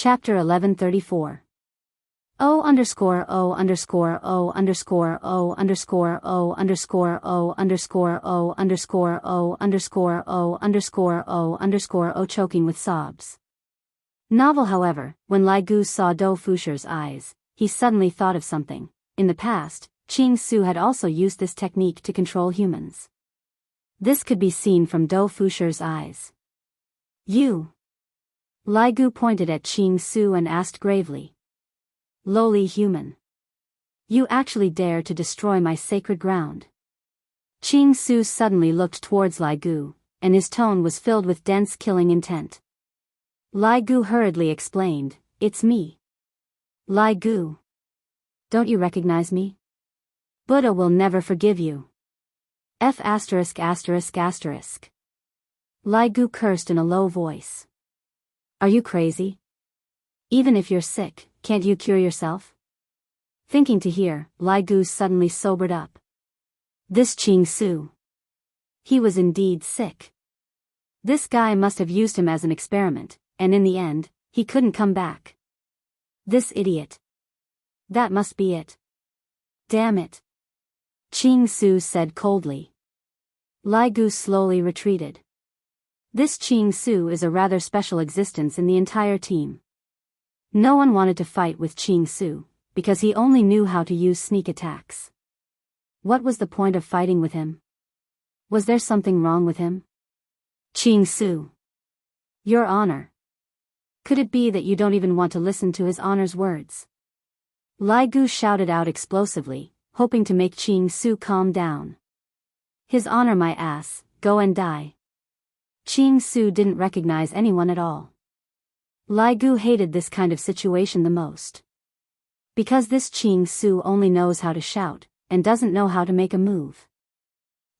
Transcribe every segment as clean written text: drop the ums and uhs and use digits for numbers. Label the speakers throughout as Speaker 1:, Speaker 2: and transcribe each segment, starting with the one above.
Speaker 1: Chapter 1134. O underscore O underscore O underscore O underscore O underscore O underscore O underscore O underscore O underscore O underscore O choking with sobs. Novel. However, when Lai Gu saw Do Fusher's eyes, he suddenly thought of something. In the past, Qing Su had also used this technique to control humans. This could be seen from Do Fusher's eyes. You. Lai Gu pointed at Qing Su and asked gravely. Lowly human. You actually dare to destroy my sacred ground. Qing Su suddenly looked towards Lai Gu, and his tone was filled with dense killing intent. Lai Gu hurriedly explained, It's me. Lai Gu. Don't you recognize me? Buddha will never forgive you. F********. Lai Gu cursed in a low voice. Are you crazy? Even if you're sick, can't you cure yourself? Thinking to hear, Lai Gu suddenly sobered up. This Qing Su. He was indeed sick. This guy must have used him as an experiment, and in the end, he couldn't come back. This idiot. That must be it. Damn it. Qing Su said coldly. Lai Gu slowly retreated. This Qing Su is a rather special existence in the entire team. No one wanted to fight with Qing Su, because he only knew how to use sneak attacks. What was the point of fighting with him? Was there something wrong with him? Qing Su. Your Honor. Could it be that you don't even want to listen to His Honor's words? Lai Gu shouted out explosively, hoping to make Qing Su calm down. His Honor, my ass, go and die. Qing Su didn't recognize anyone at all. Lai Gu hated this kind of situation the most. Because this Qing Su only knows how to shout, and doesn't know how to make a move.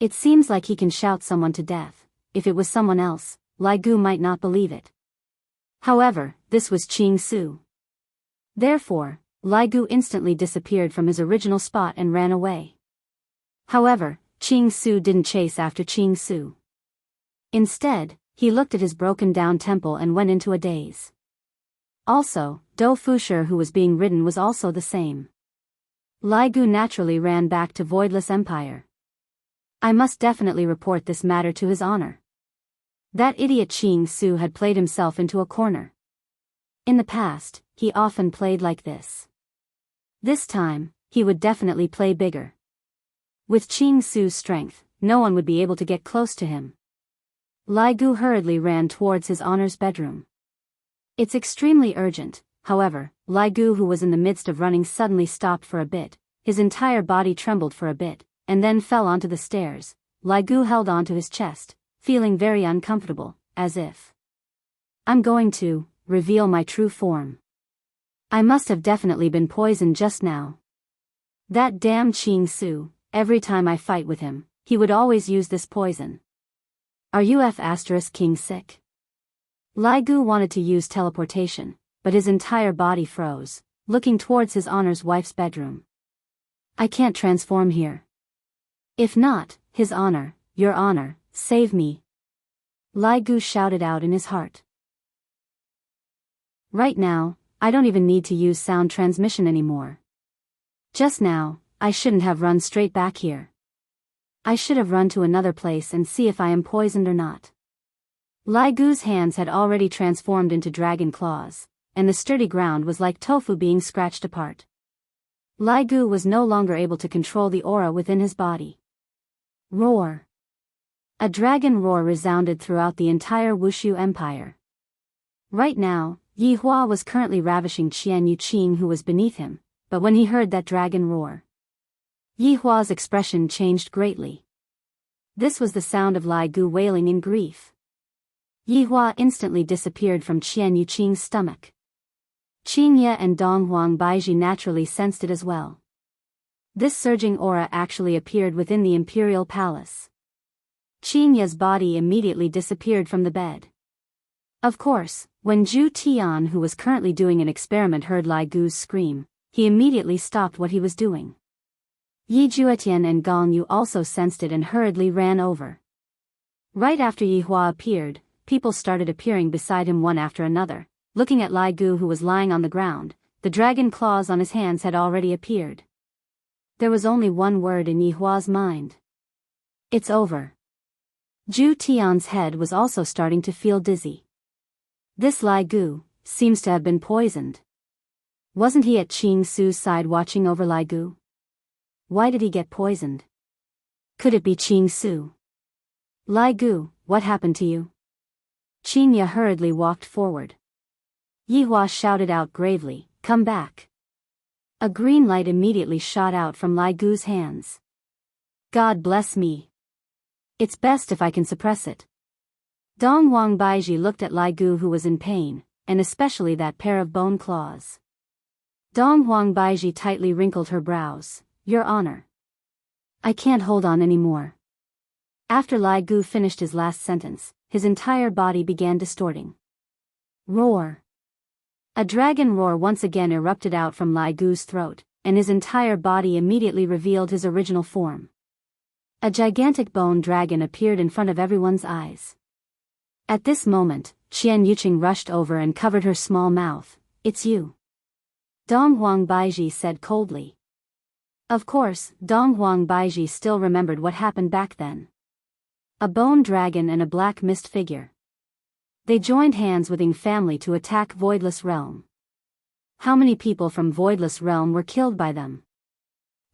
Speaker 1: It seems like he can shout someone to death. If it was someone else, Lai Gu might not believe it. However, this was Qing Su. Therefore, Lai Gu instantly disappeared from his original spot and ran away. However, Qing Su didn't chase after Qing Su. Instead, he looked at his broken-down temple and went into a daze. Also, Do Fusher, who was being ridden, was also the same. Lai Gu naturally ran back to Voidless Empire. I must definitely report this matter to His Honor. That idiot Qing Su had played himself into a corner. In the past, he often played like this. This time, he would definitely play bigger. With Qing Su's strength, no one would be able to get close to him. Lai Gu hurriedly ran towards His Honor's bedroom. It's extremely urgent. However, Lai Gu, who was in the midst of running, suddenly stopped for a bit. His entire body trembled for a bit, and then fell onto the stairs. Lai Gu held onto his chest, feeling very uncomfortable, as if I'm going to reveal my true form. I must have definitely been poisoned just now. That damn Qing Su, every time I fight with him, he would always use this poison. Are you King sick? Lai Gu wanted to use teleportation, but his entire body froze, looking towards His Honor's wife's bedroom. I can't transform here. If not, His Honor, Your Honor, save me. Lai Gu shouted out in his heart. Right now, I don't even need to use sound transmission anymore. Just now, I shouldn't have run straight back here. I should have run to another place and see if I am poisoned or not. Lai Gu's hands had already transformed into dragon claws, and the sturdy ground was like tofu being scratched apart. Lai Gu was no longer able to control the aura within his body. Roar. A dragon roar resounded throughout the entire Wushu Empire. Right now, Yi Hua was currently ravishing Qian Yuqing, who was beneath him, but when he heard that dragon roar, Yi Hua's expression changed greatly. This was the sound of Lai Gu wailing in grief. Yi Hua instantly disappeared from Qian Yuqing's stomach. Qing Ye and Dong Huang Baiji naturally sensed it as well. This surging aura actually appeared within the imperial palace. Qing Ye's body immediately disappeared from the bed. Of course, when Zhu Tian, who was currently doing an experiment, heard Lai Gu's scream, he immediately stopped what he was doing. Yi Juetian and Gong Yu also sensed it and hurriedly ran over. Right after Yi Hua appeared, people started appearing beside him one after another, Looking at Lai Gu, who was lying on the ground, the dragon claws on his hands had already appeared. There was only one word in Yi Hua's mind. It's over. Zhu Tian's head was also starting to feel dizzy. This Lai Gu seems to have been poisoned. Wasn't he at Qing Su's side watching over Lai Gu? Why did he get poisoned? Could it be Qing Su? Lai Gu, what happened to you? Qing Ya hurriedly walked forward. Yi Hua shouted out gravely, come back. A green light immediately shot out from Lai Gu's hands. God bless me. It's best if I can suppress it. Dong Wang Baiji looked at Lai Gu, who was in pain, and especially that pair of bone claws. Dong Wang Baiji tightly wrinkled her brows. Your Honor. I can't hold on anymore. After Lai Gu finished his last sentence, his entire body began distorting. Roar. A dragon roar once again erupted out from Lai Gu's throat, and his entire body immediately revealed his original form. A gigantic bone dragon appeared in front of everyone's eyes. At this moment, Qian Yuqing rushed over and covered her small mouth. It's you. Dong Huang Baiji said coldly. Of course, Dong Huang Baiji still remembered what happened back then. A bone dragon and a black mist figure. They joined hands with Ying family to attack Voidless Realm. How many people from Voidless Realm were killed by them?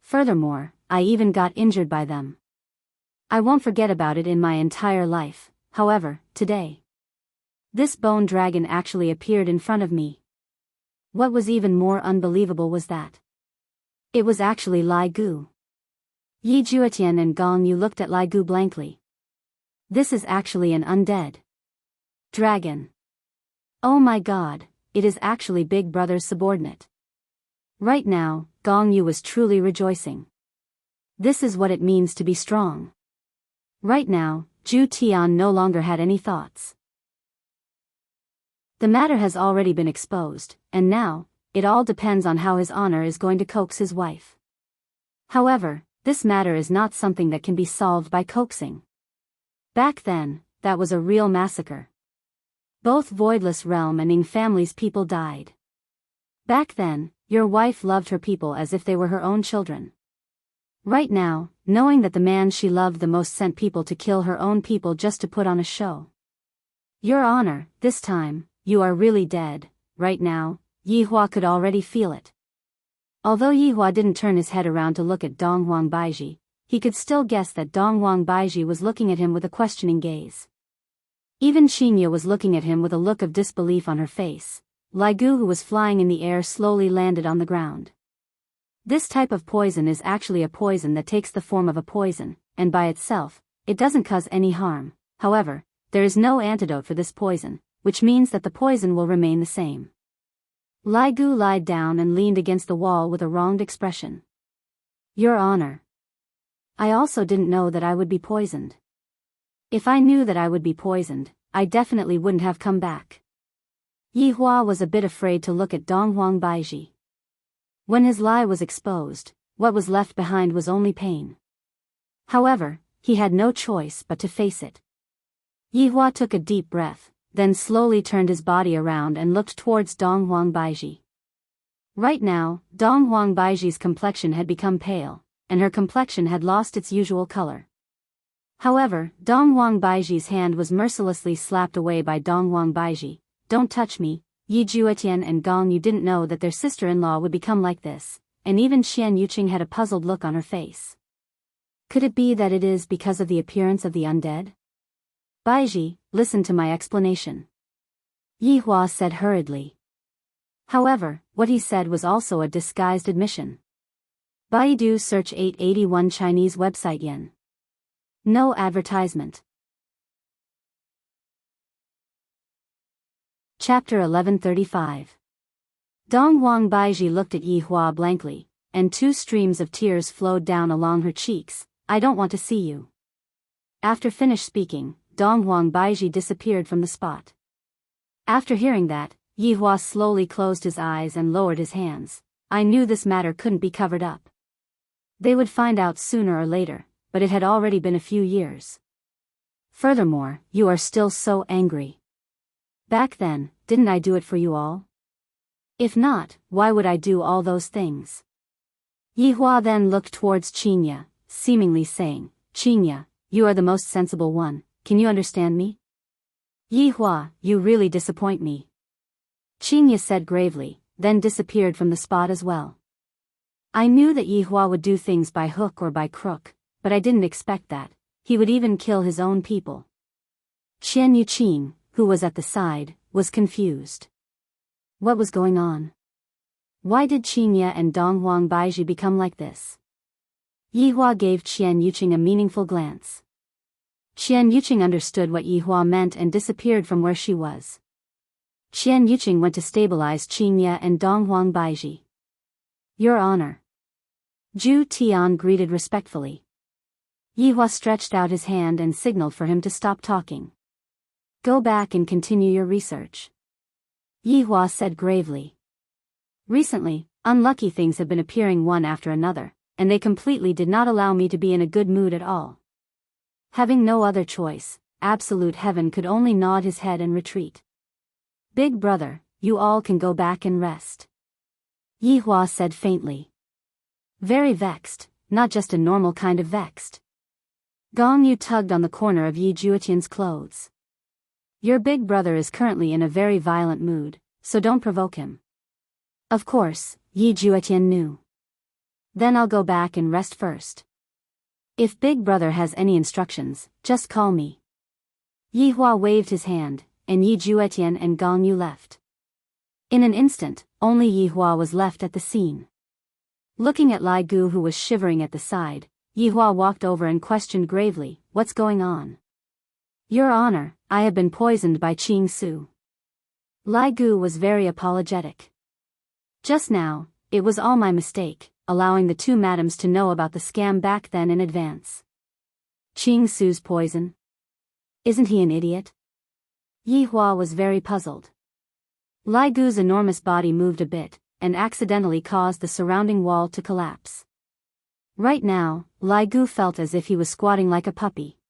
Speaker 1: Furthermore, I even got injured by them. I won't forget about it in my entire life, however, today. This bone dragon actually appeared in front of me. What was even more unbelievable was that it was actually Lai Gu. Yi Juetian and Gong Yu looked at Lai Gu blankly. This is actually an undead dragon. Oh my god, it is actually Big Brother's subordinate. Right now, Gong Yu was truly rejoicing. This is what it means to be strong. Right now, Zhu Tian no longer had any thoughts. The matter has already been exposed, and now, it all depends on how His Honor is going to coax his wife. However, this matter is not something that can be solved by coaxing. Back then, that was a real massacre. Both Voidless Realm and Ying family's people died. Back then, your wife loved her people as if they were her own children. Right now, knowing that the man she loved the most sent people to kill her own people just to put on a show. Your Honor, this time, you are really dead. Right now, Yi Hua could already feel it. Although Yi Hua didn't turn his head around to look at Dong Huang Baiji, he could still guess that Dong Huang Baiji was looking at him with a questioning gaze. Even Xinya was looking at him with a look of disbelief on her face. Lai Gu, who was flying in the air, slowly landed on the ground. This type of poison is actually a poison that takes the form of a poison, and by itself, it doesn't cause any harm. However, there is no antidote for this poison, which means that the poison will remain the same. Lai Gu lied down and leaned against the wall with a wronged expression. Your Honor. I also didn't know that I would be poisoned. If I knew that I would be poisoned, I definitely wouldn't have come back. Yi Hua was a bit afraid to look at Dong Huang Baiji. When his lie was exposed, what was left behind was only pain. However, he had no choice but to face it. Yi Hua took a deep breath, then slowly turned his body around and looked towards Dong Huang Baiji. Right now, Dong Huang Baiji's complexion had become pale, and her complexion had lost its usual color. However, Dong Huang Baiji's hand was mercilessly slapped away by Dong Huang Baiji. Don't touch me. Yi Juetian and Gong Yu didn't know that their sister-in-law would become like this, and even Qian Yuqing had a puzzled look on her face. Could it be that it is because of the appearance of the undead? Baiji, listen to my explanation. Yi Hua said hurriedly. However, what he said was also a disguised admission. Baidu search 881 Chinese website yen. No advertisement. Chapter 1135. Dong Huang Baiji looked at Yi Hua blankly, and 2 streams of tears flowed down along her cheeks. I don't want to see you. After finished speaking, Dong Huang Baiji disappeared from the spot. After hearing that, Yi Hua slowly closed his eyes and lowered his hands. I knew this matter couldn't be covered up. They would find out sooner or later, but it had already been a few years. Furthermore, you are still so angry. Back then, didn't I do it for you all? If not, why would I do all those things? Yihua then looked towards Qinya, seemingly saying, Qinya, you are the most sensible one, can you understand me? Yihua, you really disappoint me. Qinya said gravely, then disappeared from the spot as well. I knew that Yihua would do things by hook or by crook, but I didn't expect that. He would even kill his own people. Qian Yuqing, who was at the side, was confused. What was going on? Why did Qinya and Donghuang Baizhi become like this? Yihua gave Qian Yuqing a meaningful glance. Qian Yuqing understood what Yihua meant and disappeared from where she was. Qian Yuqing went to stabilize Qinya and Donghuang Baizhi. Your Honor. Zhu Tian greeted respectfully. Yihua stretched out his hand and signaled for him to stop talking. Go back and continue your research. Yihua said gravely. Recently, unlucky things have been appearing one after another, and they completely did not allow me to be in a good mood at all. Having no other choice, absolute heaven could only nod his head and retreat. Big brother, you all can go back and rest. Yihua said faintly. Very vexed, not just a normal kind of vexed. Gong Yu tugged on the corner of Yi Juetian's clothes. Your big brother is currently in a very violent mood, so don't provoke him. Of course, Yi Juetian knew. Then I'll go back and rest first. If big brother has any instructions, just call me. Yihua waved his hand, and Yi Juetian and Gong Yu left. In an instant, only Yihua was left at the scene. Looking at Lai Gu, who was shivering at the side, Yihua walked over and questioned gravely, what's going on? Your Honor, I have been poisoned by Qing Su. Lai Gu was very apologetic. Just now, it was all my mistake, allowing the two madams to know about the scam back then in advance. Qing Su's poison? Isn't he an idiot? Yihua was very puzzled. Lai Gu's enormous body moved a bit, and accidentally caused the surrounding wall to collapse. Right now, Lai Gu felt as if he was squatting like a puppy.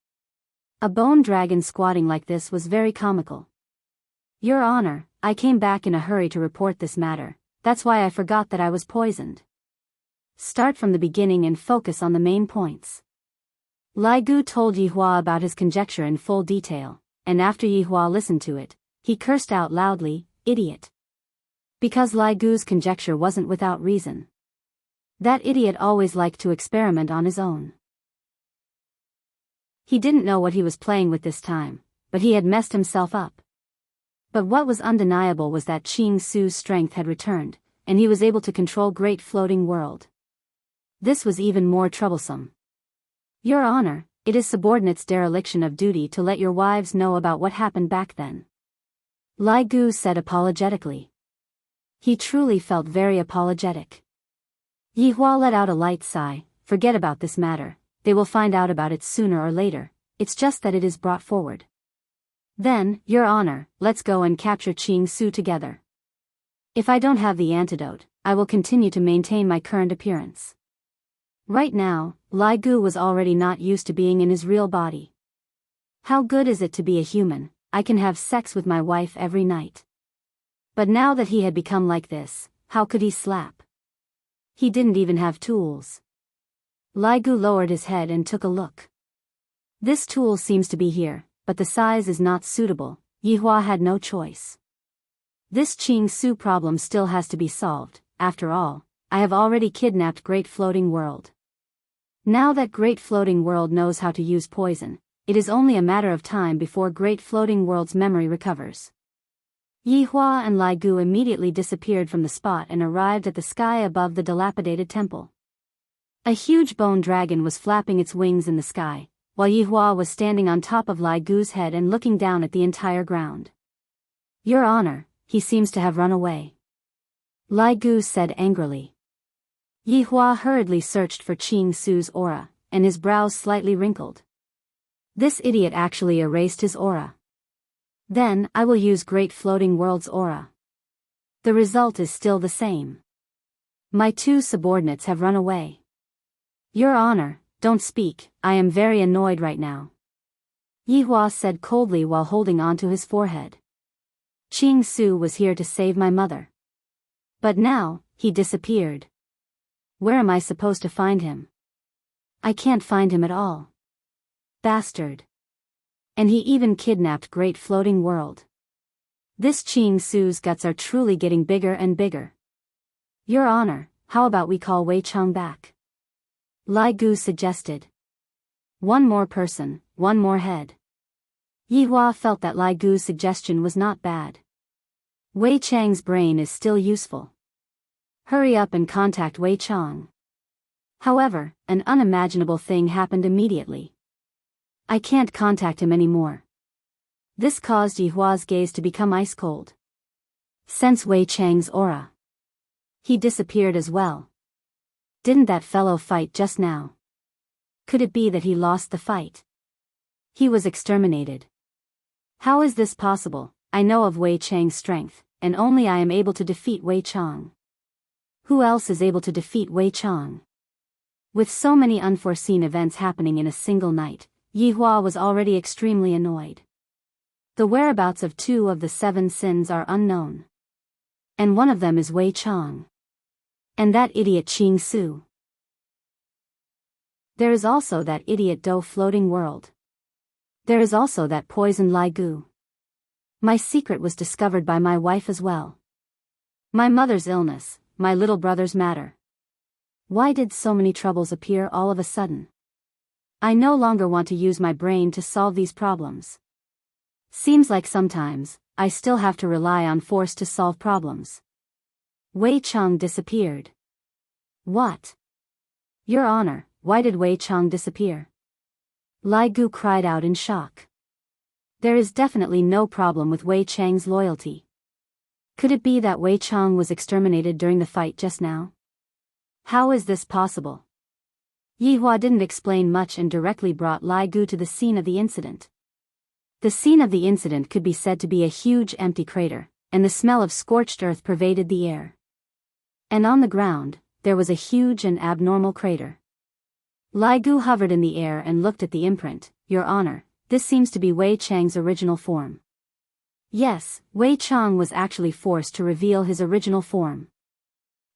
Speaker 1: A bone dragon squatting like this was very comical. Your Honor, I came back in a hurry to report this matter, that's why I forgot that I was poisoned. Start from the beginning and focus on the main points. Lai Gu told Yihua about his conjecture in full detail, and after Yihua listened to it, he cursed out loudly, idiot. Because Lai Gu's conjecture wasn't without reason. That idiot always liked to experiment on his own. He didn't know what he was playing with this time, but he had messed himself up. But what was undeniable was that Qing Su's strength had returned, and he was able to control Great Floating World. This was even more troublesome. Your Honor, it is subordinates' dereliction of duty to let your wives know about what happened back then. Lai Gu said apologetically. He truly felt very apologetic. Yihua let out a light sigh, forget about this matter. They will find out about it sooner or later, it's just that it is brought forward. Then, Your Honor, let's go and capture Qing Su together. If I don't have the antidote, I will continue to maintain my current appearance. Right now, Lai Gu was already not used to being in his real body. How good is it to be a human? I can have sex with my wife every night. But now that he had become like this, how could he slap? He didn't even have tools. Lai Gu lowered his head and took a look. This tool seems to be here, but the size is not suitable. Yihua had no choice. This Qing Su problem still has to be solved. After all, I have already kidnapped Great Floating World. Now that Great Floating World knows how to use poison, it is only a matter of time before Great Floating World's memory recovers. Yihua and Lai Gu immediately disappeared from the spot and arrived at the sky above the dilapidated temple. A huge bone dragon was flapping its wings in the sky, while Yihua was standing on top of Lai Gu's head and looking down at the entire ground. Your Honor, he seems to have run away. Lai Gu said angrily. Yihua hurriedly searched for Qing Su's aura, and his brows slightly wrinkled. This idiot actually erased his aura. Then, I will use Great Floating World's aura. The result is still the same. My two subordinates have run away. Your Honor, don't speak, I am very annoyed right now. Yihua said coldly while holding onto his forehead. Ching Su was here to save my mother. But now, he disappeared. Where am I supposed to find him? I can't find him at all. Bastard. And he even kidnapped Great Floating World. This Ching Su's guts are truly getting bigger and bigger. Your Honor, how about we call Wei Chang back? Lai Gu suggested. One more person, one more head. Yi Hua felt that Lai Gu's suggestion was not bad. Wei Chang's brain is still useful. Hurry up and contact Wei Chang. However, an unimaginable thing happened immediately. I can't contact him anymore. This caused Yi Hua's gaze to become ice cold. Sense Wei Chang's aura. He disappeared as well. Didn't that fellow fight just now? Could it be that he lost the fight? He was exterminated. How is this possible? I know of Wei Chang's strength, and only I am able to defeat Wei Chang. Who else is able to defeat Wei Chang? With so many unforeseen events happening in a single night, Yi Hua was already extremely annoyed. The whereabouts of 2 of the 7 sins are unknown. And one of them is Wei Chang. And that idiot Ching Su. There is also that idiot Do Floating World. There is also that poisoned Lai Gu. My secret was discovered by my wife as well. My mother's illness, my little brother's matter. Why did so many troubles appear all of a sudden? I no longer want to use my brain to solve these problems. Seems like sometimes, I still have to rely on force to solve problems. Wei Chang disappeared. What? Your Honor, why did Wei Chang disappear? Lai Gu cried out in shock. There is definitely no problem with Wei Chang's loyalty. Could it be that Wei Chang was exterminated during the fight just now? How is this possible? Yi Hua didn't explain much and directly brought Lai Gu to the scene of the incident. The scene of the incident could be said to be a huge empty crater, and the smell of scorched earth pervaded the air. And on the ground, there was a huge and abnormal crater. Lai Gu hovered in the air and looked at the imprint. Your Honor, this seems to be Wei Chang's original form. Yes, Wei Chang was actually forced to reveal his original form.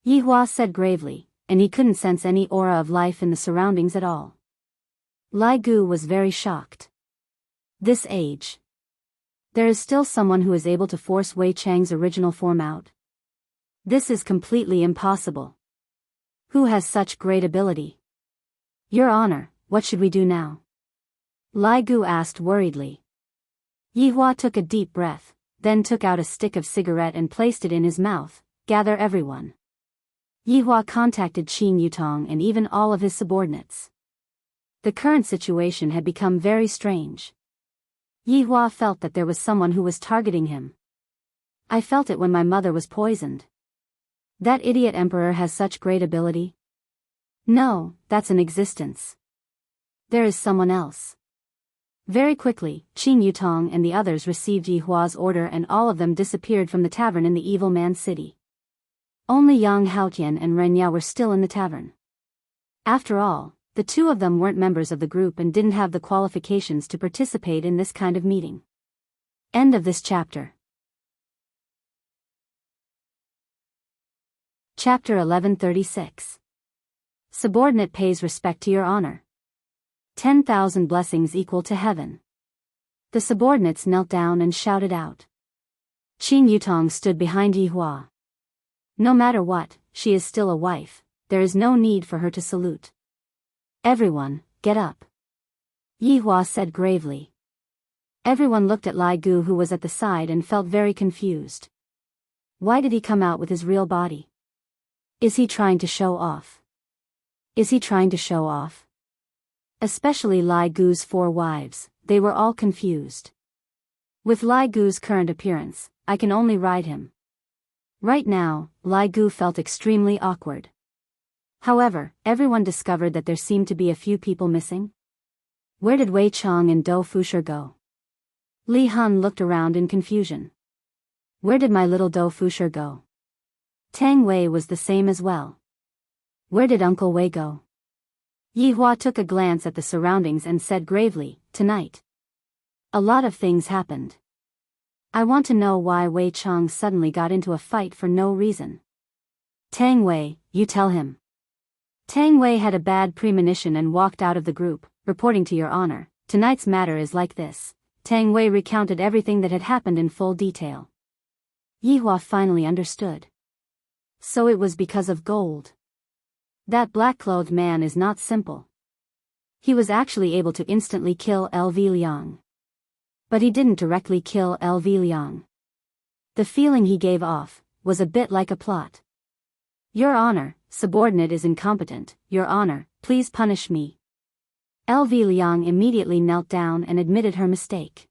Speaker 1: Yi Hua said gravely, and he couldn't sense any aura of life in the surroundings at all. Lai Gu was very shocked. This age. There is still someone who is able to force Wei Chang's original form out. This is completely impossible. Who has such great ability? Your Honor, what should we do now? Lai Gu asked worriedly. Yi Hua took a deep breath, then took out a stick of cigarette and placed it in his mouth. Gather everyone. Yi Hua contacted Qing Yutong and even all of his subordinates. The current situation had become very strange. Yi Hua felt that there was someone who was targeting him. I felt it when my mother was poisoned. That idiot emperor has such great ability. No, that's an existence. There is someone else. Very quickly, Qing Yutong and the others received Yi Hua's order and all of them disappeared from the tavern in the Evil Man City. Only Yang Haotian and Ren Ya were still in the tavern. After all, the 2 of them weren't members of the group and didn't have the qualifications to participate in this kind of meeting. End of this chapter. Chapter 1136. Subordinate pays respect to your honor. 10,000 blessings equal to heaven. The subordinates knelt down and shouted out. Qing Yutong stood behind Yi Hua. No matter what, she is still a wife, there is no need for her to salute. Everyone, get up. Yi Hua said gravely. Everyone looked at Lai Gu who was at the side and felt very confused. Why did he come out with his real body? Is he trying to show off? Is he trying to show off? Especially Lai Gu's 4 wives, they were all confused. With Lai Gu's current appearance, I can only ride him. Right now, Lai Gu felt extremely awkward. However, everyone discovered that there seemed to be a few people missing. Where did Wei Chang and Do Fusher go? Li Han looked around in confusion. Where did my little Do Fusher go? Tang Wei was the same as well. Where did Uncle Wei go? Yi Hua took a glance at the surroundings and said gravely, tonight. A lot of things happened. I want to know why Wei Chang suddenly got into a fight for no reason. Tang Wei, you tell him. Tang Wei had a bad premonition and walked out of the group, reporting to Your Honor. Tonight's matter is like this. Tang Wei recounted everything that had happened in full detail. Yihua finally understood. So it was because of gold. That black-clothed man is not simple. He was actually able to instantly kill LV Liang. But he didn't directly kill LV Liang. The feeling he gave off was a bit like a plot. Your Honor, subordinate is incompetent. Your Honor, please punish me. LV Liang immediately knelt down and admitted her mistake.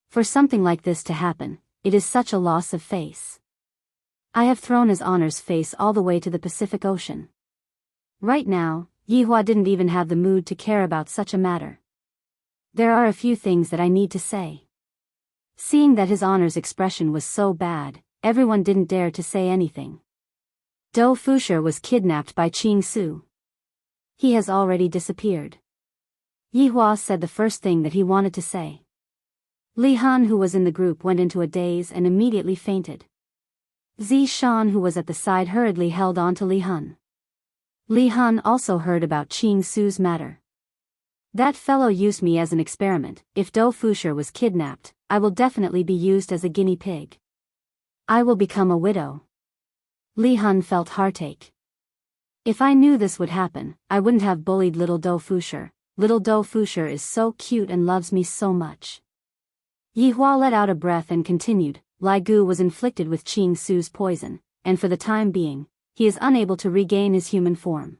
Speaker 1: For something like this to happen, it is such a loss of face. I have thrown His Honor's face all the way to the Pacific Ocean. Right now, Yihua didn't even have the mood to care about such a matter. There are a few things that I need to say. Seeing that His Honor's expression was so bad, everyone didn't dare to say anything. Dou Fusher was kidnapped by Qing Su. He has already disappeared. Yihua said the first thing that he wanted to say. Li Han, who was in the group, went into a daze and immediately fainted. Zi Shan, who was at the side, hurriedly held on to Li Han. Li Han also heard about Qing Su's matter. That fellow used me as an experiment. If Dou Fusher was kidnapped, I will definitely be used as a guinea pig. I will become a widow. Li Han felt heartache. If I knew this would happen, I wouldn't have bullied little Dou Fusher. Little Dou Fusher is so cute and loves me so much. Yihua let out a breath and continued. Lai Gu was inflicted with Qing Su's poison, and for the time being, he is unable to regain his human form.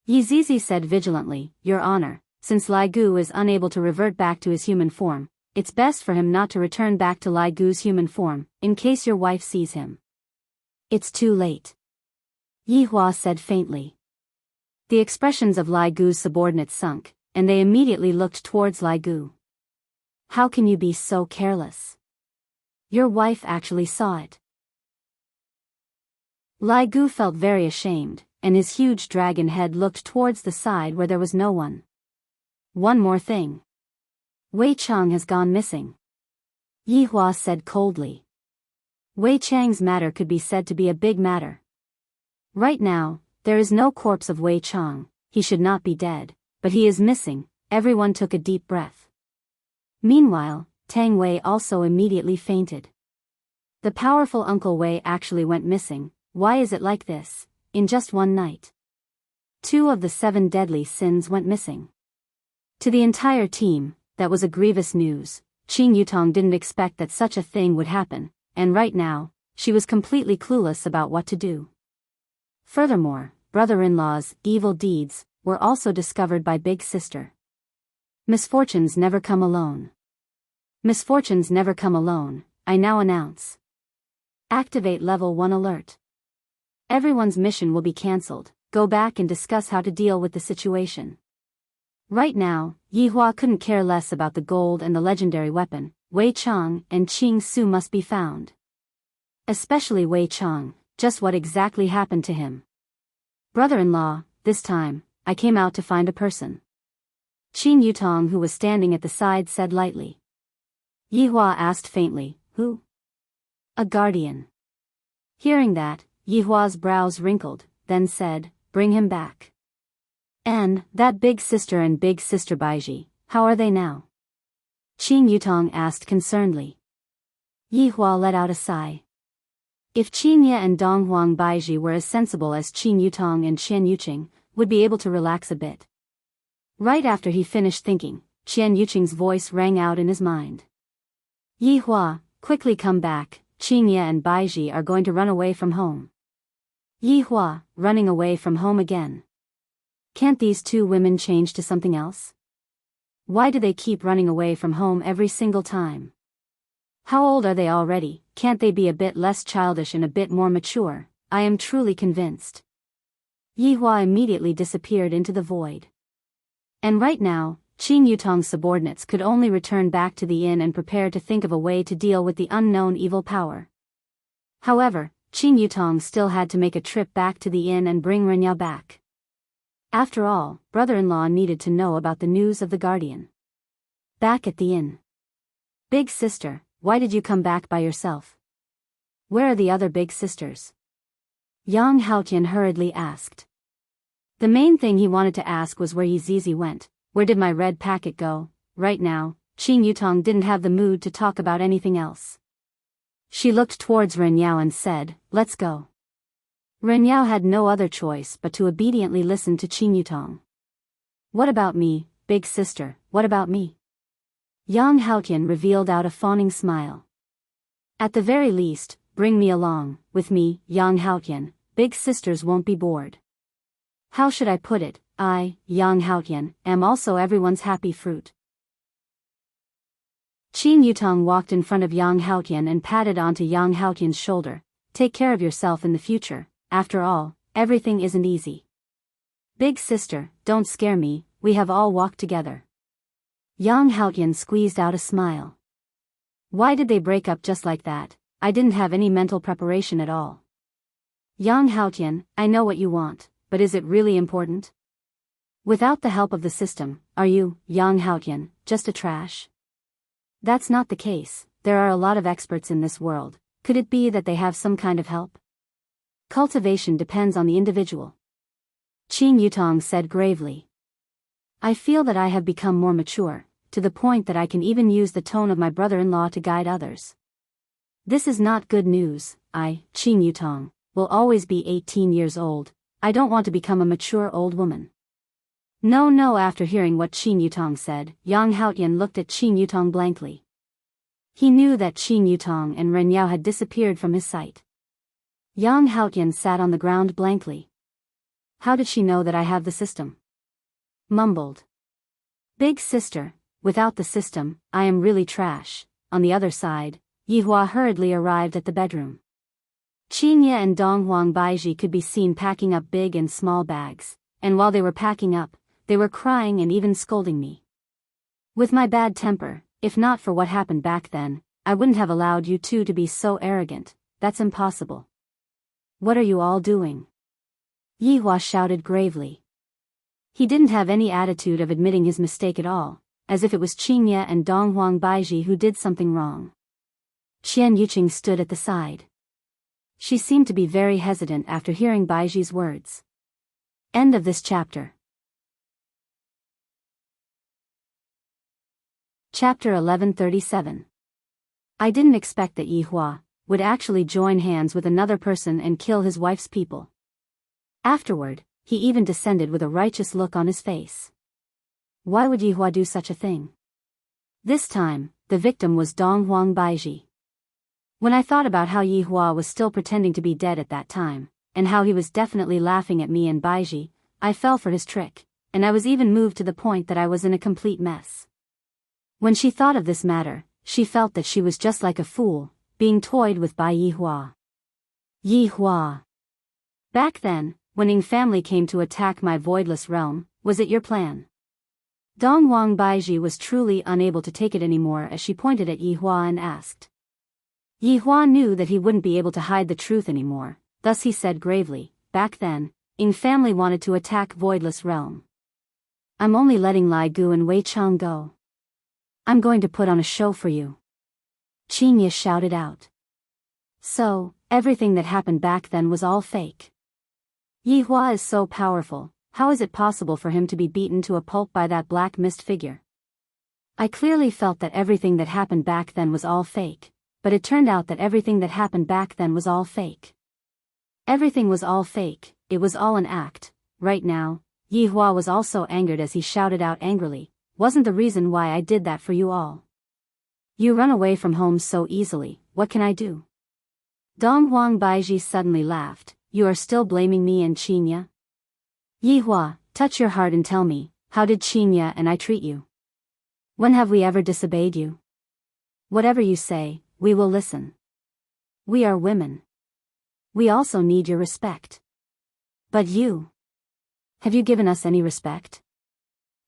Speaker 1: Yi Zizi said vigilantly, Your Honor, since Lai Gu is unable to revert back to his human form, it's best for him not to return back to Lai Gu's human form, in case your wife sees him. It's too late. Yihua said faintly. The expressions of Lai Gu's subordinates sunk, and they immediately looked towards Lai Gu. How can you be so careless? Your wife actually saw it. Lai Gu felt very ashamed, and his huge dragon head looked towards the side where there was no one. One more thing. Wei Chang has gone missing. Yihua said coldly. Wei Chang's matter could be said to be a big matter. Right now, there is no corpse of Wei Chang. He should not be dead, but he is missing. Everyone took a deep breath. Meanwhile, Tang Wei also immediately fainted. The powerful Uncle Wei actually went missing. Why is it like this? In just one night, 2 of the 7 deadly sins went missing. To the entire team, that was a grievous news. Qing Yutong didn't expect that such a thing would happen, and right now, she was completely clueless about what to do. Furthermore, brother-in-law's evil deeds were also discovered by Big Sister. Misfortunes never come alone. Misfortunes never come alone, I now announce. Activate Level 1 alert. Everyone's mission will be cancelled. Go back and discuss how to deal with the situation. Right now, Yihua couldn't care less about the gold and the legendary weapon. Wei Chang and Qing Su must be found. Especially Wei Chang. Just what exactly happened to him? Brother-in-law, this time, I came out to find a person. Qing Yutong, who was standing at the side, said lightly. Yihua asked faintly, Who? A guardian. Hearing that, Yihua's brows wrinkled, then said, Bring him back. And, that Big Sister and Big Sister Baiji, how are they now? Qing Yutong asked concernedly. Yihua let out a sigh. If Qingye and Donghuang Baiji were as sensible as Qing Yutong and Qian Yuqing, would be able to relax a bit. Right after he finished thinking, Qian Yuqing's voice rang out in his mind. Yihua, quickly come back, Qingye and Baiji are going to run away from home. Yihua, running away from home again. Can't these 2 women change to something else? Why do they keep running away from home every single time? How old are they already? Can't they be a bit less childish and a bit more mature? I am truly convinced. Yihua immediately disappeared into the void. And right now, Qing Yutong's subordinates could only return back to the inn and prepare to think of a way to deal with the unknown evil power. However, Qing Yutong still had to make a trip back to the inn and bring Renya back. After all, brother-in-law needed to know about the news of the guardian. Back at the inn. Big Sister, why did you come back by yourself? Where are the other big sisters? Yang Haotian hurriedly asked. The main thing he wanted to ask was where Yi Zizi went. Where did my red packet go? Right now, Qin Yutong didn't have the mood to talk about anything else. She looked towards Ren Yao and said, let's go. Ren Yao had no other choice but to obediently listen to Qin Yutong. What about me, big sister, what about me? Yang Haotian revealed out a fawning smile. At the very least, bring me along. With me, Yang Haotian, big sisters won't be bored. How should I put it? I, Yang Haotian, am also everyone's happy fruit. Qin Yutong walked in front of Yang Haotian and patted onto Yang Haotian's shoulder. Take care of yourself in the future. After all, everything isn't easy. Big sister, don't scare me, we have all walked together. Yang Haotian squeezed out a smile. Why did they break up just like that? I didn't have any mental preparation at all. Yang Haotian, I know what you want, but is it really important? Without the help of the system, are you, Yang Haotian, just a trash? That's not the case, there are a lot of experts in this world. Could it be that they have some kind of help? Cultivation depends on the individual. Qin Yutong said gravely. I feel that I have become more mature, to the point that I can even use the tone of my brother-in-law to guide others. This is not good news. I, Qin Yutong, will always be 18 years old. I don't want to become a mature old woman. No, after hearing what Qin Yutong said, Yang Haotian looked at Qin Yutong blankly. He knew that Qin Yutong and Ren Yao had disappeared from his sight. Yang Haotian sat on the ground blankly. How did she know that I have the system? Mumbled. Big sister, without the system, I am really trash. On the other side, Yihua hurriedly arrived at the bedroom. Qinye and Donghuang Baiji could be seen packing up big and small bags, and while they were packing up, they were crying and even scolding me. With my bad temper, if not for what happened back then, I wouldn't have allowed you two to be so arrogant. That's impossible. What are you all doing? Yihua shouted gravely. He didn't have any attitude of admitting his mistake at all, as if it was Qinye and Donghuang Baiji who did something wrong. Qian Yuqing stood at the side. She seemed to be very hesitant after hearing Baiji's words. End of this chapter. Chapter 1137. I didn't expect that Yihua would actually join hands with another person and kill his wife's people. Afterward, he even descended with a righteous look on his face. Why would Yihua do such a thing? This time, the victim was Donghuang Baiji. When I thought about how Yihua was still pretending to be dead at that time, and how he was definitely laughing at me and Baiji, I fell for his trick, and I was even moved to the point that I was in a complete mess. When she thought of this matter, she felt that she was just like a fool, being toyed with by Yihua. Yihua. Back then, when Ying family came to attack my voidless realm, was it your plan? Donghuang Baiji was truly unable to take it anymore as she pointed at Yihua and asked. Yihua knew that he wouldn't be able to hide the truth anymore, thus he said gravely, back then, Ying family wanted to attack voidless realm. I'm only letting Lai Gu and Wei Chang go. I'm going to put on a show for you. Qinye shouted out. So, everything that happened back then was all fake. Yihua is so powerful, how is it possible for him to be beaten to a pulp by that black mist figure? I clearly felt that everything that happened back then was all fake, but it turned out that everything that happened back then was all fake. Everything was all fake, it was all an act. Right now, Yihua was also angered as he shouted out angrily, wasn't the reason why I did that for you all. You run away from home so easily, what can I do? Donghuang Baiji suddenly laughed, you are still blaming me and Qinye? Yihua, touch your heart and tell me, how did Qinye and I treat you? When have we ever disobeyed you? Whatever you say, we will listen. We are women. We also need your respect. But you. Have you given us any respect?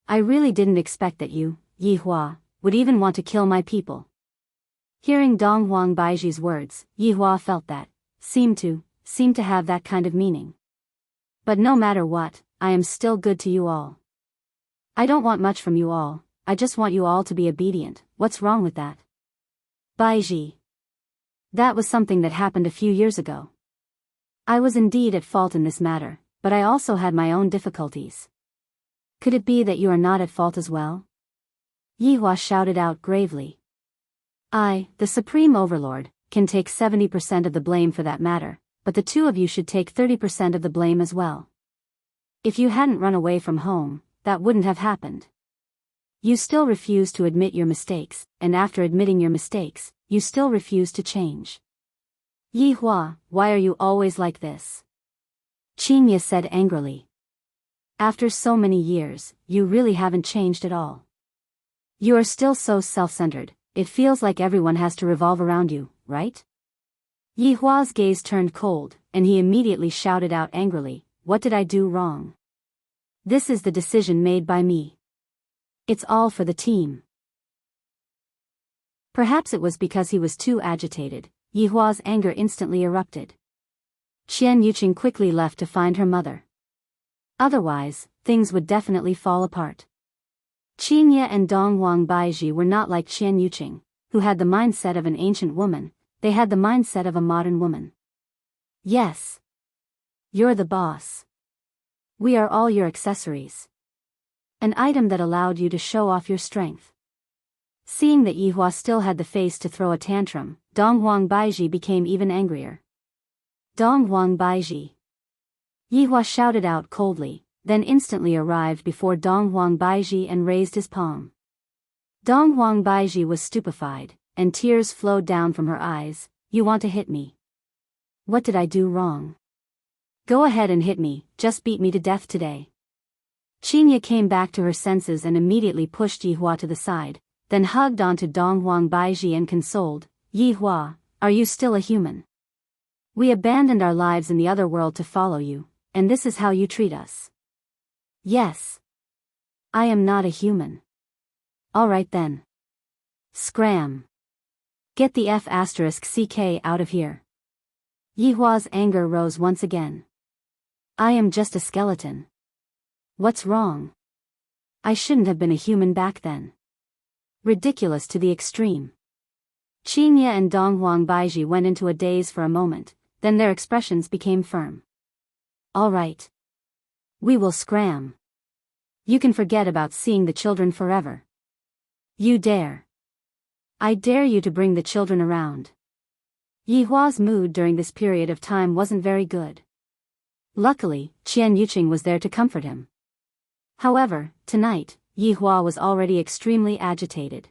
Speaker 1: I really didn't expect that you, Yihua, would even want to kill my people. Hearing Donghuang Baiji's words, Yihua felt that, seemed to have that kind of meaning. But no matter what, I am still good to you all. I don't want much from you all, I just want you all to be obedient, what's wrong with that? Baiji. That was something that happened a few years ago. I was indeed at fault in this matter, but I also had my own difficulties. Could it be that you are not at fault as well? Yihua shouted out gravely. I, the Supreme Overlord, can take 70% of the blame for that matter, but the two of you should take 30% of the blame as well. If you hadn't run away from home, that wouldn't have happened. You still refuse to admit your mistakes, and after admitting your mistakes, you still refuse to change. Yihua, why are you always like this? Qingye said angrily. After so many years, you really haven't changed at all. You are still so self-centered, it feels like everyone has to revolve around you, right? Yihua's gaze turned cold, and he immediately shouted out angrily, what did I do wrong? This is the decision made by me. It's all for the team. Perhaps it was because he was too agitated, Yihua's anger instantly erupted. Qian Yuqing quickly left to find her mother. Otherwise, things would definitely fall apart. Qingye and Dongwang Baiji were not like Qian Yuqing, who had the mindset of an ancient woman, they had the mindset of a modern woman. Yes. You're the boss. We are all your accessories. An item that allowed you to show off your strength. Seeing that Yihua still had the face to throw a tantrum, Dongwang Baiji became even angrier. Dongwang Baiji. Yihua shouted out coldly, then instantly arrived before Dongwang Baiji and raised his palm. Dongwang Baiji was stupefied, and tears flowed down from her eyes. You want to hit me? What did I do wrong? Go ahead and hit me, just beat me to death today. Qingye came back to her senses and immediately pushed Yihua to the side, then hugged onto Dongwang Baiji and consoled, Yihua, are you still a human? We abandoned our lives in the other world to follow you, and this is how you treat us. Yes. I am not a human. Alright then. Scram. Get the F***ck out of here. Yihua's anger rose once again. I am just a skeleton. What's wrong? I shouldn't have been a human back then. Ridiculous to the extreme. Qingye and Dongwang Baiji went into a daze for a moment, then their expressions became firm. All right. We will scram. You can forget about seeing the children forever. You dare. I dare you to bring the children around. Yihua's mood during this period of time wasn't very good. Luckily, Qian Yuqing was there to comfort him. However, tonight, Yihua was already extremely agitated.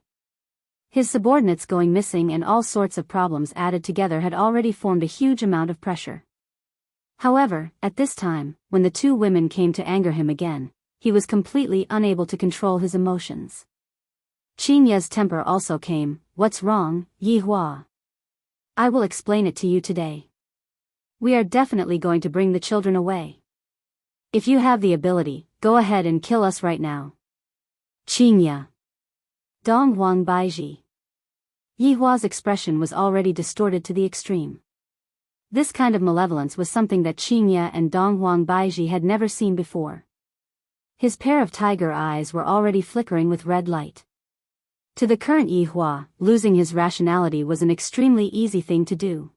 Speaker 1: His subordinates going missing and all sorts of problems added together had already formed a huge amount of pressure. However, at this time, when the two women came to anger him again, he was completely unable to control his emotions. Qingye's temper also came. What's wrong, Yihua? I will explain it to you today. We are definitely going to bring the children away. If you have the ability, go ahead and kill us right now. Qingye. Dongwang Baiji. Yihua's expression was already distorted to the extreme. This kind of malevolence was something that Qingye and Dongwang Baiji had never seen before. His pair of tiger eyes were already flickering with red light. To the current Yihua, losing his rationality was an extremely easy thing to do.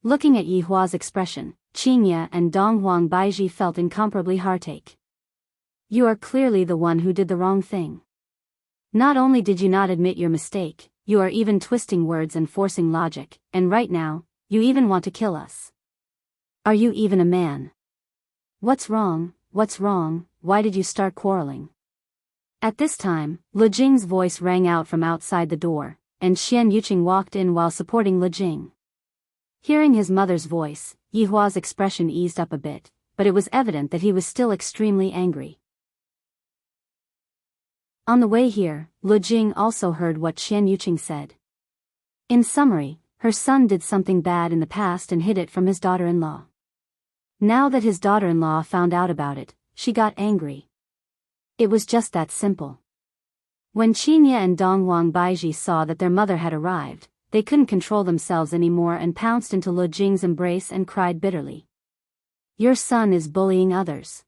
Speaker 1: Looking at Yihua's expression, Qingye and Dongwang Baiji felt incomparably heartache. You are clearly the one who did the wrong thing. Not only did you not admit your mistake, you are even twisting words and forcing logic, and right now, you even want to kill us. Are you even a man? What's wrong? What's wrong? Why did you start quarreling? At this time, Lu Jing's voice rang out from outside the door, and Qian Yuqing walked in while supporting Lu Jing. Hearing his mother's voice, Yihua's expression eased up a bit, but it was evident that he was still extremely angry. On the way here, Lu Jing also heard what Qian Yuqing said. In summary, her son did something bad in the past and hid it from his daughter-in-law. Now that his daughter-in-law found out about it, she got angry. It was just that simple. When Qingye and Dongwang Baiji saw that their mother had arrived, they couldn't control themselves anymore and pounced into Lu Jing's embrace and cried bitterly. Your son is bullying others.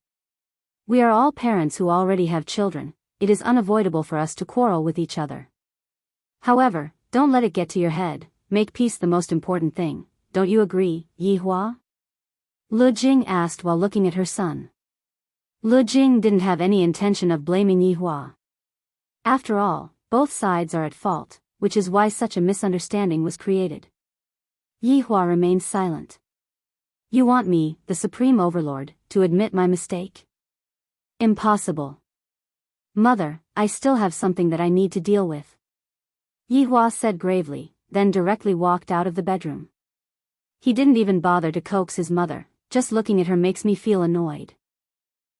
Speaker 1: We are all parents who already have children, it is unavoidable for us to quarrel with each other. However, Don't let it get to your head, make peace the most important thing, don't you agree, Yihua? Lu Jing asked while looking at her son. Lu Jing didn't have any intention of blaming Yihua. After all, both sides are at fault, which is why such a misunderstanding was created. Yihua remained silent. You want me, the Supreme Overlord, to admit my mistake? Impossible. Mother, I still have something that I need to deal with. Yihua said gravely, then directly walked out of the bedroom. He didn't even bother to coax his mother, just looking at her makes me feel annoyed.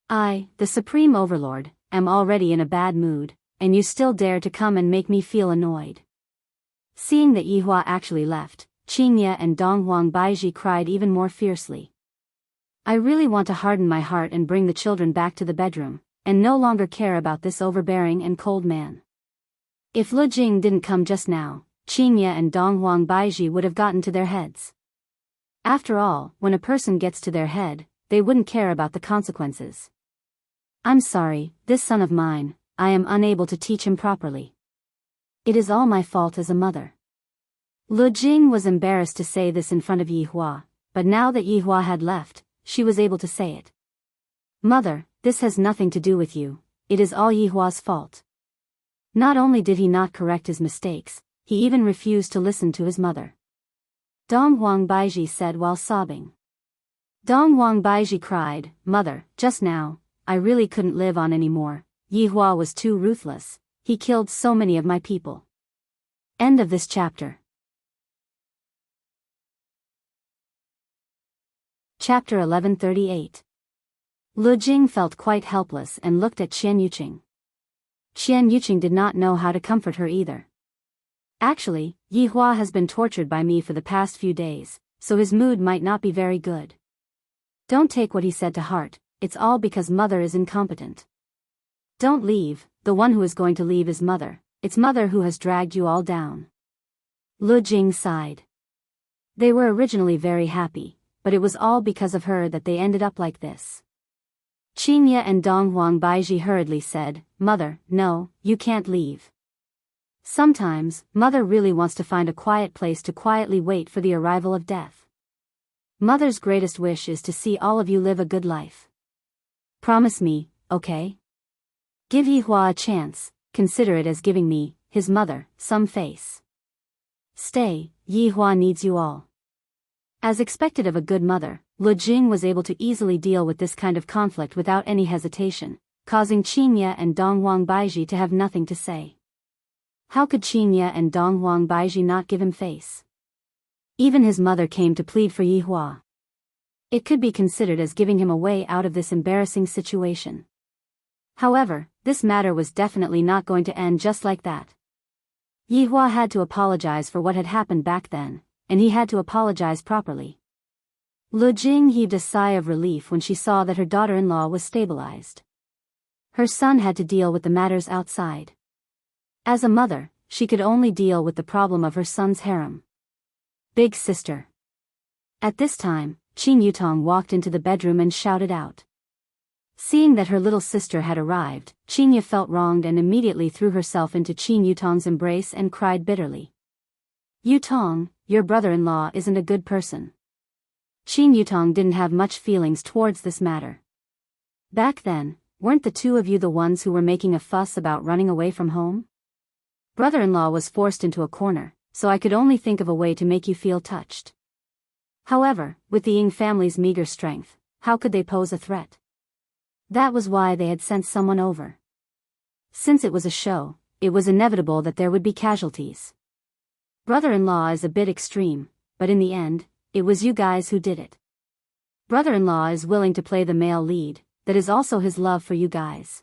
Speaker 1: I, the Supreme Overlord, am already in a bad mood, and you still dare to come and make me feel annoyed. Seeing that Yihua actually left, Qingye and Donghuang Baiji cried even more fiercely. I really want to harden my heart and bring the children back to the bedroom, and no longer care about this overbearing and cold man. If Lu Jing didn't come just now, Qingye and Donghuang Baiji would have gotten to their heads. After all, when a person gets to their head, they wouldn't care about the consequences. I'm sorry, this son of mine, I am unable to teach him properly. It is all my fault as a mother. Lu Jing was embarrassed to say this in front of Yihua, but now that Yihua had left, she was able to say it. Mother, this has nothing to do with you, it is all Yihua's fault. Not only did he not correct his mistakes, he even refused to listen to his mother. Donghuang Baiji said while sobbing. Donghuang Baiji cried, Mother, just now, I really couldn't live on anymore, Yihua was too ruthless, he killed so many of my people. End of this chapter. Chapter 1138. Lu Jing felt quite helpless and looked at Qian Yuqing. Qian Yuqing did not know how to comfort her either. Actually, Yihua has been tortured by me for the past few days, so his mood might not be very good. Don't take what he said to heart, it's all because mother is incompetent. Don't leave, the one who is going to leave is mother, it's mother who has dragged you all down. Lu Jing sighed. They were originally very happy, but it was all because of her that they ended up like this. Qingye and Donghuang Baiji hurriedly said, Mother, no, you can't leave. Sometimes, mother really wants to find a quiet place to quietly wait for the arrival of death. Mother's greatest wish is to see all of you live a good life. Promise me, okay? Give Yihua a chance, consider it as giving me, his mother, some face. Stay, Yihua needs you all. As expected of a good mother, Lu Jing was able to easily deal with this kind of conflict without any hesitation, causing Qingye and Donghuang Baiji to have nothing to say. How could Qingye and Donghuang Baiji not give him face? Even his mother came to plead for Yihua. It could be considered as giving him a way out of this embarrassing situation. However, this matter was definitely not going to end just like that. Yihua had to apologize for what had happened back then, and he had to apologize properly. Lu Jing heaved a sigh of relief when she saw that her daughter-in-law was stabilized. Her son had to deal with the matters outside. As a mother, she could only deal with the problem of her son's harem. Big sister. At this time, Qin Yutong walked into the bedroom and shouted out. Seeing that her little sister had arrived, Qingye felt wronged and immediately threw herself into Qin Yutong's embrace and cried bitterly. Yutong, your brother-in-law isn't a good person. Qin Yutong didn't have much feelings towards this matter. Back then, weren't the two of you the ones who were making a fuss about running away from home? Brother-in-law was forced into a corner, so I could only think of a way to make you feel touched. However, with the Ying family's meager strength, how could they pose a threat? That was why they had sent someone over. Since it was a show, it was inevitable that there would be casualties. Brother-in-law is a bit extreme, but in the end, it was you guys who did it. Brother-in-law is willing to play the male lead, that is also his love for you guys.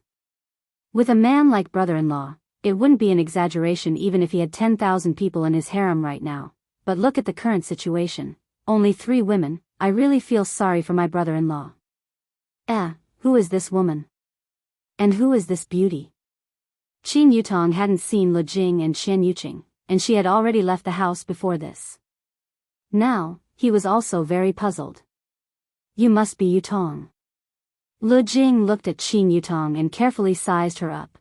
Speaker 1: With a man like brother-in-law, it wouldn't be an exaggeration even if he had 10,000 people in his harem right now, but look at the current situation, only 3 women, I really feel sorry for my brother-in-law. Who is this woman? And who is this beauty? Qin Yutong hadn't seen Lu Jing and Qian Yuqing, and she had already left the house before this. Now, he was also very puzzled. You must be Yutong. Lu Jing looked at Qin Yutong and carefully sized her up.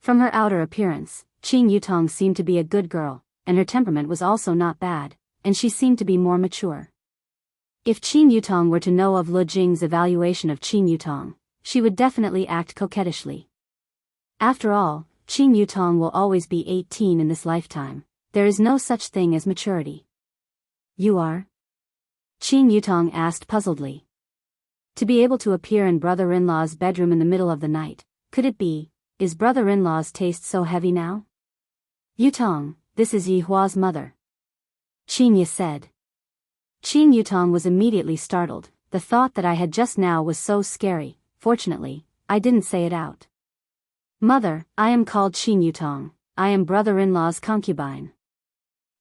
Speaker 1: From her outer appearance, Qin Yutong seemed to be a good girl, and her temperament was also not bad, and she seemed to be more mature. If Qin Yutong were to know of Lu Jing's evaluation of Qin Yutong, she would definitely act coquettishly. After all, Qin Yutong will always be 18 in this lifetime. There is no such thing as maturity. You are? Qin Yutong asked puzzledly. To be able to appear in brother-in-law's bedroom in the middle of the night, could it be, is brother-in-law's taste so heavy now? Yutong, this is Yi Hua's mother. Qin Ye said. Qin Yutong was immediately startled. The thought that I had just now was so scary. Fortunately, I didn't say it out. Mother, I am called Qin Yutong. I am brother-in-law's concubine.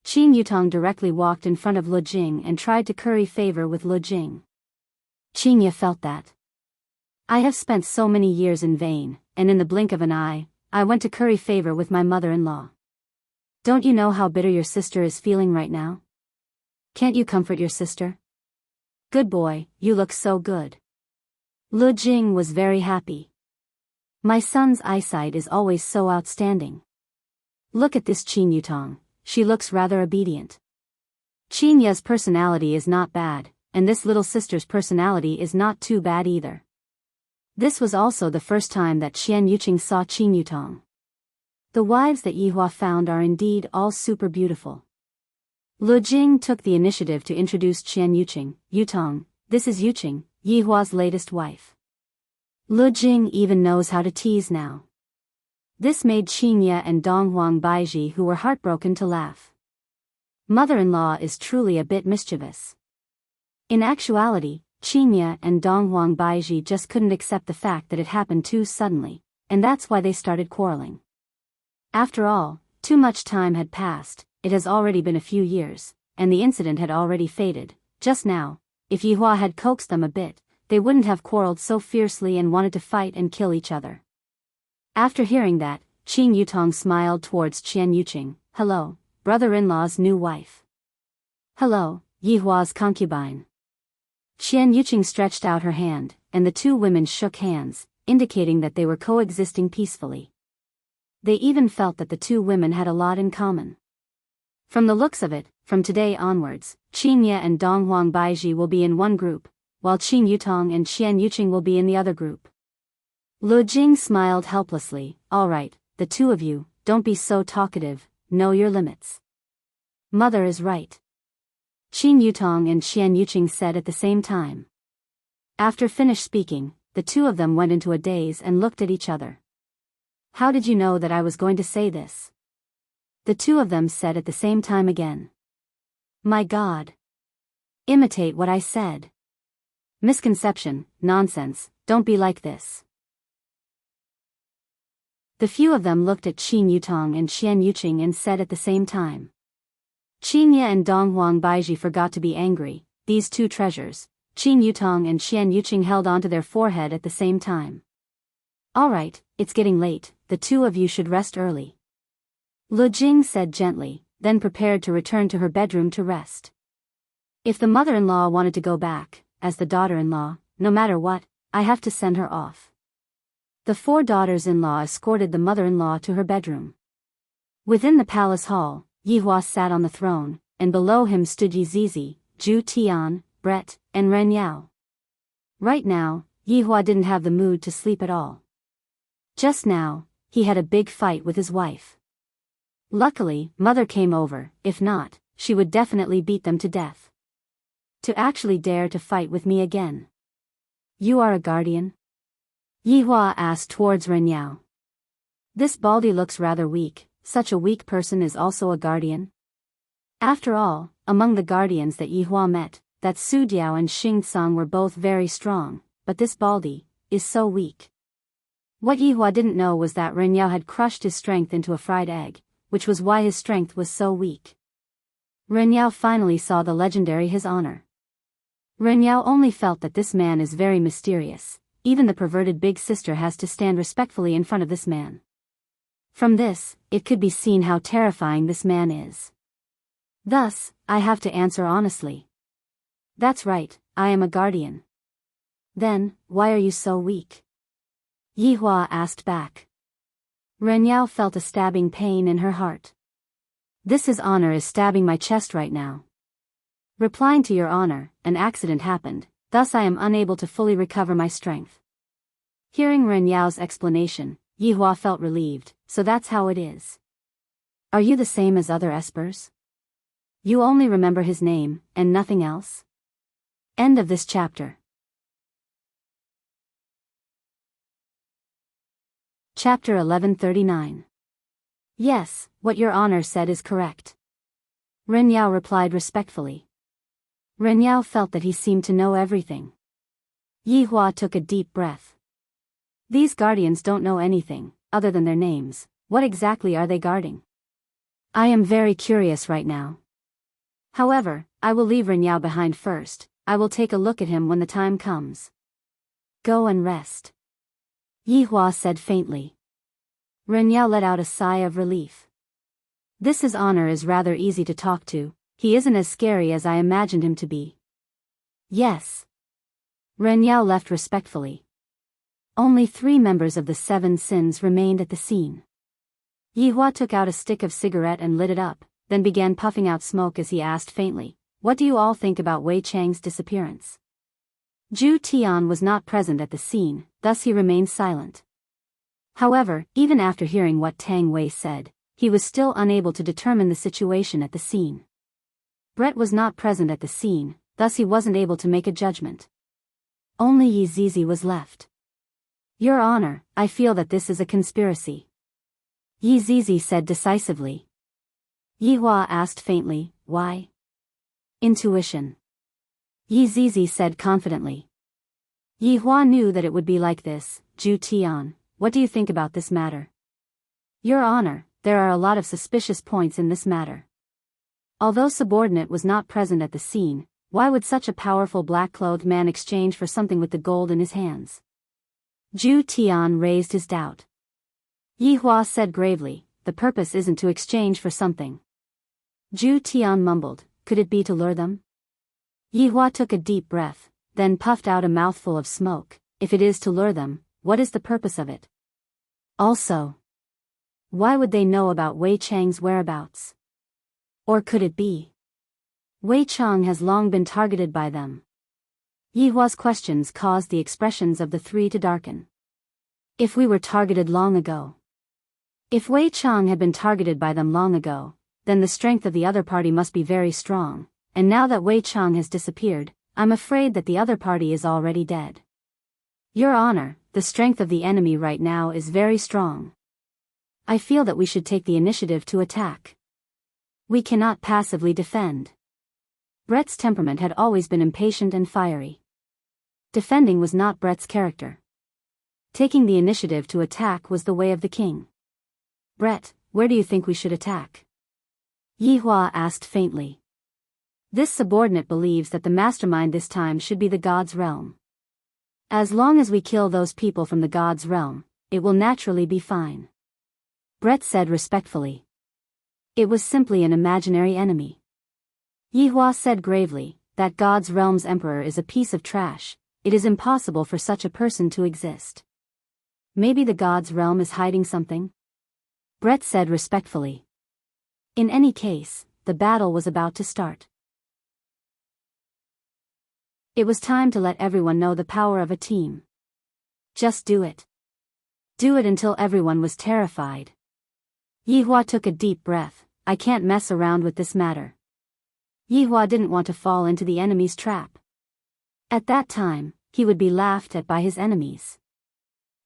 Speaker 1: Qin Yutong directly walked in front of Lu Jing and tried to curry favor with Lu Jing. Qin Ye felt that. I have spent so many years in vain, and in the blink of an eye, I went to curry favor with my mother-in-law. Don't you know how bitter your sister is feeling right now? Can't you comfort your sister? Good boy, you look so good. Lu Jing was very happy. My son's eyesight is always so outstanding. Look at this Qin Yutong, she looks rather obedient. Qin Ye's personality is not bad, and this little sister's personality is not too bad either. This was also the first time that Qian Yuqing saw Qin Yutong. The wives that Yi Hua found are indeed all super beautiful. Lu Jing took the initiative to introduce Qian Yuqing. Yutong, this is Yuqing, Yi Hua's latest wife. Lu Jing even knows how to tease now. This made Qin Ye and Donghuang Baiji, who were heartbroken, to laugh. Mother-in-law is truly a bit mischievous. In actuality, Qin Ye and Donghuang Baiji just couldn't accept the fact that it happened too suddenly, and that's why they started quarreling. After all, too much time had passed. It has already been a few years, and the incident had already faded. Just now, if Yi Hua had coaxed them a bit, they wouldn't have quarreled so fiercely and wanted to fight and kill each other. After hearing that, Qin Yutong smiled towards Qian Yuqing. Hello, brother-in-law's new wife. Hello, Yi Hua's concubine. Qian Yuqing stretched out her hand, and the two women shook hands, indicating that they were coexisting peacefully. They even felt that the two women had a lot in common. From the looks of it, from today onwards, Qin Ye and Donghuang Baiji will be in one group, while Qin Yutong and Qian Yuqing will be in the other group. Lu Jing smiled helplessly. All right, the two of you, don't be so talkative, know your limits. Mother is right. Qin Yutong and Qian Yuqing said at the same time. After finished speaking, the two of them went into a daze and looked at each other. How did you know that I was going to say this? The two of them said at the same time again. My God. Imitate what I said. Misconception, nonsense, don't be like this. The few of them looked at Qin Yutong and Qian Yuqing and said at the same time. Qin Ye and Donghuang Baiji forgot to be angry. These two treasures, Qin Yutong and Qian Yuqing, held onto their forehead at the same time. All right, it's getting late, the two of you should rest early. Lu Jing said gently, then prepared to return to her bedroom to rest. If the mother-in-law wanted to go back, as the daughter-in-law, no matter what, I have to send her off. The four daughters-in-law escorted the mother-in-law to her bedroom. Within the palace hall, Yi Hua sat on the throne, and below him stood Yi Zizi, Zhu Tian, Brett, and Ren Yao. Right now, Yi Hua didn't have the mood to sleep at all. Just now, he had a big fight with his wife. Luckily, mother came over. If not, she would definitely beat them to death. To actually dare to fight with me again. You are a guardian? Yi Hua asked towards Ren Yao. This Baldy looks rather weak. Such a weak person is also a guardian? After all, among the guardians that Yi Hua met, that Su Diao and Xing Tsang were both very strong, but this Baldy is so weak. What Yi Hua didn't know was that Ren Yao had crushed his strength into a fried egg, which was why his strength was so weak. Ren Yao finally saw the legendary His Honor. Ren Yao only felt that this man is very mysterious. Even the perverted big sister has to stand respectfully in front of this man. From this, it could be seen how terrifying this man is. Thus, I have to answer honestly. That's right, I am a guardian. Then, why are you so weak? Yi Hua asked back. Ren Yao felt a stabbing pain in her heart. His honor is stabbing my chest right now. Replying to your honor, an accident happened, thus I am unable to fully recover my strength. Hearing Ren Yao's explanation, Yihua felt relieved, so that's how it is. Are you the same as other espers? You only remember his name, and nothing else? End of this chapter. Chapter 1139. Yes, what your honor said is correct. Ren Yao replied respectfully. Ren Yao felt that he seemed to know everything. Yihua took a deep breath. These guardians don't know anything, other than their names. What exactly are they guarding? I am very curious right now. However, I will leave Ren Yao behind first. I will take a look at him when the time comes. Go and rest. Yihua said faintly. Ren Yao let out a sigh of relief. His honor is rather easy to talk to. He isn't as scary as I imagined him to be. Yes. Ren Yao left respectfully. Only 3 members of the 7 sins remained at the scene. Yihua took out a stick of cigarette and lit it up, then began puffing out smoke as he asked faintly, "What do you all think about Wei Chang's disappearance?" Zhu Tian was not present at the scene, thus he remained silent. However, even after hearing what Tang Wei said, he was still unable to determine the situation at the scene. Brett was not present at the scene, thus he wasn't able to make a judgment. Only Yi Zizi was left. Your honor, I feel that this is a conspiracy. Yi Zizi said decisively. Yihua asked faintly, why? Intuition. Yi Zizi said confidently. Yihua knew that it would be like this. Zhu Tian, what do you think about this matter? Your honor, there are a lot of suspicious points in this matter. Although subordinate was not present at the scene, why would such a powerful black-clothed man exchange for something with the gold in his hands? Zhu Tian raised his doubt. Yihua said gravely, the purpose isn't to exchange for something. Zhu Tian mumbled, could it be to lure them? Yihua took a deep breath, then puffed out a mouthful of smoke. If it is to lure them, what is the purpose of it? Also, why would they know about Wei Chang's whereabouts? Or could it be? Wei Chang has long been targeted by them. Yihua's questions caused the expressions of the 3 to darken. If we were targeted long ago. If Wei Chang had been targeted by them long ago, then the strength of the other party must be very strong, and now that Wei Chang has disappeared, I'm afraid that the other party is already dead. Your honor, the strength of the enemy right now is very strong. I feel that we should take the initiative to attack. We cannot passively defend. Brett's temperament had always been impatient and fiery. Defending was not Brett's character. Taking the initiative to attack was the way of the king. Brett, where do you think we should attack? Yihua asked faintly. This subordinate believes that the mastermind this time should be the God's realm. As long as we kill those people from the God's realm, it will naturally be fine. Brett said respectfully. It was simply an imaginary enemy. Yihua said gravely, that God's realm's emperor is a piece of trash. It is impossible for such a person to exist. Maybe the God's realm is hiding something? Brett said respectfully. In any case, the battle was about to start. It was time to let everyone know the power of a team. Just do it. Do it until everyone was terrified. Yihua took a deep breath. I can't mess around with this matter. Yihua didn't want to fall into the enemy's trap. At that time, he would be laughed at by his enemies.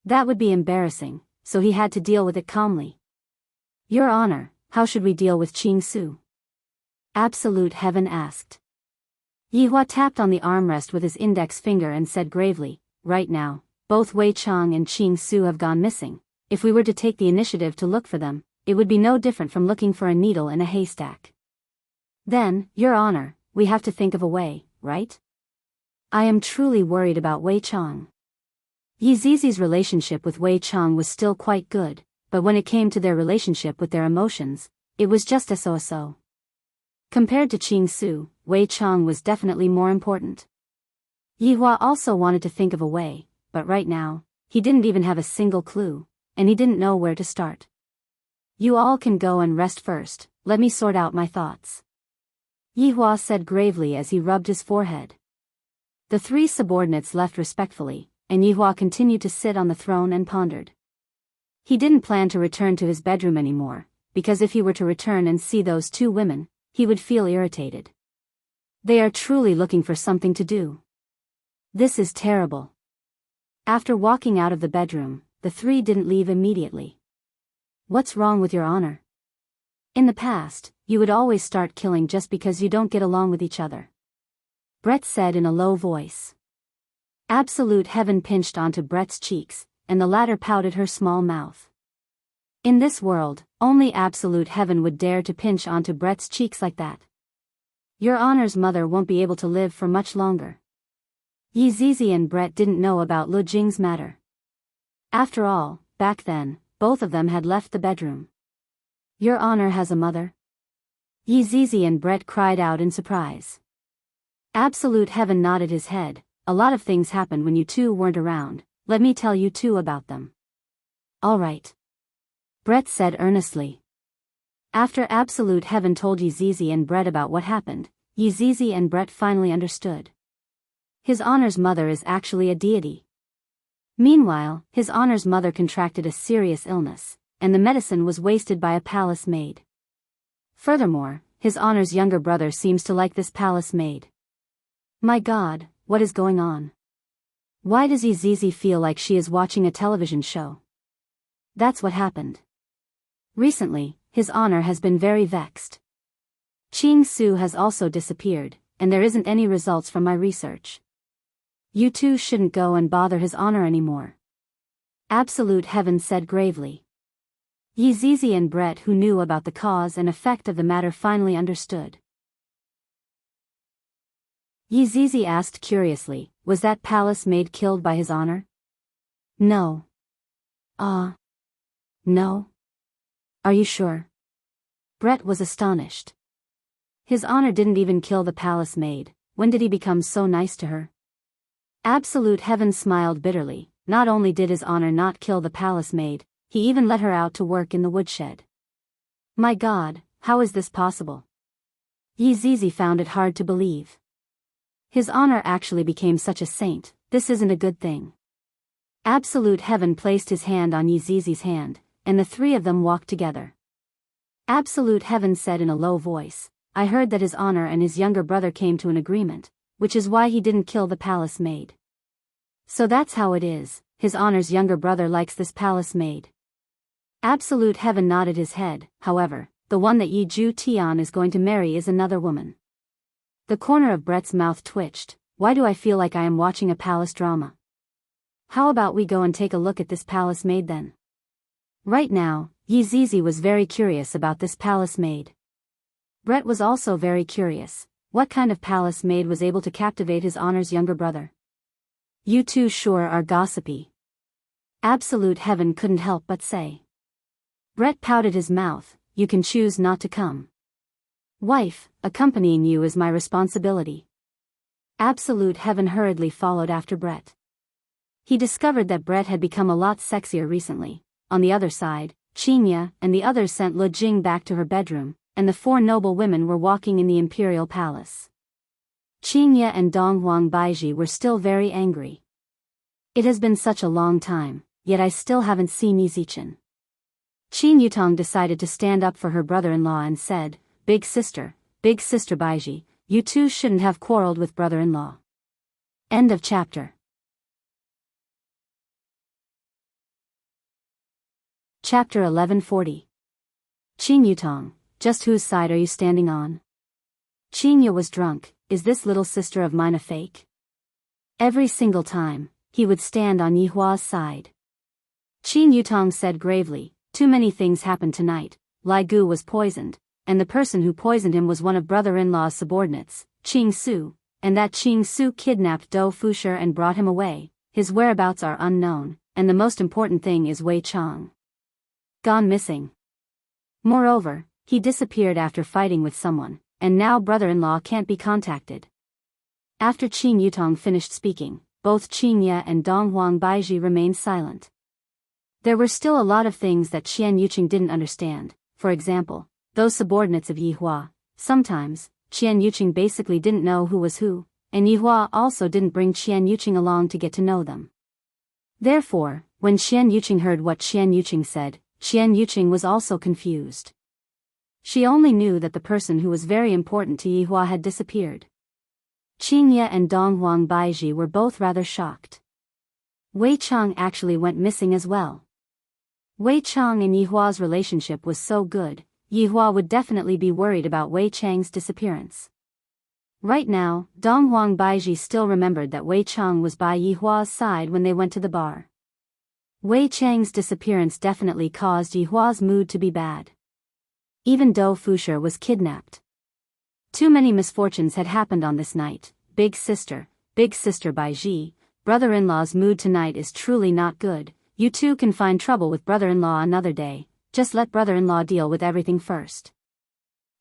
Speaker 1: That would be embarrassing, so he had to deal with it calmly. Your honor, how should we deal with Qing Su? Absolute Heaven asked. Yihua tapped on the armrest with his index finger and said gravely, right now, both Wei Chang and Qing Su have gone missing. If we were to take the initiative to look for them, it would be no different from looking for a needle in a haystack. Then, your honor, we have to think of a way, right? I am truly worried about Wei Chang. Yi Zizi's relationship with Wei Chang was still quite good, but when it came to their relationship with their emotions, it was just so. Compared to Qing Su, Wei Chang was definitely more important. Yihua also wanted to think of a way, but right now, he didn't even have a single clue. and he didn't know where to start. You all can go and rest first, let me sort out my thoughts. Yihua said gravely as he rubbed his forehead. The three subordinates left respectfully, and Yihua continued to sit on the throne and pondered. He didn't plan to return to his bedroom anymore, because if he were to return and see those two women, he would feel irritated. They are truly looking for something to do. This is terrible. After walking out of the bedroom, the three didn't leave immediately. What's wrong with your honor? In the past, you would always start killing just because you don't get along with each other. Brett said in a low voice. Absolute Heaven pinched onto Brett's cheeks, and the latter pouted her small mouth. In this world, only Absolute Heaven would dare to pinch onto Brett's cheeks like that. Your honor's mother won't be able to live for much longer. Yi Zizi and Brett didn't know about Lu Jing's matter. After all, back then, both of them had left the bedroom. Your honor has a mother? Yi Zizi and Brett cried out in surprise. Absolute Heaven nodded his head. A lot of things happened when you two weren't around, let me tell you two about them. All right. Brett said earnestly. After Absolute Heaven told Yi Zizi and Brett about what happened, Yi Zizi and Brett finally understood. His honor's mother is actually a deity. Meanwhile, his honor's mother contracted a serious illness, and the medicine was wasted by a palace maid. Furthermore, his honor's younger brother seems to like this palace maid. My God, what is going on? Why does Yi Zizi feel like she is watching a television show? That's what happened. Recently, his honor has been very vexed. Qing Su has also disappeared, and there isn't any results from my research. You two shouldn't go and bother his honor anymore. Absolute Heaven said gravely. Yi Zizi and Brett, who knew about the cause and effect of the matter, finally understood. Yi Zizi asked curiously, was that palace maid killed by his honor? No. No? Are you sure? Brett was astonished. His honor didn't even kill the palace maid, when did he become so nice to her? Absolute Heaven smiled bitterly, not only did his honor not kill the palace maid, he even let her out to work in the woodshed. My God, how is this possible? Yi Zizi found it hard to believe. His honor actually became such a saint, this isn't a good thing. Absolute Heaven placed his hand on Yi Zizi's hand, and the three of them walked together. Absolute Heaven said in a low voice, I heard that his honor and his younger brother came to an agreement, which is why he didn't kill the palace maid. So that's how it is, his honor's younger brother likes this palace maid. Absolute Heaven nodded his head, however, the one that Yi Ju Tian is going to marry is another woman. The corner of Brett's mouth twitched, why do I feel like I am watching a palace drama? How about we go and take a look at this palace maid then? Right now, Yi Zizi was very curious about this palace maid. Brett was also very curious, what kind of palace maid was able to captivate his honor's younger brother? You two sure are gossipy. Absolute Heaven couldn't help but say. Brett pouted his mouth, you can choose not to come. Wife, accompanying you is my responsibility. Absolute Heaven hurriedly followed after Brett. He discovered that Brett had become a lot sexier recently. On the other side, Qingya and the others sent Lu Jing back to her bedroom, and the four noble women were walking in the imperial palace. Qingya and Donghuang Baiji were still very angry. It has been such a long time, yet I still haven't seen Yi Zichen. Qin Yutong decided to stand up for her brother-in-law and said, Big sister Baiji, you two shouldn't have quarreled with brother-in-law. End of chapter. Chapter 1140. Qin Yutong, just whose side are you standing on? Qingya was drunk, is this little sister of mine a fake? Every single time, he would stand on Yihua's side. Qin Yutong said gravely, too many things happened tonight. Lai Gu was poisoned, and the person who poisoned him was one of brother-in-law's subordinates, Qing Su, and that Qing Su kidnapped Dou Fusher and brought him away. His whereabouts are unknown, and the most important thing is Wei Chang gone missing. Moreover, he disappeared after fighting with someone, and now brother-in-law can't be contacted. After Qin Yutong finished speaking, both Qingya and Donghuang Baiji remained silent. There were still a lot of things that Qian Yuqing didn't understand. For example, those subordinates of Yi Hua. Sometimes, Qian Yuqing basically didn't know who was who, and Yi Hua also didn't bring Qian Yuqing along to get to know them. Therefore, when Qian Yuqing heard what Qian Yuqing said, Qian Yuqing was also confused. She only knew that the person who was very important to Yi Hua had disappeared. Qingye and Dong Huang Baiji were both rather shocked. Wei Chang actually went missing as well. Wei Chang and Yi Hua's relationship was so good, Yi Hua would definitely be worried about Wei Chang's disappearance. Right now, Dong Huang Baiji still remembered that Wei Chang was by Yi Hua's side when they went to the bar. Wei Chang's disappearance definitely caused Yi Hua's mood to be bad. Even Dou Fusher was kidnapped. Too many misfortunes had happened on this night. Big sister Baiji, brother-in-law's mood tonight is truly not good. You two can find trouble with brother-in-law another day, just let brother-in-law deal with everything first.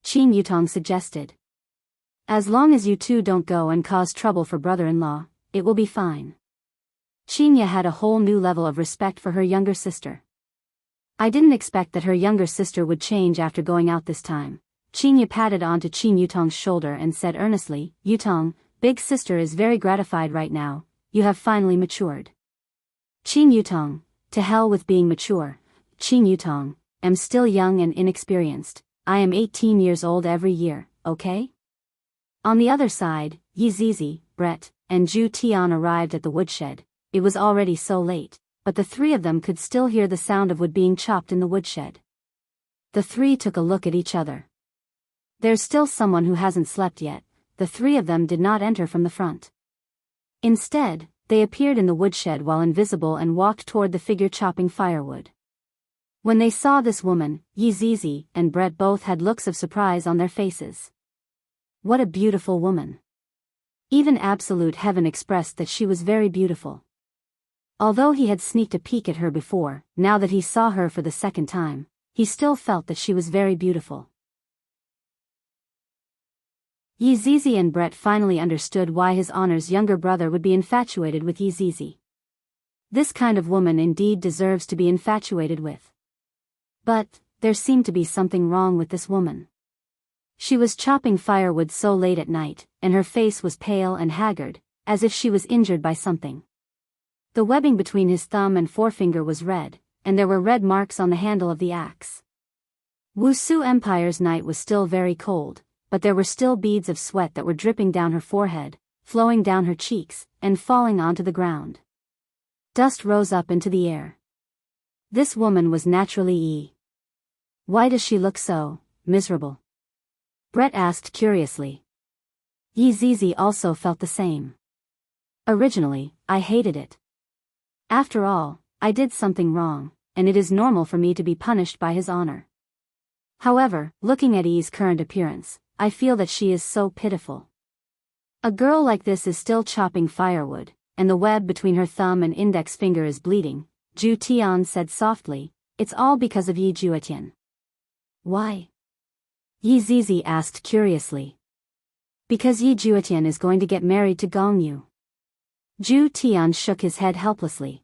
Speaker 1: Qin Yutong suggested. As long as you two don't go and cause trouble for brother-in-law, it will be fine. Qinya had a whole new level of respect for her younger sister. I didn't expect that her younger sister would change after going out this time. Qinya patted onto Qin Yutong's shoulder and said earnestly, Yutong, big sister is very gratified right now, you have finally matured. Qin Yutong, to hell with being mature. Qin Yutong, am still young and inexperienced, I am 18 years old every year, okay? On the other side, Yi Zizi, Brett, and Zhu Tian arrived at the woodshed. It was already so late, but the three of them could still hear the sound of wood being chopped in the woodshed. The three took a look at each other. There's still someone who hasn't slept yet. The three of them did not enter from the front. Instead, they appeared in the woodshed while invisible and walked toward the figure chopping firewood. When they saw this woman, Yi Zizi and Brett both had looks of surprise on their faces. What a beautiful woman. Even Absolute Heaven expressed that she was very beautiful. Although he had sneaked a peek at her before, now that he saw her for the second time, he still felt that she was very beautiful. Yi Zizi and Brett finally understood why His Honor's younger brother would be infatuated with Yi Zizi. This kind of woman indeed deserves to be infatuated with. But, there seemed to be something wrong with this woman. She was chopping firewood so late at night, and her face was pale and haggard, as if she was injured by something. The webbing between his thumb and forefinger was red, and there were red marks on the handle of the axe. Wusu Empire's night was still very cold, but there were still beads of sweat that were dripping down her forehead, flowing down her cheeks, and falling onto the ground. Dust rose up into the air. This woman was naturally Yi. Why does she look so miserable? Brett asked curiously. Yi Zizi also felt the same. Originally, I hated it. After all, I did something wrong, and it is normal for me to be punished by His Honor. However, looking at Yi's current appearance, I feel that she is so pitiful. A girl like this is still chopping firewood, and the web between her thumb and index finger is bleeding, Zhu Tian said softly. It's all because of Yi Juetian. Why? Yi Zizi asked curiously. Because Yi Juetian is going to get married to Gong Yu. Zhu Tian shook his head helplessly.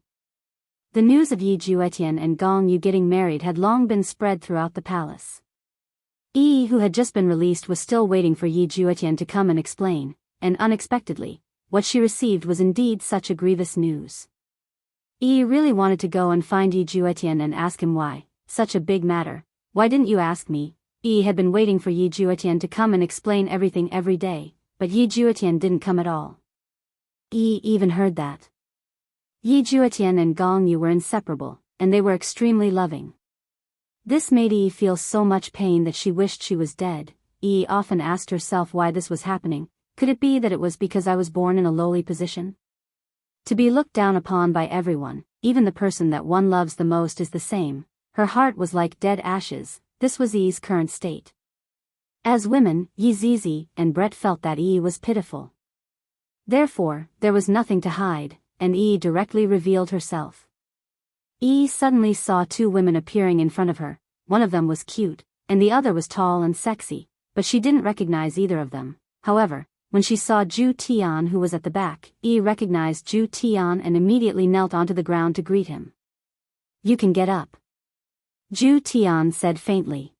Speaker 1: The news of Yi Juetian and Gong Yu getting married had long been spread throughout the palace. Yi, who had just been released, was still waiting for Yi Juetian to come and explain, and unexpectedly, what she received was indeed such a grievous news. Yi really wanted to go and find Yi Juetian and ask him why, such a big matter. Why didn't you ask me? Yi had been waiting for Yi Juetian to come and explain everything every day, but Yi Juetian didn't come at all. Yi even heard that. Yi Juetian and Gong Yu were inseparable, and they were extremely loving. This made Yi feel so much pain that she wished she was dead. Yi often asked herself why this was happening. Could it be that it was because I was born in a lowly position? To be looked down upon by everyone, even the person that one loves the most, is the same. Her heart was like dead ashes. This was Yi's current state. As women, Yi Zizi and Brett felt that Yi was pitiful. Therefore, there was nothing to hide, and Yi directly revealed herself. Yi suddenly saw two women appearing in front of her. One of them was cute, and the other was tall and sexy, but she didn't recognize either of them. However, when she saw Zhu Tian, who was at the back, Yi recognized Zhu Tian and immediately knelt onto the ground to greet him. You can get up. Ju Tian said faintly.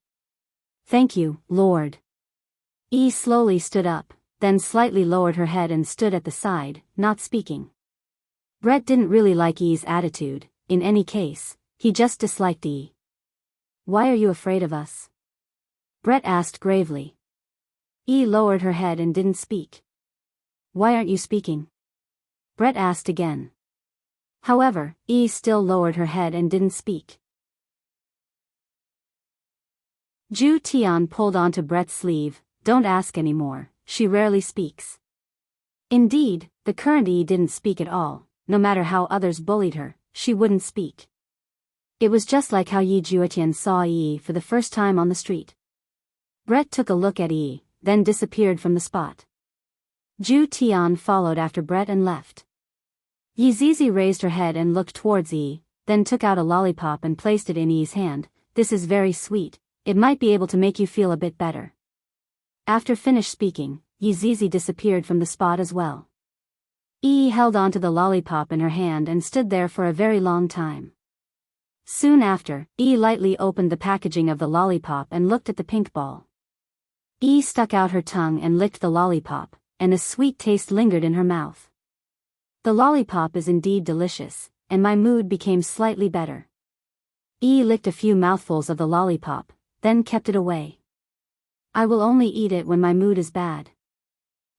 Speaker 1: Thank you, Lord. Yi slowly stood up, then slightly lowered her head and stood at the side, not speaking. Brett didn't really like Yi's attitude. In any case, he just disliked Yi. Why are you afraid of us? Brett asked gravely. Yi lowered her head and didn't speak. Why aren't you speaking? Brett asked again. However, Yi still lowered her head and didn't speak. Ju Tian pulled onto Brett's sleeve. Don't ask anymore, she rarely speaks. Indeed, the current Yi didn't speak at all. No matter how others bullied her, she wouldn't speak. It was just like how Yi Juetian saw Yi for the first time on the street. Brett took a look at Yi, then disappeared from the spot. Ju Tian followed after Brett and left. Yi Zizi raised her head and looked towards Yi, then took out a lollipop and placed it in Yi's hand. This is very sweet, it might be able to make you feel a bit better. After finished speaking, Yi Zizi disappeared from the spot as well. Yi held onto the lollipop in her hand and stood there for a very long time. Soon after, Yi lightly opened the packaging of the lollipop and looked at the pink ball. Yi stuck out her tongue and licked the lollipop, and a sweet taste lingered in her mouth. The lollipop is indeed delicious, and my mood became slightly better. Yi licked a few mouthfuls of the lollipop, then kept it away. I will only eat it when my mood is bad.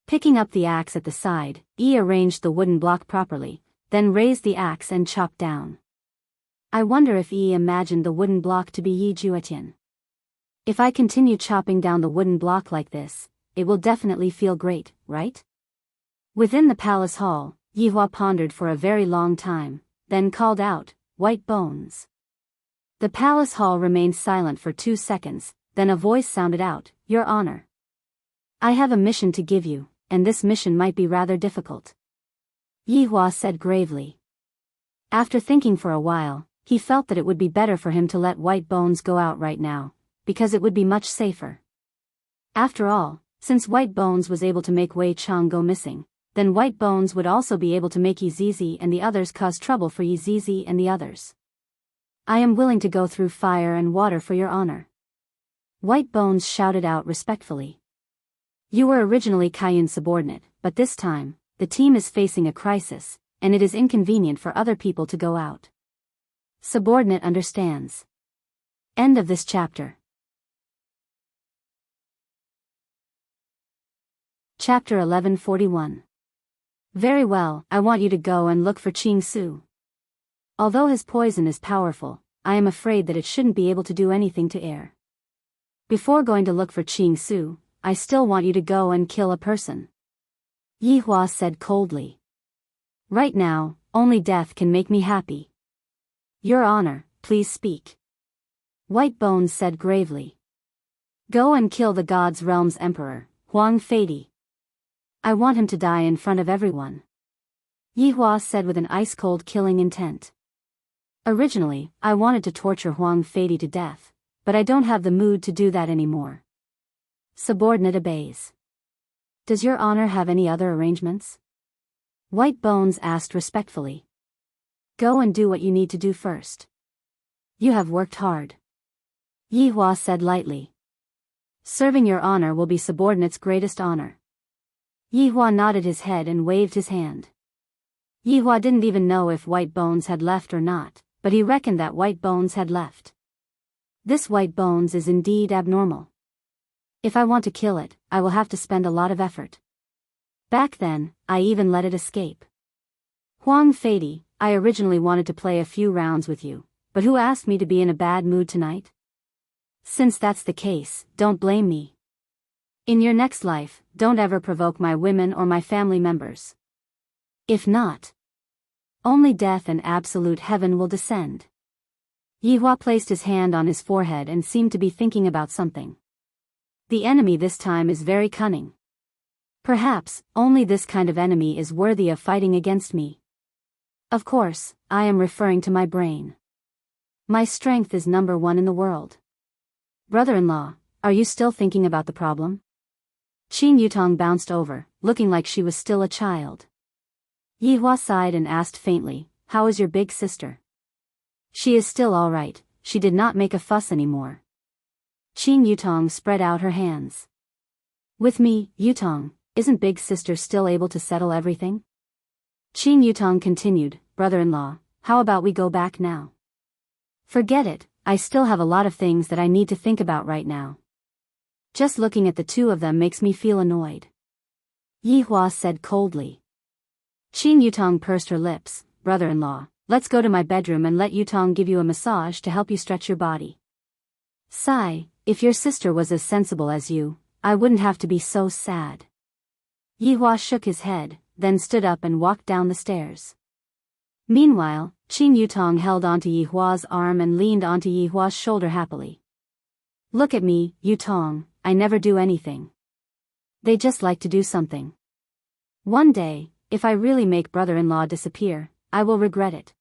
Speaker 1: Picking up the axe at the side, Yi arranged the wooden block properly, then raised the axe and chopped down. I wonder if Yi imagined the wooden block to be Yi Juetian. If I continue chopping down the wooden block like this, it will definitely feel great, right? Within the palace hall, Yi Hua pondered for a very long time, then called out, "White bones." The palace hall remained silent for 2 seconds, then a voice sounded out, "Your Honor. I have a mission to give you, and this mission might be rather difficult." Yi Hua said gravely. After thinking for a while, he felt that it would be better for him to let White Bones go out right now, because it would be much safer. After all, since White Bones was able to make Wei Chang go missing, then White Bones would also be able to make Yi Zizi and the others cause trouble for Yi Zizi and the others. I am willing to go through fire and water for your honor. White Bones shouted out respectfully. You were originally Kaiyun's subordinate, but this time, the team is facing a crisis, and it is inconvenient for other people to go out. Subordinate understands. End of this chapter. Chapter 1141. Very well, I want you to go and look for Qing Su. Although his poison is powerful, I am afraid that it shouldn't be able to do anything to air. Before going to look for Qing Su, I still want you to go and kill a person. Yi Hua said coldly. Right now, only death can make me happy. Your Honor, please speak. White Bones said gravely. Go and kill the God's Realm's Emperor, Huang Feidi. I want him to die in front of everyone. Yi Hua said with an ice-cold killing intent. Originally, I wanted to torture Huang Feidi to death, but I don't have the mood to do that anymore. Subordinate obeys. Does your honor have any other arrangements? White Bones asked respectfully. Go and do what you need to do first. You have worked hard. Yi Hua said lightly. Serving your honor will be subordinate's greatest honor. Yi Hua nodded his head and waved his hand. Yi Hua didn't even know if White Bones had left or not, but he reckoned that White Bones had left. This White Bones is indeed abnormal. If I want to kill it, I will have to spend a lot of effort. Back then, I even let it escape. Huang Feidi, I originally wanted to play a few rounds with you, but who asked me to be in a bad mood tonight? Since that's the case, don't blame me. In your next life, don't ever provoke my women or my family members. If not, only death and absolute heaven will descend. Yi Hua placed his hand on his forehead and seemed to be thinking about something. The enemy this time is very cunning. Perhaps, only this kind of enemy is worthy of fighting against me. Of course, I am referring to my brain. My strength is number 1 in the world. Brother-in-law, are you still thinking about the problem? Qing Yutong bounced over, looking like she was still a child. Yi Hua sighed and asked faintly, how is your big sister? She is still all right, she did not make a fuss anymore. Qing Yutong spread out her hands. With me, Yutong, isn't big sister still able to settle everything? Qing Yutong continued, brother-in-law, how about we go back now? Forget it, I still have a lot of things that I need to think about right now. Just looking at the two of them makes me feel annoyed. Yi Hua said coldly. Qing Yutong pursed her lips, brother-in-law, let's go to my bedroom and let Yutong give you a massage to help you stretch your body. Sigh, if your sister was as sensible as you, I wouldn't have to be so sad. Yi Hua shook his head, then stood up and walked down the stairs. Meanwhile, Qing Yutong held onto Yi Hua's arm and leaned onto Yi Hua's shoulder happily. Look at me, Yutong, I never do anything. They just like to do something. One day, if I really make brother-in-law disappear, I will regret it.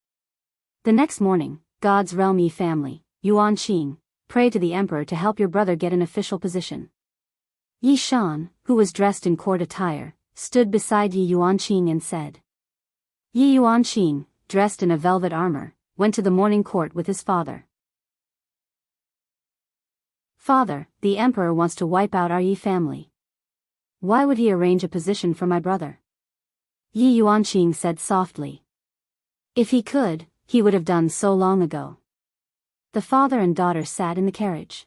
Speaker 1: The next morning, God's realm Yi family, Yuan Qing, pray to the emperor to help your brother get an official position. Yi Shan, who was dressed in court attire, stood beside Yi Yuan Qing and said. Yi Yuan Qing, dressed in a velvet armor, went to the morning court with his father. Father, the emperor wants to wipe out our Yi family. Why would he arrange a position for my brother? Yi Yuan Qing said softly. If he could, he would have done so long ago. The father and daughter sat in the carriage.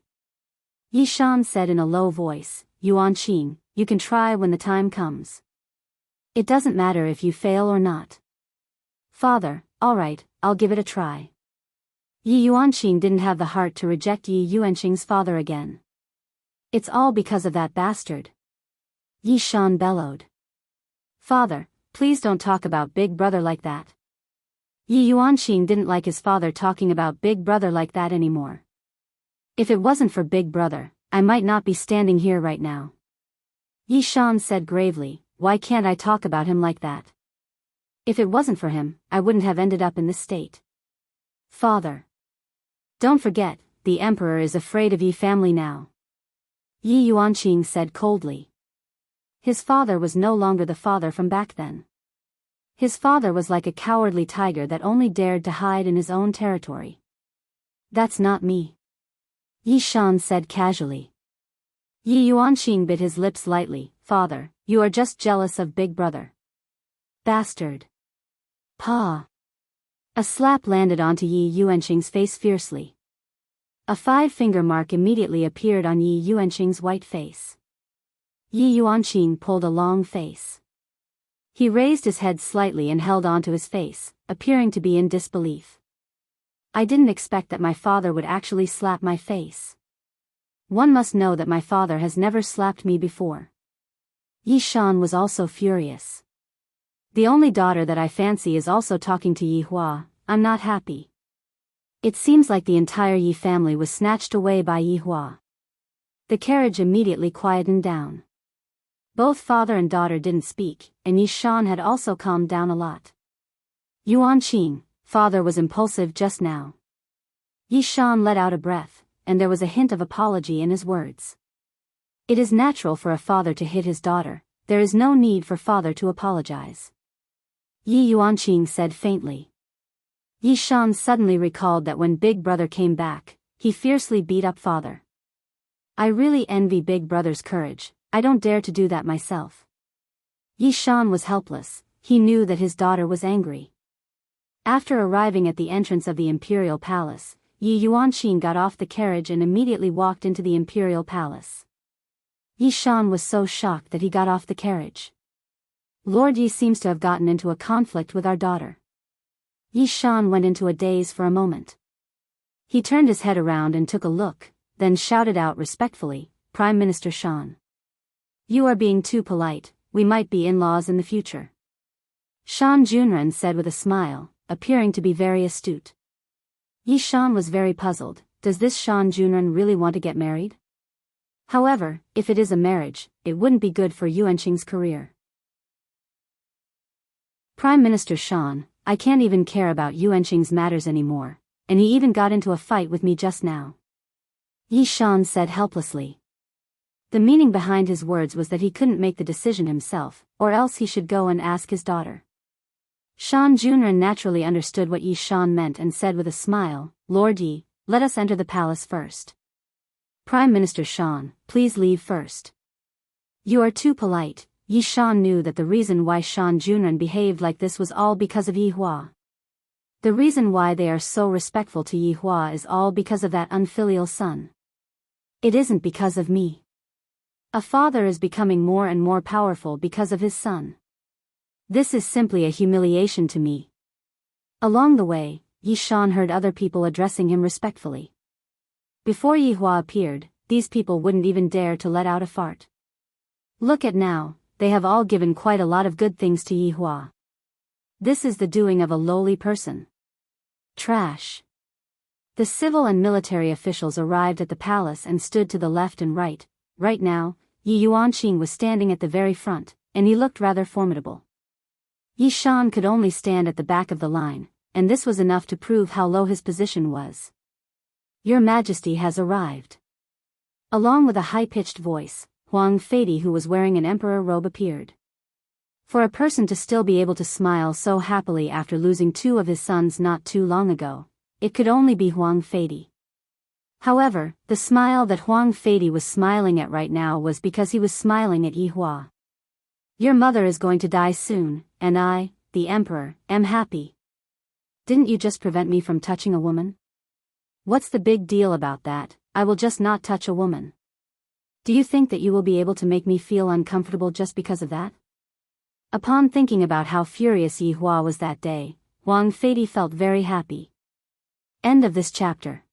Speaker 1: Yi Shan said in a low voice, Yuan Qing, you can try when the time comes. It doesn't matter if you fail or not. Father, all right, I'll give it a try. Yi Yuanqing didn't have the heart to reject Yi Yuanqing's father again. It's all because of that bastard. Yi Shan bellowed. Father, please don't talk about Big Brother like that. Yi Yuanqing didn't like his father talking about Big Brother like that anymore. If it wasn't for Big Brother, I might not be standing here right now. Yi Shan said gravely, why can't I talk about him like that? If it wasn't for him, I wouldn't have ended up in this state. Father. Don't forget, the emperor is afraid of Yi family now. Yi Yuanqing said coldly. His father was no longer the father from back then. His father was like a cowardly tiger that only dared to hide in his own territory. That's not me. Yi Shan said casually. Yi Yuanqing bit his lips lightly, Father, you are just jealous of Big Brother. Bastard. Pa. A slap landed onto Yi Yuanqing's face fiercely. A 5-finger mark immediately appeared on Yi Yuanqing's white face. Yi Yuanqing pulled a long face. He raised his head slightly and held onto his face, appearing to be in disbelief. I didn't expect that my father would actually slap my face. One must know that my father has never slapped me before. Yi Shan was also furious. The only daughter that I fancy is also talking to Yi Hua. I'm not happy. It seems like the entire Yi family was snatched away by Yi Hua. The carriage immediately quietened down. Both father and daughter didn't speak, and Yi Shan had also calmed down a lot. Yuan Qing, father was impulsive just now. Yi Shan let out a breath, and there was a hint of apology in his words. It is natural for a father to hit his daughter, there is no need for father to apologize. Yi Yuanqing said faintly. Yi Shan suddenly recalled that when Big Brother came back, he fiercely beat up father. I really envy Big Brother's courage, I don't dare to do that myself. Yi Shan was helpless, he knew that his daughter was angry. After arriving at the entrance of the imperial palace, Yi Yuanqing got off the carriage and immediately walked into the imperial palace. Yi Shan was so shocked that he got off the carriage. Lord Yi seems to have gotten into a conflict with our daughter. Yi Shan went into a daze for a moment. He turned his head around and took a look, then shouted out respectfully, Prime Minister Shan. You are being too polite, we might be in-laws in the future. Shan Junren said with a smile, appearing to be very astute. Yi Shan was very puzzled, does this Shan Junren really want to get married? However, if it is a marriage, it wouldn't be good for Yuanqing's career. Prime Minister Shan, I can't even care about Yuanqing's matters anymore, and he even got into a fight with me just now. Yi Shan said helplessly. The meaning behind his words was that he couldn't make the decision himself, or else he should go and ask his daughter. Shan Junren naturally understood what Yi Shan meant and said with a smile, "Lord Yi, let us enter the palace first." "Prime Minister Shan, please leave first." "You are too polite." Yi Shan knew that the reason why Shan Junren behaved like this was all because of Yi Hua. The reason why they are so respectful to Yi Hua is all because of that unfilial son. It isn't because of me. A father is becoming more and more powerful because of his son. This is simply a humiliation to me. Along the way, Yi Shan heard other people addressing him respectfully. Before Yi Hua appeared, these people wouldn't even dare to let out a fart. Look at now, they have all given quite a lot of good things to Yi Hua. This is the doing of a lowly person. Trash. The civil and military officials arrived at the palace and stood to the left and right. Right now, Yi Yuanqing was standing at the very front, and he looked rather formidable. Yi Shan could only stand at the back of the line, and this was enough to prove how low his position was. "Your Majesty has arrived." Along with a high-pitched voice, Huang Feidi, who was wearing an emperor robe, appeared. For a person to still be able to smile so happily after losing two of his sons not too long ago, it could only be Huang Feidi. However, the smile that Huang Feidi was smiling at right now was because he was smiling at Yi Hua. "Your mother is going to die soon, and I, the emperor, am happy. Didn't you just prevent me from touching a woman? What's the big deal about that? I will just not touch a woman. Do you think that you will be able to make me feel uncomfortable just because of that?" Upon thinking about how furious Yi Hua was that day, Huang Feidi felt very happy. End of this chapter.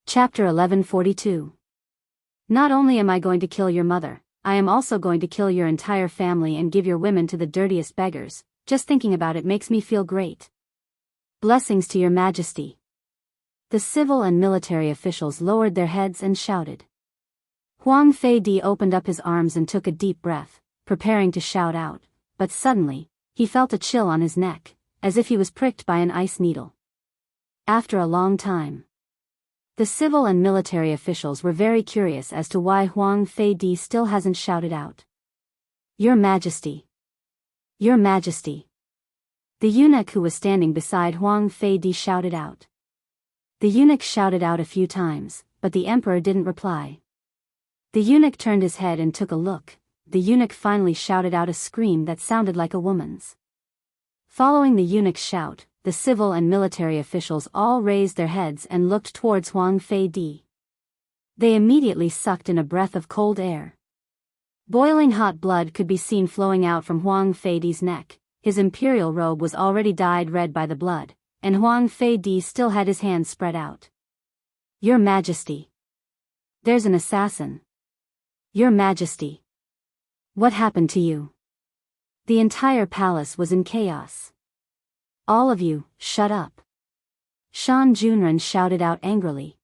Speaker 1: Chapter 1142. Not only am I going to kill your mother, I am also going to kill your entire family and give your women to the dirtiest beggars. Just thinking about it makes me feel great. Blessings to your Majesty. The civil and military officials lowered their heads and shouted. Huang Feidi opened up his arms and took a deep breath, preparing to shout out, but suddenly, he felt a chill on his neck, as if he was pricked by an ice needle. After a long time, the civil and military officials were very curious as to why Huang Feidi still hasn't shouted out. "Your Majesty! Your Majesty!" The eunuch who was standing beside Huang Feidi shouted out. The eunuch shouted out a few times, but the emperor didn't reply. The eunuch turned his head and took a look. The eunuch finally shouted out a scream that sounded like a woman's. Following the eunuch's shout, the civil and military officials all raised their heads and looked towards Huang Feidi. They immediately sucked in a breath of cold air. Boiling hot blood could be seen flowing out from Huang Feidi's neck. His imperial robe was already dyed red by the blood, and Huang Feidi still had his hands spread out. "Your Majesty! There's an assassin! Your Majesty! What happened to you?" The entire palace was in chaos. "All of you, shut up!" Shan Junren shouted out angrily.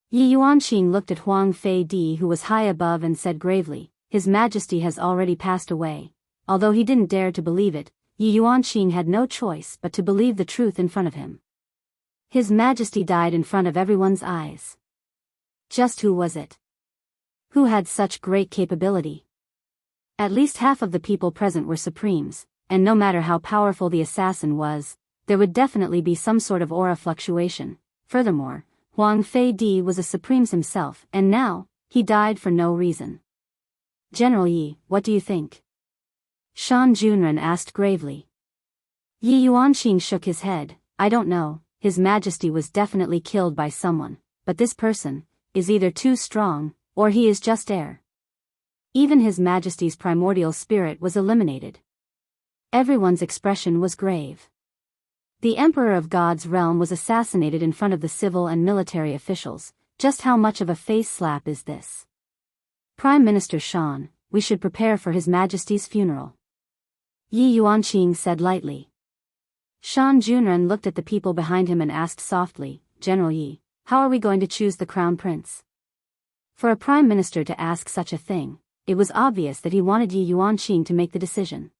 Speaker 1: Yi Yuanqing looked at Huang Feidi, who was high above, and said gravely, "His Majesty has already passed away." Although he didn't dare to believe it, Yi Yuanqing had no choice but to believe the truth in front of him. His Majesty died in front of everyone's eyes. Just who was it? Who had such great capability? At least half of the people present were supremes, and no matter how powerful the assassin was, there would definitely be some sort of aura fluctuation. Furthermore, Huang Feidi was a supreme himself, and now, he died for no reason. "General Yi, what do you think?" Shan Junren asked gravely. Yi Yuanqing shook his head. "I don't know, His Majesty was definitely killed by someone, but this person is either too strong, or he is just air. Even His Majesty's primordial spirit was eliminated." Everyone's expression was grave. The Emperor of God's realm was assassinated in front of the civil and military officials. Just how much of a face slap is this? "Prime Minister Shan, we should prepare for His Majesty's funeral," Yi Yuanqing said lightly. Shan Junren looked at the people behind him and asked softly, "General Yi, how are we going to choose the crown prince?" For a prime minister to ask such a thing, it was obvious that he wanted Yi Yuanqing to make the decision.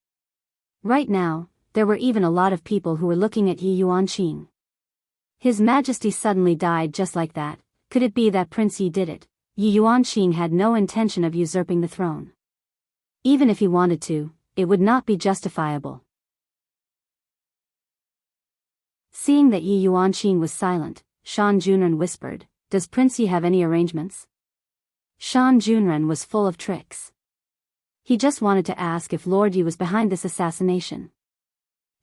Speaker 1: Right now, there were even a lot of people who were looking at Yi Yuanqing. His Majesty suddenly died just like that. Could it be that Prince Yi did it? Yi Yuanqing had no intention of usurping the throne. Even if he wanted to, it would not be justifiable. Seeing that Yi Yuanqing was silent, Shan Junren whispered, "Does Prince Yi have any arrangements?" Shan Junren was full of tricks. He just wanted to ask if Lord Yi was behind this assassination.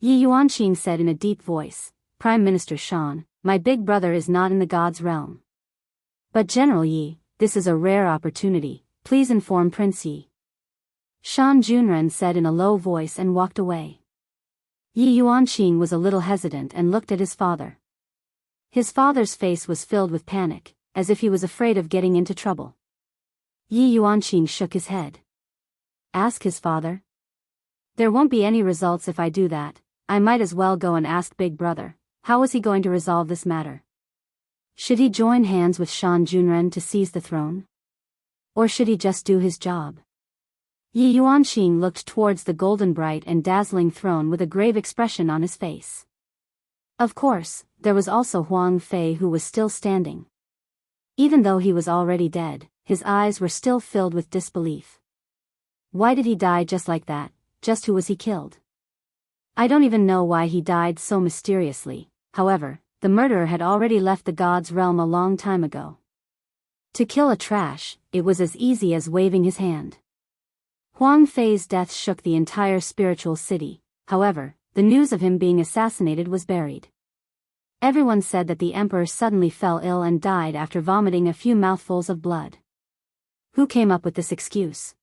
Speaker 1: Yi Yuanqing said in a deep voice, "Prime Minister Shan, my big brother is not in the God's realm. But General Yi, this is a rare opportunity, please inform Prince Yi." Shan Junren said in a low voice and walked away. Yi Yuanqing was a little hesitant and looked at his father. His father's face was filled with panic, as if he was afraid of getting into trouble. Yi Yuanqing shook his head. Ask his father? There won't be any results if I do that. I might as well go and ask Big Brother. How is he going to resolve this matter? Should he join hands with Shan Junren to seize the throne? Or should he just do his job? Yi Yuanqing looked towards the golden bright and dazzling throne with a grave expression on his face. Of course, there was also Huang Fei, who was still standing. Even though he was already dead, his eyes were still filled with disbelief. Why did he die just like that? Just who was he killed? I don't even know why he died so mysteriously. However, the murderer had already left the God's realm a long time ago. To kill a trash, it was as easy as waving his hand. Huang Fei's death shook the entire spiritual city. However, the news of him being assassinated was buried. Everyone said that the emperor suddenly fell ill and died after vomiting a few mouthfuls of blood. Who came up with this excuse?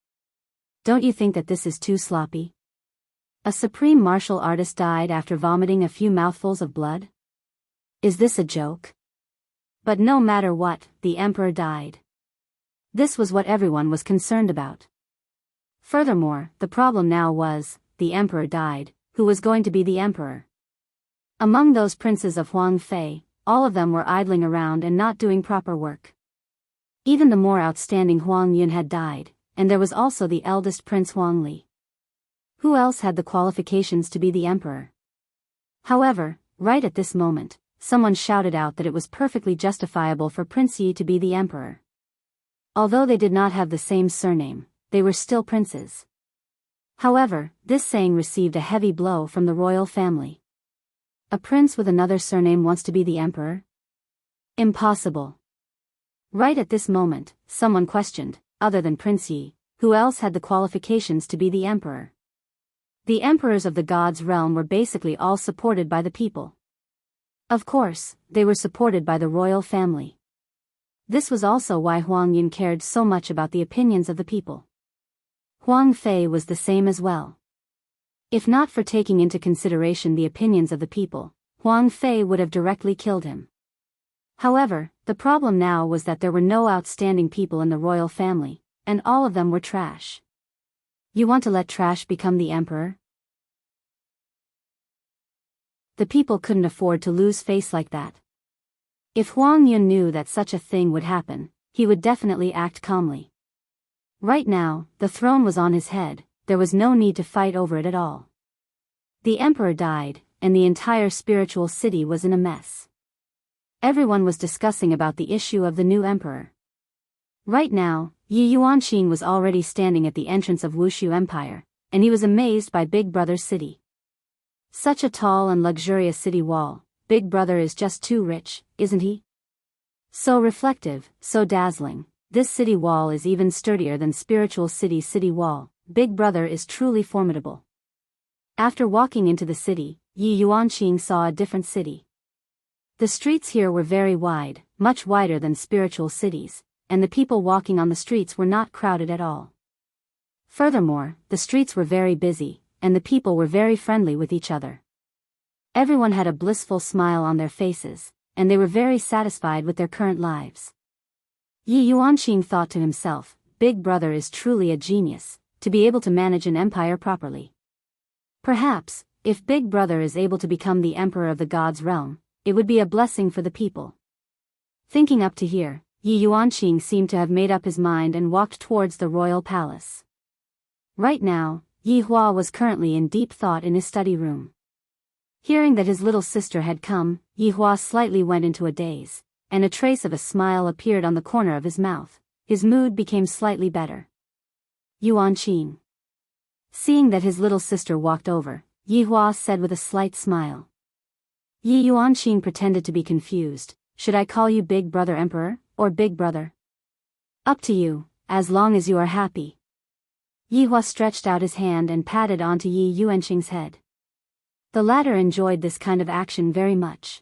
Speaker 1: Don't you think that this is too sloppy? A supreme martial artist died after vomiting a few mouthfuls of blood? Is this a joke? But no matter what, the emperor died. This was what everyone was concerned about. Furthermore, the problem now was, the emperor died, who was going to be the emperor? Among those princes of Huang Fei, all of them were idling around and not doing proper work. Even the more outstanding Huang Yun had died, and there was also the eldest prince Huang Li. Who else had the qualifications to be the emperor? However, right at this moment, someone shouted out that it was perfectly justifiable for Prince Yi to be the emperor. Although they did not have the same surname, they were still princes. However, this saying received a heavy blow from the royal family. A prince with another surname wants to be the emperor? Impossible. Right at this moment, someone questioned, other than Prince Yi, who else had the qualifications to be the emperor? The emperors of the God's realm were basically all supported by the people. Of course, they were supported by the royal family. This was also why Huang Yun cared so much about the opinions of the people. Huang Fei was the same as well. If not for taking into consideration the opinions of the people, Huang Fei would have directly killed him. However, the problem now was that there were no outstanding people in the royal family, and all of them were trash. You want to let trash become the emperor? The people couldn't afford to lose face like that. If Huang Yun knew that such a thing would happen, he would definitely act calmly. Right now, the throne was on his head, there was no need to fight over it at all. The emperor died, and the entire spiritual city was in a mess. Everyone was discussing about the issue of the new emperor. Right now, Yi Yuanqing was already standing at the entrance of Wushu Empire, and he was amazed by Big Brother's city. Such a tall and luxurious city wall, Big Brother is just too rich, isn't he? So reflective, so dazzling, this city wall is even sturdier than spiritual city's city wall. Big Brother is truly formidable. After walking into the city, Yi Yuanqing saw a different city. The streets here were very wide, much wider than spiritual cities, and the people walking on the streets were not crowded at all. Furthermore, the streets were very busy, and the people were very friendly with each other. Everyone had a blissful smile on their faces, and they were very satisfied with their current lives. Yi Yuanqing thought to himself, Big Brother is truly a genius, to be able to manage an empire properly. Perhaps, if Big Brother is able to become the emperor of the God's realm, it would be a blessing for the people. Thinking up to here, Yi Yuanqing seemed to have made up his mind and walked towards the royal palace. Right now, Yi Hua was currently in deep thought in his study room. Hearing that his little sister had come, Yi Hua slightly went into a daze, and a trace of a smile appeared on the corner of his mouth. His mood became slightly better. Yuanqing. Seeing that his little sister walked over, Yi Hua said with a slight smile. Yi Yuanqing pretended to be confused. Should I call you Big Brother Emperor, or Big Brother? Up to you, as long as you are happy. Yi Hua stretched out his hand and patted onto Yi Yuanqing's head. The latter enjoyed this kind of action very much.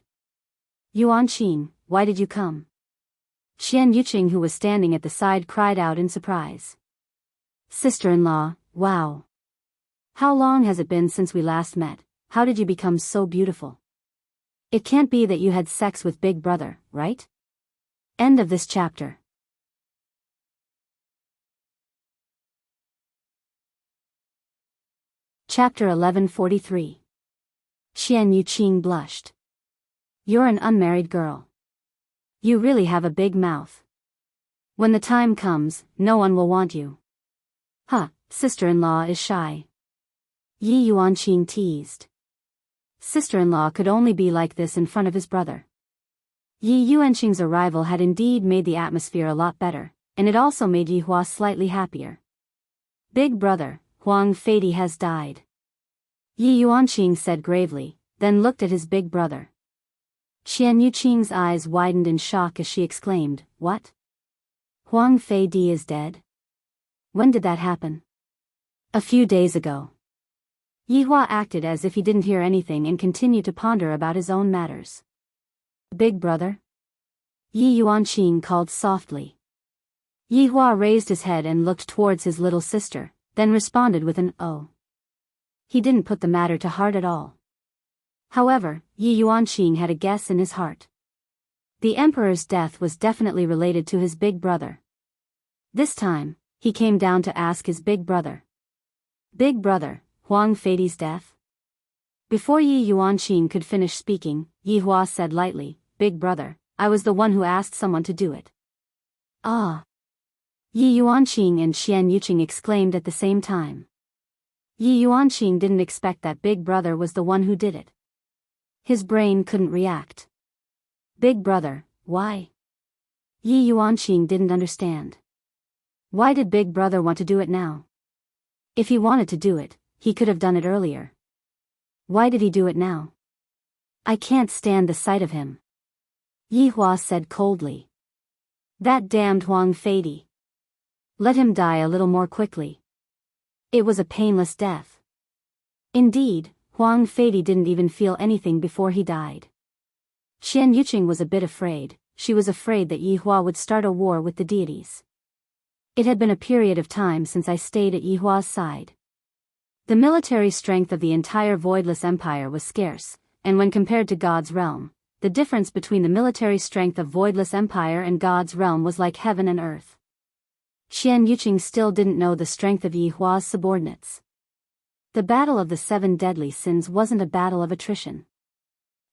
Speaker 1: Yuanqing, why did you come? Xian Yuqing, who was standing at the side, cried out in surprise. Sister-in-law, wow. How long has it been since we last met? How did you become so beautiful? It can't be that you had sex with Big Brother, right? End of this chapter. Chapter 1143. Xian Yuqing blushed. You're an unmarried girl. You really have a big mouth. When the time comes, no one will want you. Huh, sister-in-law is shy. Yi Yuanqing teased. Sister-in-law could only be like this in front of his brother. Yi Yuanqing's arrival had indeed made the atmosphere a lot better, and it also made Yi Hua slightly happier. Big brother, Huang Feidi has died. Yi Yuanqing said gravely, then looked at his big brother. Xian Yuqing's eyes widened in shock as she exclaimed, What? Huang Feidi is dead? When did that happen? A few days ago. Yi Hua acted as if he didn't hear anything and continued to ponder about his own matters. Big brother? Yi Yuanqing called softly. Yi Hua raised his head and looked towards his little sister, then responded with an "oh." He didn't put the matter to heart at all. However, Yi Yuanqing had a guess in his heart. The emperor's death was definitely related to his big brother. This time, he came down to ask his big brother. Big brother, Huang Feidi's death? Before Yi Yuanqing could finish speaking, Yi Hua said lightly, Big brother, I was the one who asked someone to do it. Ah! Yi Yuanqing and Xian Yuqing exclaimed at the same time. Yi Yuanqing didn't expect that Big brother was the one who did it. His brain couldn't react. Big brother, why? Yi Yuanqing didn't understand. Why did Big brother want to do it now? If he wanted to do it, he could have done it earlier. Why did he do it now? I can't stand the sight of him. Yi Hua said coldly. That damned Huang Feidi. Let him die a little more quickly. It was a painless death. Indeed, Huang Feidi didn't even feel anything before he died. Xian Yuqing was a bit afraid. She was afraid that Yi Hua would start a war with the deities. It had been a period of time since I stayed at Yi Hua's side. The military strength of the entire Voidless Empire was scarce, and when compared to God's realm, the difference between the military strength of Voidless Empire and God's realm was like heaven and earth. Xian Yuqing still didn't know the strength of Yi Hua's subordinates. The battle of the 7 deadly sins wasn't a battle of attrition.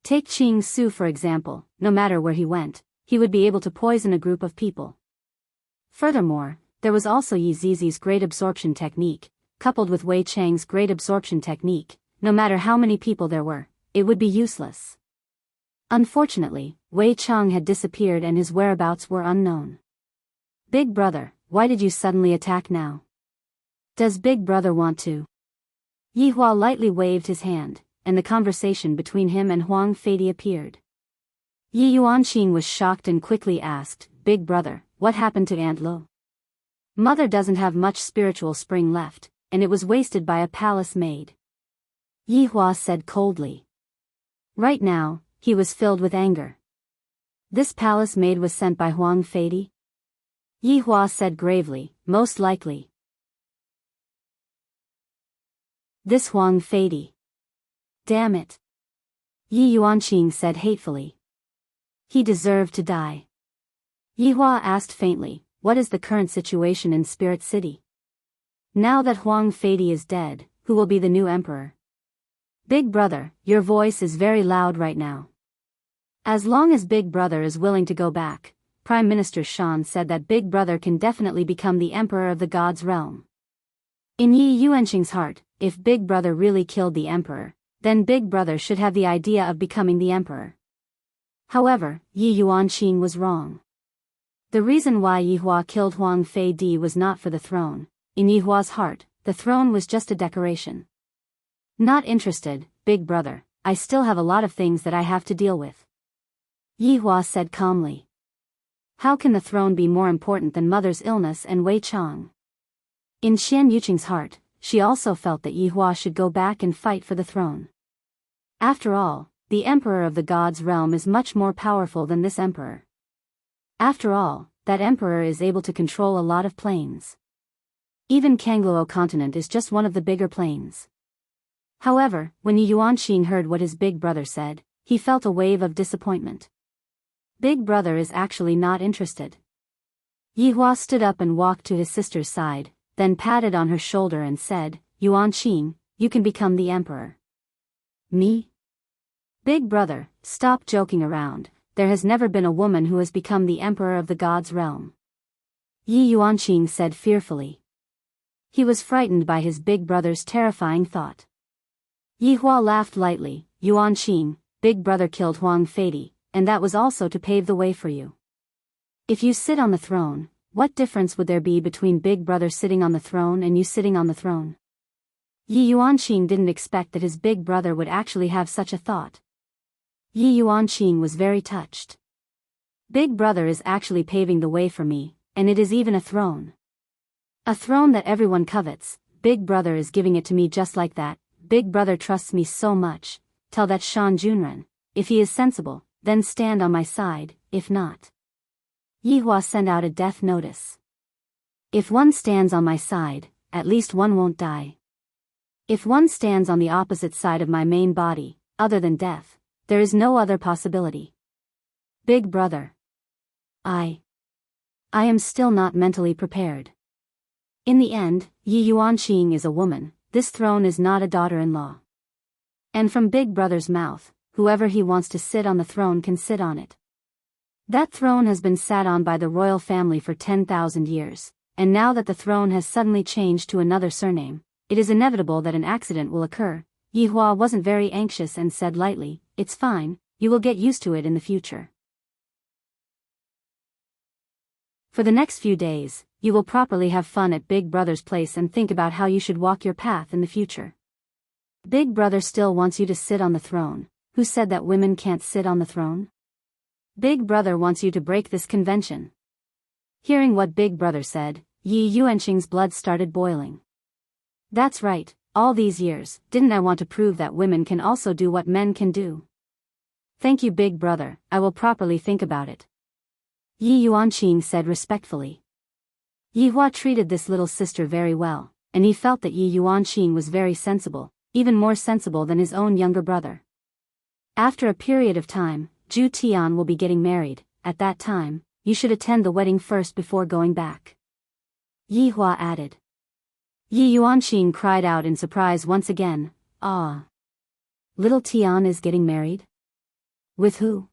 Speaker 1: Take Qing Su for example, no matter where he went, he would be able to poison a group of people. Furthermore, there was also Yi Zizi's great absorption technique, coupled with Wei Chang's great absorption technique. No matter how many people there were, it would be useless. Unfortunately, Wei Chang had disappeared and his whereabouts were unknown. Big brother, why did you suddenly attack now? Does Big brother want to? Yi Hua lightly waved his hand, and the conversation between him and Huang Feidi appeared. Yi Yuanqing was shocked and quickly asked, Big brother, what happened to Aunt Lo? Mother doesn't have much spiritual spring left, and it was wasted by a palace maid. Yi Hua said coldly. Right now, he was filled with anger. This palace maid was sent by Huang Feidi? Yi Hua said gravely, most likely. This Huang Feidi. Damn it. Yi Yuanqing said hatefully. He deserved to die. Yi Hua asked faintly, what is the current situation in Spirit City? Now that Huang Feidi is dead, who will be the new emperor? Big brother, your voice is very loud right now. As long as Big brother is willing to go back, Prime Minister Shan said that Big brother can definitely become the emperor of the God's realm. In Yi Yuanqing's heart, if Big brother really killed the emperor, then Big brother should have the idea of becoming the emperor. However, Yi Yuanqing was wrong. The reason why Yi Hua killed Huang Feidi was not for the throne. In Yi Hua's heart, the throne was just a decoration. Not interested, big brother, I still have a lot of things that I have to deal with. Yi Hua said calmly. How can the throne be more important than mother's illness and Wei Chang? In Qian Yuqing's heart, she also felt that Yi Hua should go back and fight for the throne. After all, the emperor of the gods' realm is much more powerful than this emperor. After all, that emperor is able to control a lot of planes. Even Kangluo continent is just one of the bigger planes. However, when Yi Yuanqing heard what his big brother said, he felt a wave of disappointment. Big brother is actually not interested. Yi Hua stood up and walked to his sister's side, then patted on her shoulder and said, Yuanqing, you can become the emperor. Me? Big brother, stop joking around, there has never been a woman who has become the emperor of the gods' realm. Yi Yuanqing said fearfully. He was frightened by his big brother's terrifying thought. Yi Hua laughed lightly, Yuanqing, big brother killed Huang Feidi, and that was also to pave the way for you. If you sit on the throne, what difference would there be between big brother sitting on the throne and you sitting on the throne? Yi Yuanqing didn't expect that his big brother would actually have such a thought. Yi Yuanqing was very touched. Big brother is actually paving the way for me, and it is even a throne. A throne that everyone covets, big brother is giving it to me just like that, big brother trusts me so much, tell that Shan Junren, if he is sensible, then stand on my side, if not. Yi Hua sent out a death notice. If one stands on my side, at least one won't die. If one stands on the opposite side of my main body, other than death, there is no other possibility. Big brother. I am still not mentally prepared. In the end, Yi Yuanqing is a woman, this throne is not a daughter-in-law. And from big brother's mouth, whoever he wants to sit on the throne can sit on it. That throne has been sat on by the royal family for 10,000 years, and now that the throne has suddenly changed to another surname, it is inevitable that an accident will occur. Yi Hua wasn't very anxious and said lightly, it's fine, you will get used to it in the future. For the next few days, you will properly have fun at Big Brother's place and think about how you should walk your path in the future. Big Brother still wants you to sit on the throne. Who said that women can't sit on the throne? Big Brother wants you to break this convention. Hearing what Big Brother said, Yi Yuanqing's blood started boiling. That's right, all these years, didn't I want to prove that women can also do what men can do? Thank you Big Brother, I will properly think about it. Yi Yuanqing said respectfully. Yi Hua treated this little sister very well, and he felt that Yi Yuanqing was very sensible, even more sensible than his own younger brother. After a period of time, Zhu Tian will be getting married. At that time, you should attend the wedding first before going back. Yi Hua added. Yi Yuanqing cried out in surprise once again, ah. Little Tian is getting married? With who?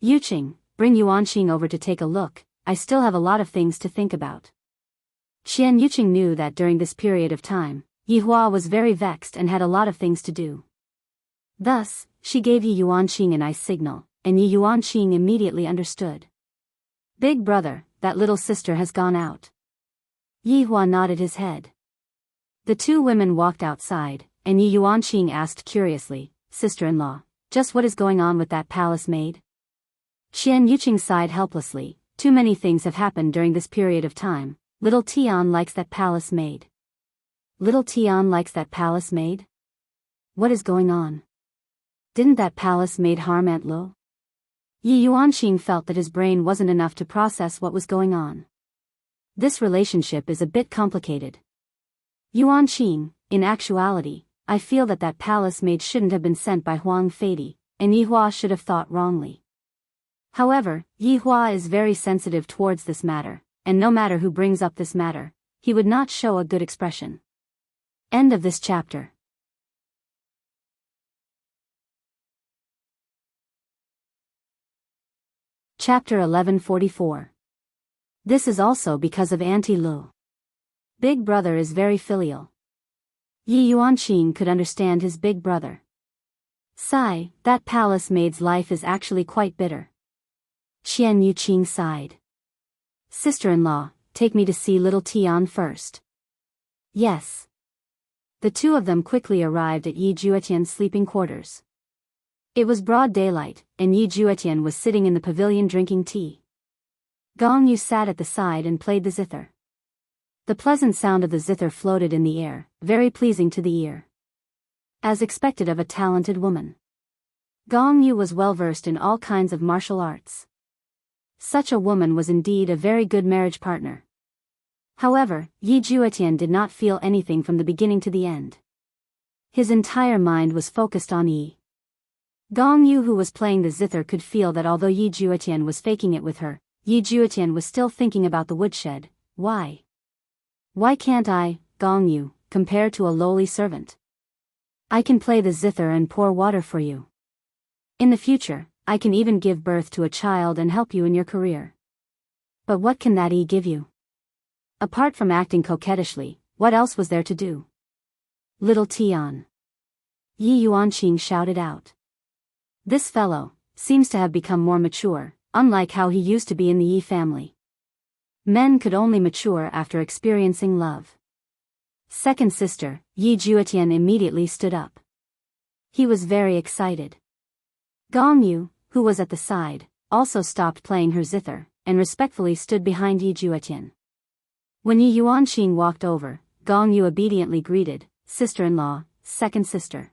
Speaker 1: Yuqing, bring Yuanqing over to take a look, I still have a lot of things to think about. Qian Yuqing knew that during this period of time, Yi Hua was very vexed and had a lot of things to do. Thus, she gave Yi Yuanqing an eye signal, and Yi Yuanqing immediately understood. Big brother, that little sister has gone out. Yi Hua nodded his head. The two women walked outside, and Yi Yuanqing asked curiously, sister-in-law, just what is going on with that palace maid? Qian Yuqing sighed helplessly, too many things have happened during this period of time, little Tian likes that palace maid. Little Tian likes that palace maid? What is going on? Didn't that palace maid harm Aunt Lo? Yi Yuanqing felt that his brain wasn't enough to process what was going on. This relationship is a bit complicated. Yuanqing, in actuality, I feel that that palace maid shouldn't have been sent by Huang Feidi, and Yi Hua should have thought wrongly. However, Yi Hua is very sensitive towards this matter, and no matter who brings up this matter, he would not show a good expression. End of this chapter. Chapter 1144. This is also because of Auntie Lu. Big brother is very filial. Yi Yuanqing could understand his big brother. Sigh, that palace maid's life is actually quite bitter. Qian Yuqing sighed. Sister-in-law, take me to see little Tian first. Yes. The two of them quickly arrived at Yi Juetian's sleeping quarters. It was broad daylight, and Yi Juetian was sitting in the pavilion drinking tea. Gong Yu sat at the side and played the zither. The pleasant sound of the zither floated in the air, very pleasing to the ear. As expected of a talented woman, Gong Yu was well versed in all kinds of martial arts. Such a woman was indeed a very good marriage partner. However, Yi Juetian did not feel anything from the beginning to the end. His entire mind was focused on Yi. Gong Yu, who was playing the zither, could feel that although Yi Juetian was faking it with her, Yi Juetian was still thinking about the woodshed. Why? Why can't I, Gong Yu, compare to a lowly servant? I can play the zither and pour water for you. In the future, I can even give birth to a child and help you in your career. But what can that Yi give you? Apart from acting coquettishly, what else was there to do? Little Tian. Yi Yuanqing shouted out. This fellow seems to have become more mature, unlike how he used to be in the Yi family. Men could only mature after experiencing love. Second sister, Yi Juetian, immediately stood up. He was very excited. Gong Yu, who was at the side, also stopped playing her zither, and respectfully stood behind Yi Juetian. When Yi Yuanqing walked over, Gong Yu obediently greeted, "Sister-in-law, second sister."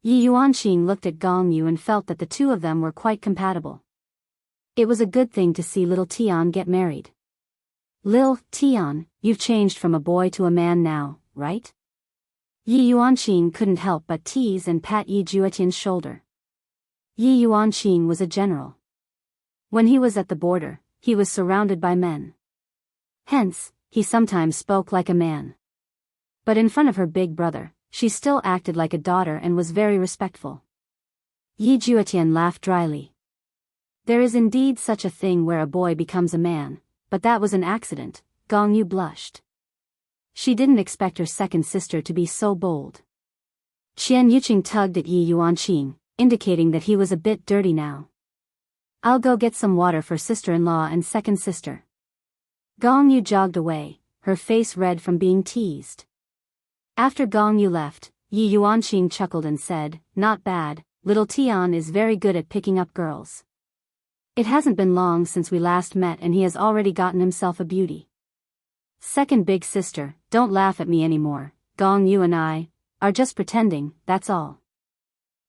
Speaker 1: Yi Yuanqing looked at Gong Yu and felt that the two of them were quite compatible. It was a good thing to see little Tian get married. Lil Tian, you've changed from a boy to a man now, right? Yi Yuanqing couldn't help but tease and pat Yi Juetian's shoulder. Yi Yuanqing was a general. When he was at the border, he was surrounded by men. Hence, he sometimes spoke like a man. But in front of her big brother, she still acted like a daughter and was very respectful. Yi Juetian laughed dryly. There is indeed such a thing where a boy becomes a man, but that was an accident. Gong Yu blushed. She didn't expect her second sister to be so bold. Qian Yuqing tugged at Yi Yuanqing, indicating that he was a bit dirty now. I'll go get some water for sister-in-law and second sister. Gong Yu jogged away, her face red from being teased. After Gong Yu left, Yi Yuanqing chuckled and said, "Not bad, little Tian is very good at picking up girls. It hasn't been long since we last met and he has already gotten himself a beauty." Second big sister, don't laugh at me anymore. Gong Yu and I are just pretending, that's all.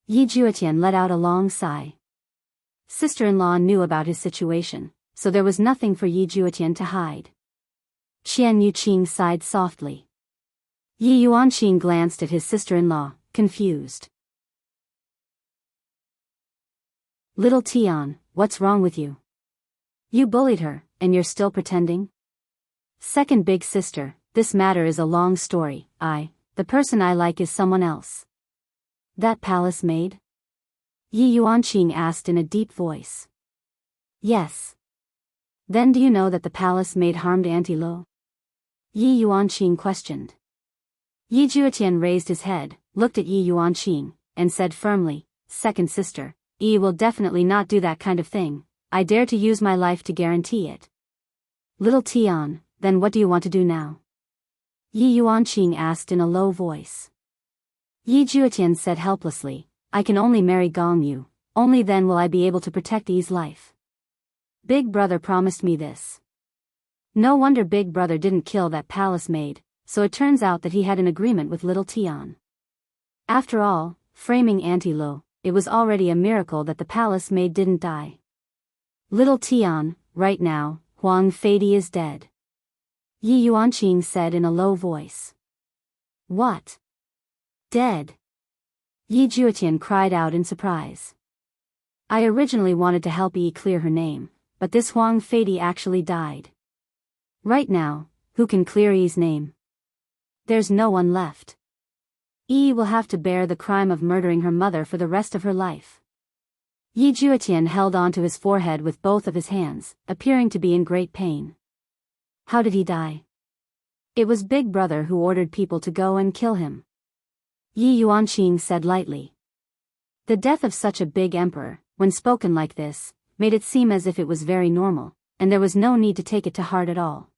Speaker 1: Yi Juetian let out a long sigh. Sister-in-law knew about his situation, so there was nothing for Yi Juetian to hide. Qian Yuqing sighed softly. Yi Yuanqing glanced at his sister-in-law, confused. Little Tian, what's wrong with you? You bullied her, and you're still pretending? Second big sister, this matter is a long story. The person I like is someone else. That palace maid? Yi Yuanqing asked in a deep voice. Yes. Then do you know that the palace maid harmed Auntie Lo? Yi Yuanqing questioned. Yi Juetian raised his head, looked at Yi Yuanqing, and said firmly, "Second sister, Yi will definitely not do that kind of thing. I dare to use my life to guarantee it." Little Tian, then what do you want to do now? Yi Yuanqing asked in a low voice. Yi Juetian said helplessly, "I can only marry Gong Yu, only then will I be able to protect Yi's life. Big brother promised me this." No wonder big brother didn't kill that palace maid, so it turns out that he had an agreement with little Tian. After all, framing Auntie Lo, it was already a miracle that the palace maid didn't die. Little Tian, right now, Huang Feidi is dead. Yi Yuanqing said in a low voice. What? Dead? Yi Juetian cried out in surprise. I originally wanted to help Yi clear her name, but this Huang Feidi actually died. Right now, who can clear Yi's name? There's no one left. Yi will have to bear the crime of murdering her mother for the rest of her life. Yi Juetian held onto his forehead with both of his hands, appearing to be in great pain. How did he die? It was Big Brother who ordered people to go and kill him. Yi Yuanqing said lightly. The death of such a big emperor, when spoken like this, made it seem as if it was very normal, and there was no need to take it to heart at all.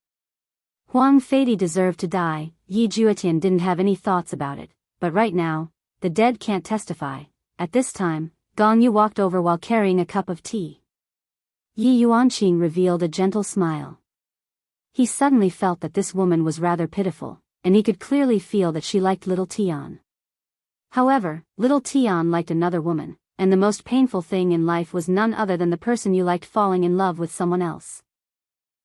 Speaker 1: Huang Feidi deserved to die. Yi Juetian didn't have any thoughts about it, but right now, the dead can't testify. At this time, Gong Yu walked over while carrying a cup of tea. Yi Yuanqing revealed a gentle smile. He suddenly felt that this woman was rather pitiful, and he could clearly feel that she liked little Tian. However, little Tian liked another woman, and the most painful thing in life was none other than the person you liked falling in love with someone else.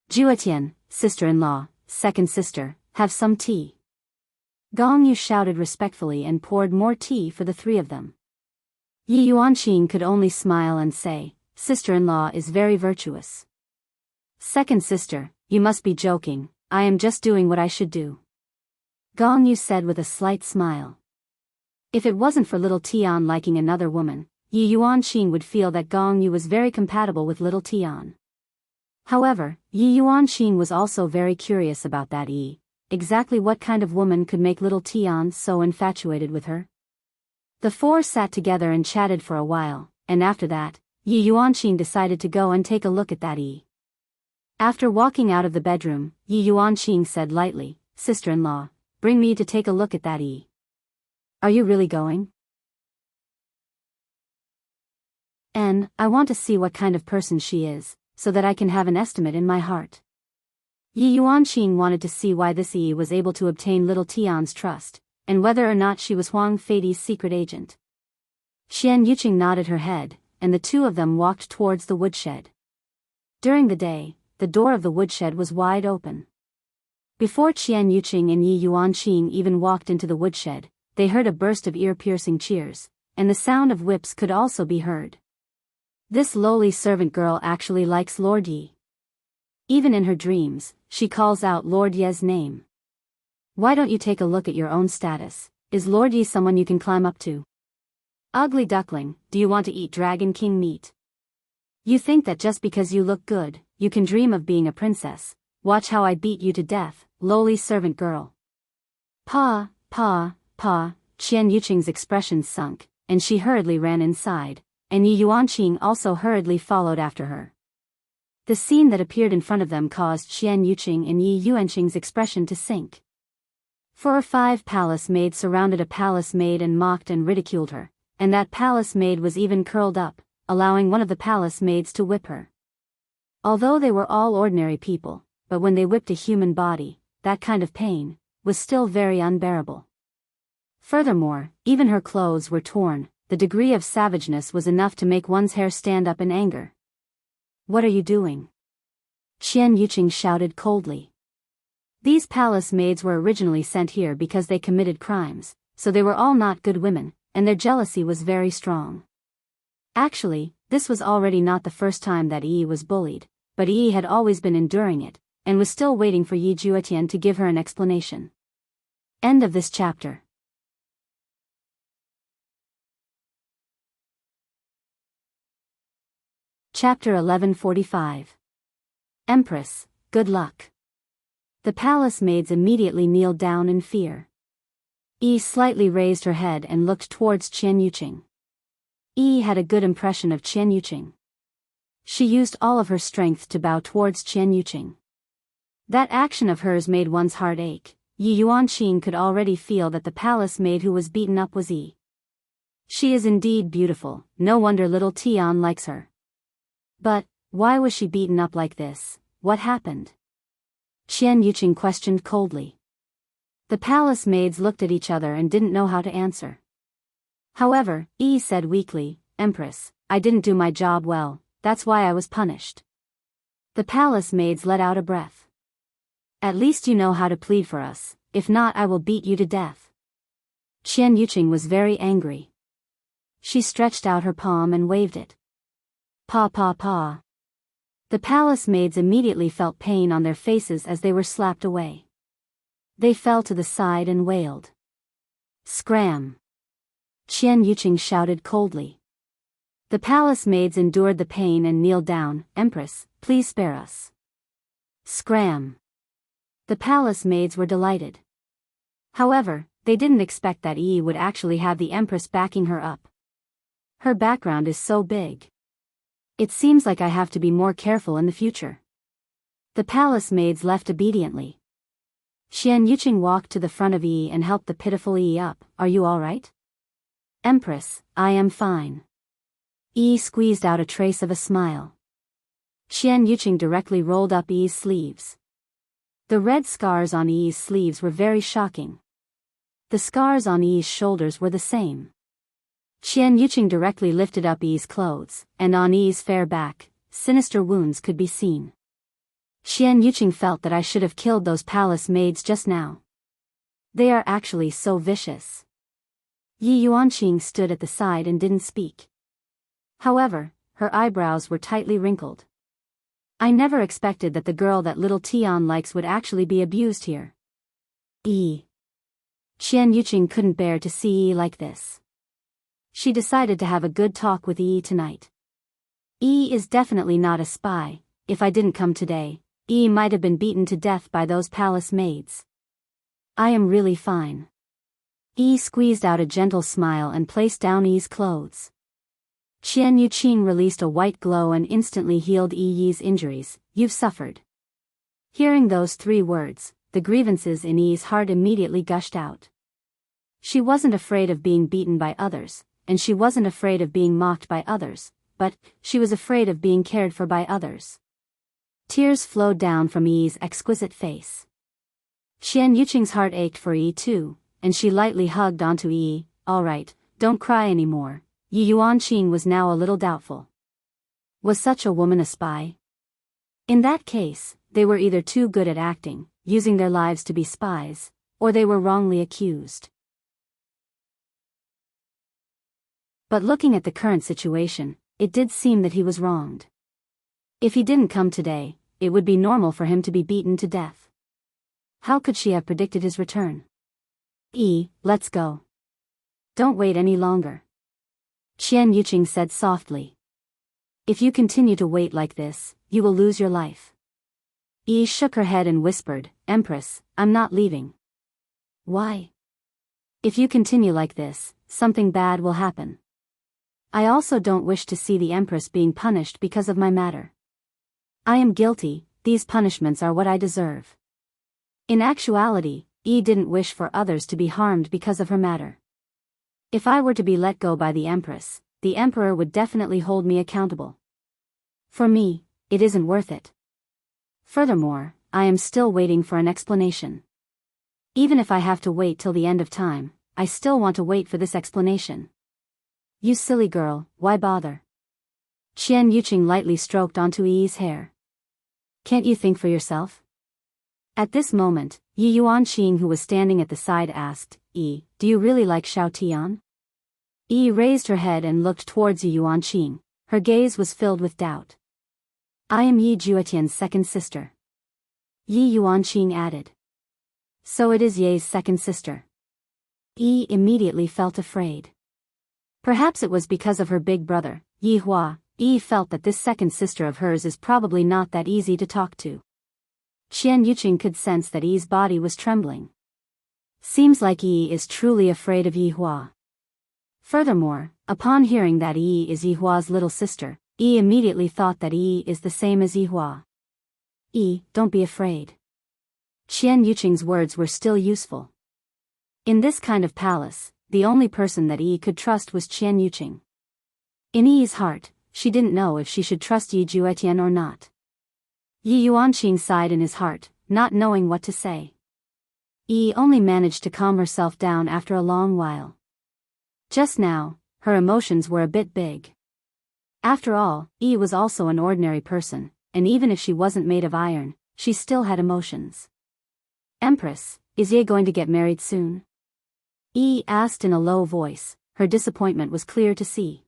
Speaker 1: Juetian, sister-in-law, second sister, have some tea. Gong Yu shouted respectfully and poured more tea for the three of them. Yi Yuanqing could only smile and say, sister-in-law is very virtuous. Second sister, you must be joking, I am just doing what I should do. Gong Yu said with a slight smile. If it wasn't for little Tian liking another woman, Yi Yuanqing would feel that Gong Yu was very compatible with little Tian. However, Yi Yuanqing was also very curious about that exactly what kind of woman could make little Tian so infatuated with her. The four sat together and chatted for a while, and after that, Yi Yuanqing decided to go and take a look at that After walking out of the bedroom, Yi Yuanqing said lightly, sister-in-law, bring me to take a look at that Are you really going? I want to see what kind of person she is, so that I can have an estimate in my heart. Yi Yuanqing wanted to see why this was able to obtain little Tian's trust, and whether or not she was Huang Feidi's secret agent. Qian Yuqing nodded her head, and the two of them walked towards the woodshed. During the day, the door of the woodshed was wide open. Before Qian Yuqing and Yi Yuanqing even walked into the woodshed, they heard a burst of ear-piercing cheers, and the sound of whips could also be heard. This lowly servant girl actually likes Lord Yi. Even in her dreams, she calls out Lord Ye's name. Why don't you take a look at your own status? Is Lord Yi someone you can climb up to? Ugly duckling, do you want to eat Dragon King meat? You think that just because you look good, you can dream of being a princess. Watch how I beat you to death, lowly servant girl. Pa, Qian Yuqing's expression sunk, and she hurriedly ran inside, and Yi Yuanqing also hurriedly followed after her. The scene that appeared in front of them caused Qian Yuqing and Yi Yuanqing's expression to sink. 4 or 5 palace maids surrounded a palace maid and mocked and ridiculed her, and that palace maid was even curled up, allowing one of the palace maids to whip her. Although they were all ordinary people, but when they whipped a human body, that kind of pain was still very unbearable. Furthermore, even her clothes were torn. The degree of savageness was enough to make one's hair stand up in anger. What are you doing? Qian Yuqing shouted coldly. These palace maids were originally sent here because they committed crimes, so they were all not good women, and their jealousy was very strong. Actually, this was already not the first time that Yi was bullied, but Yi had always been enduring it, and was still waiting for Yi Juetian to give her an explanation. End of this chapter. Chapter 1145. Empress, good luck. The palace maids immediately kneeled down in fear. Yi slightly raised her head and looked towards Qian Yuqing. Yi had a good impression of Qian Yuqing. She used all of her strength to bow towards Qian Yuqing. That action of hers made one's heart ache. Yi Yuanqing could already feel that the palace maid who was beaten up was Yi. She is indeed beautiful, no wonder little Tian likes her. But, why was she beaten up like this? What happened? Qian Yuqing questioned coldly. The palace maids looked at each other and didn't know how to answer. However, Yi said weakly, Empress, I didn't do my job well, that's why I was punished. The palace maids let out a breath. At least you know how to plead for us, if not I will beat you to death. Qian Yuqing was very angry. She stretched out her palm and waved it. Pa. The palace maids immediately felt pain on their faces as they were slapped away. They fell to the side and wailed. Scram! Qian Yuqing shouted coldly. The palace maids endured the pain and kneeled down. Empress, please spare us. Scram! The palace maids were delighted. However, they didn't expect that Yi would actually have the Empress backing her up. Her background is so big. It seems like I have to be more careful in the future. The palace maids left obediently. Xian Yuqing walked to the front of Yi and helped the pitiful Yi up. Are you alright? Empress, I am fine. Yi squeezed out a trace of a smile. Xian Yuqing directly rolled up Yi's sleeves. The red scars on Yi's sleeves were very shocking. The scars on Yi's shoulders were the same. Xian Yuqing directly lifted up Yi's clothes, and on Yi's fair back, sinister wounds could be seen. Xian Yuqing felt that I should have killed those palace maids just now. They are actually so vicious. Yi Yuanqing stood at the side and didn't speak. However, her eyebrows were tightly wrinkled. I never expected that the girl that little Tian likes would actually be abused here. Xian Yuqing couldn't bear to see Yi like this. She decided to have a good talk with Yi tonight. Yi is definitely not a spy. If I didn't come today, Yi might have been beaten to death by those palace maids. I am really fine. Yi squeezed out a gentle smile and placed down Yi's clothes. Xian Yuqing released a white glow and instantly healed Yi's injuries. You've suffered. Hearing those 3 words, the grievances in Yi's heart immediately gushed out. She wasn't afraid of being beaten by others, and she wasn't afraid of being mocked by others, but she was afraid of being cared for by others. Tears flowed down from Yi's exquisite face. Xian Yuqing's heart ached for Yi too, and she lightly hugged onto Yi. All right, don't cry anymore. Yi Yuanqing was now a little doubtful. Was such a woman a spy? In that case, they were either too good at acting, using their lives to be spies, or they were wrongly accused. But looking at the current situation, it did seem that he was wronged. If he didn't come today, it would be normal for him to be beaten to death. How could she have predicted his return? Let's go. Don't wait any longer. Xian Yuqing said softly. If you continue to wait like this, you will lose your life. Yi shook her head and whispered, Empress, I'm not leaving. Why? If you continue like this, something bad will happen. I also don't wish to see the Empress being punished because of my matter. I am guilty, these punishments are what I deserve. In actuality, Yi didn't wish for others to be harmed because of her matter. If I were to be let go by the Empress, the Emperor would definitely hold me accountable. For me, it isn't worth it. Furthermore, I am still waiting for an explanation. Even if I have to wait till the end of time, I still want to wait for this explanation. You silly girl, why bother? Xian Yuqing lightly stroked onto Yi's hair. Can't you think for yourself? At this moment, Yi Yuanqing, who was standing at the side, asked, Yi, do you really like Xiao Tian? Yi raised her head and looked towards Yi Yuanqing. Her gaze was filled with doubt. I am Yi Juetian's second sister. Yi Yuanqing added. So it is Ye's second sister. Yi immediately felt afraid. Perhaps it was because of her big brother, Yi Hua. Yi felt that this second sister of hers is probably not that easy to talk to. Xian Yuqing could sense that Yi's body was trembling. Seems like Yi is truly afraid of Yi Hua. Furthermore, upon hearing that Yi is Yi Hua's little sister, Yi immediately thought that Yi is the same as Yi Hua. Yi, don't be afraid. Xian Yuqing's words were still useful. In this kind of palace, the only person that Yi could trust was Xian Yuqing. In Yi's heart, she didn't know if she should trust Yi Juetian or not. Yi Yuanqing sighed in his heart, not knowing what to say. Yi only managed to calm herself down after a long while. Just now, her emotions were a bit big. After all, Yi was also an ordinary person, and even if she wasn't made of iron, she still had emotions. Empress, is Ye going to get married soon? Yi asked in a low voice. Her disappointment was clear to see.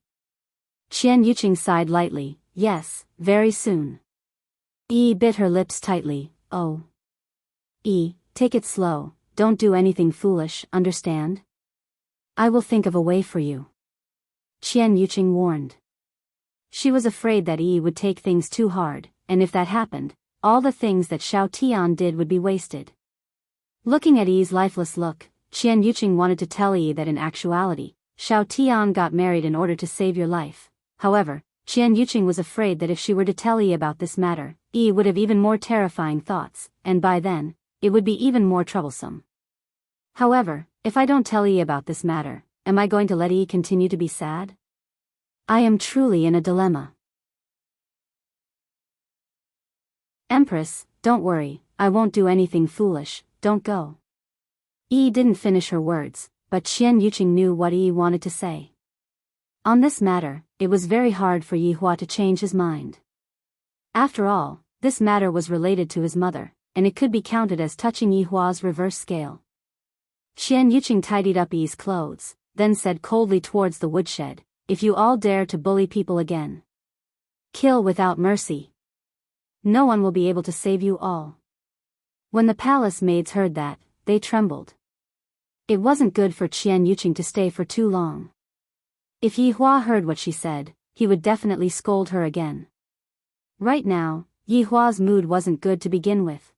Speaker 1: Xian Yuqing sighed lightly. Yes, very soon. Yi bit her lips tightly. Oh. Yi, take it slow, don't do anything foolish, understand? I will think of a way for you. Xian Yuqing warned. She was afraid that Yi would take things too hard, and if that happened, all the things that Xiao Tian did would be wasted. Looking at Yi's lifeless look, Xian Yuqing wanted to tell Yi that in actuality, Xiao Tian got married in order to save your life. However, Xian Yuqing was afraid that if she were to tell Yi about this matter, Yi would have even more terrifying thoughts, and by then, it would be even more troublesome. However, if I don't tell Yi about this matter, am I going to let Yi continue to be sad? I am truly in a dilemma. Empress, don't worry, I won't do anything foolish, don't go. Yi didn't finish her words, but Qian Yuqing knew what Yi wanted to say. On this matter, it was very hard for Yi Hua to change his mind. After all, this matter was related to his mother, and it could be counted as touching Yi Hua's reverse scale. Qian Yuqing tidied up Yi's clothes, then said coldly towards the woodshed, "If you all dare to bully people again, kill without mercy. No one will be able to save you all." When the palace maids heard that, they trembled. It wasn't good for Qian Yuqing to stay for too long. If Yi Hua heard what she said, he would definitely scold her again. Right now, Yi Hua's mood wasn't good to begin with.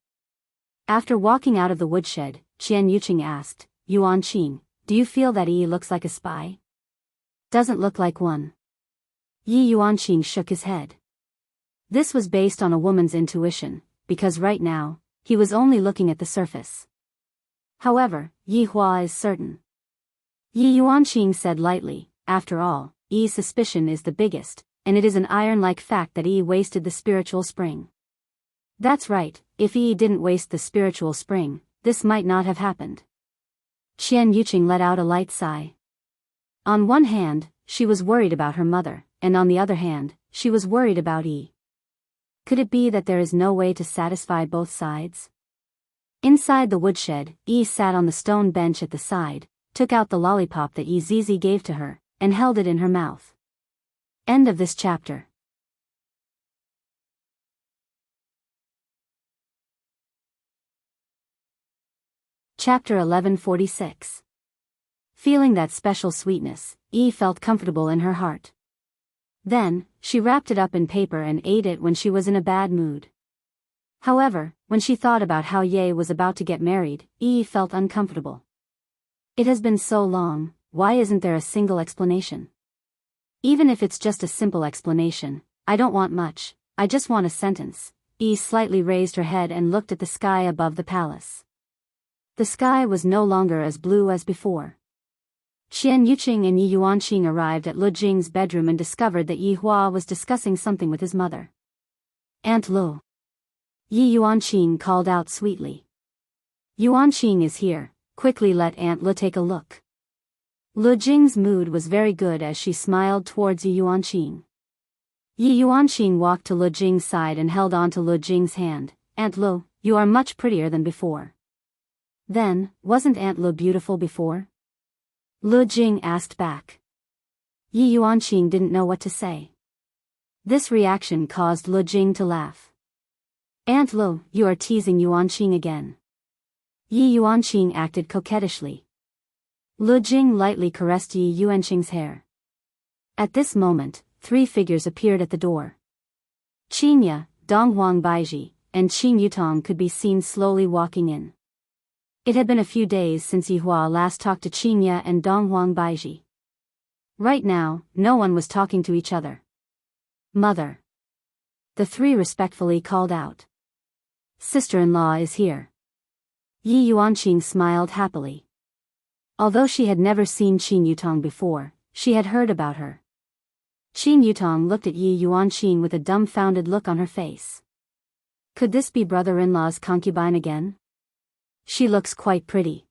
Speaker 1: After walking out of the woodshed, Qian Yuqing asked, "Yuan Qing, do you feel that Yi looks like a spy?" "Doesn't look like one." Yi Yuanqing shook his head. This was based on a woman's intuition, because right now, he was only looking at the surface. However, Yi Hua is certain. Yi Yuanqing said lightly, "After all, Yi's suspicion is the biggest, and it is an iron-like fact that Yi wasted the spiritual spring." That's right, if Yi didn't waste the spiritual spring, this might not have happened. Qian Yuqing let out a light sigh. On one hand, she was worried about her mother, and on the other hand, she was worried about Yi. Could it be that there is no way to satisfy both sides? Inside the woodshed, Yi sat on the stone bench at the side, took out the lollipop that Yi Zizi gave to her, and held it in her mouth. End of this chapter. Chapter 1146. Feeling that special sweetness, Yi felt comfortable in her heart. Then, she wrapped it up in paper and ate it when she was in a bad mood. However, when she thought about how Ye was about to get married, Yi felt uncomfortable. It has been so long, why isn't there a single explanation? Even if it's just a simple explanation, I don't want much, I just want a sentence. Yi slightly raised her head and looked at the sky above the palace. The sky was no longer as blue as before. Qian Yuqing and Yi Yuanqing arrived at Lu Jing's bedroom and discovered that Yi Hua was discussing something with his mother. "Aunt Lu." Yi Yuanqing called out sweetly. "Yuanqing is here, quickly let Aunt Lu take a look." Lu Jing's mood was very good as she smiled towards Yi Yuanqing. Yi Yuanqing walked to Lu Jing's side and held on to Lu Jing's hand. "Aunt Lu, you are much prettier than before." "Then, wasn't Aunt Lu beautiful before?" Lu Jing asked back. Yi Yuanqing didn't know what to say. This reaction caused Lu Jing to laugh. "Aunt Lu, you are teasing Yuanqing again." Yi Yuanqing acted coquettishly. Lu Jing lightly caressed Yi Yuanqing's hair. At this moment, 3 figures appeared at the door. Qingya, Donghuang Baiji, and Qing Yutong could be seen slowly walking in. It had been a few days since Yi Hua last talked to Qingya and Donghuang Baiji. Right now, no one was talking to each other. "Mother." The 3 respectfully called out. "Sister-in-law is here." Yi Yuanqing smiled happily. Although she had never seen Qing Yutong before, she had heard about her. Qing Yutong looked at Yi Yuanqing with a dumbfounded look on her face. Could this be brother-in-law's concubine again? She looks quite pretty.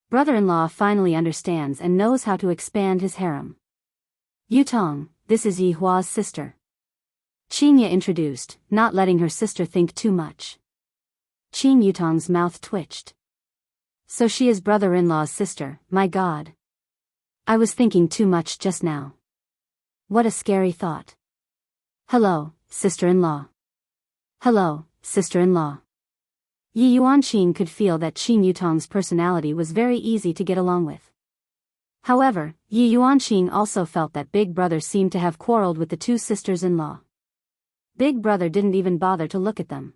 Speaker 1: Brother-in-law finally understands and knows how to expand his harem. "Yutong, this is Yi Hua's sister." Qingya introduced, not letting her sister think too much. Qing Yutong's mouth twitched. So she is brother-in-law's sister, my God. I was thinking too much just now. What a scary thought. "Hello, sister-in-law." "Hello, sister-in-law." Yi Yuanqing could feel that Qing Yutong's personality was very easy to get along with. However, Yi Yuanqing also felt that Big Brother seemed to have quarreled with the 2 sisters-in-law. Big Brother didn't even bother to look at them.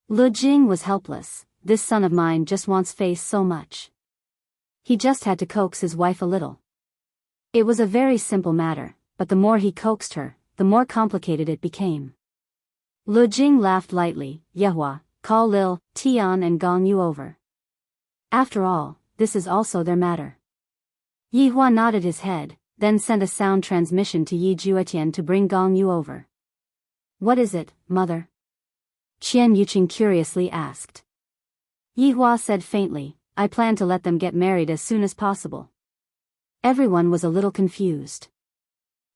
Speaker 1: Lu Jing was helpless. This son of mine just wants face so much. He just had to coax his wife a little. It was a very simple matter, but the more he coaxed her, the more complicated it became. Lu Jing laughed lightly. "Yehua, call Lil, Tian and Gong Yu over. After all, this is also their matter. Yi Hua nodded his head, then sent a sound transmission to Yi Juetian to bring Gong Yu over. What is it, mother? Qian Yuqing curiously asked. Yi Hua said faintly, I plan to let them get married as soon as possible. Everyone was a little confused.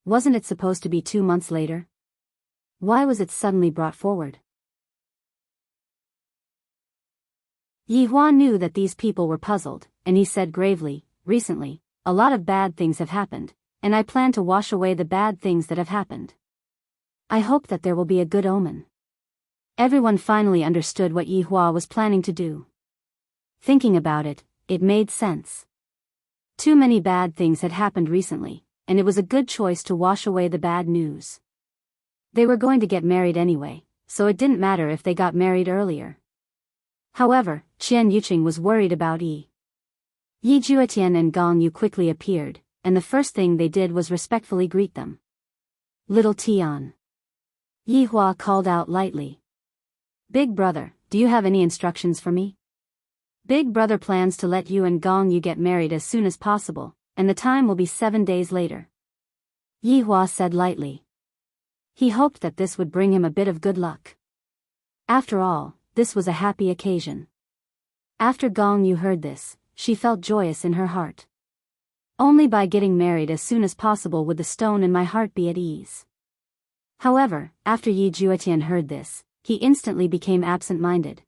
Speaker 1: Wasn't it supposed to be 2 months later? Why was it suddenly brought forward? Yi Hua knew that these people were puzzled, and he said gravely, recently, a lot of bad things have happened, and I plan to wash away the bad things that have happened. I hope that there will be a good omen. Everyone finally understood what Yi Hua was planning to do. Thinking about it, it made sense. Too many bad things had happened recently, and it was a good choice to wash away the bad news. They were going to get married anyway, so it didn't matter if they got married earlier. However, Qian Yuqing was worried about Yi Juetian and Gong Yu quickly appeared, and the first thing they did was respectfully greet them. Little Tian. Yi Hua called out lightly. Big brother, do you have any instructions for me? Big brother plans to let you and Gong Yu get married as soon as possible, and the time will be 7 days later. Yi Hua said lightly. He hoped that this would bring him a bit of good luck. After all, this was a happy occasion. After Gong Yu heard this, she felt joyous in her heart. Only by getting married as soon as possible would the stone in my heart be at ease. However, after Yi Juetian heard this, he instantly became absent-minded.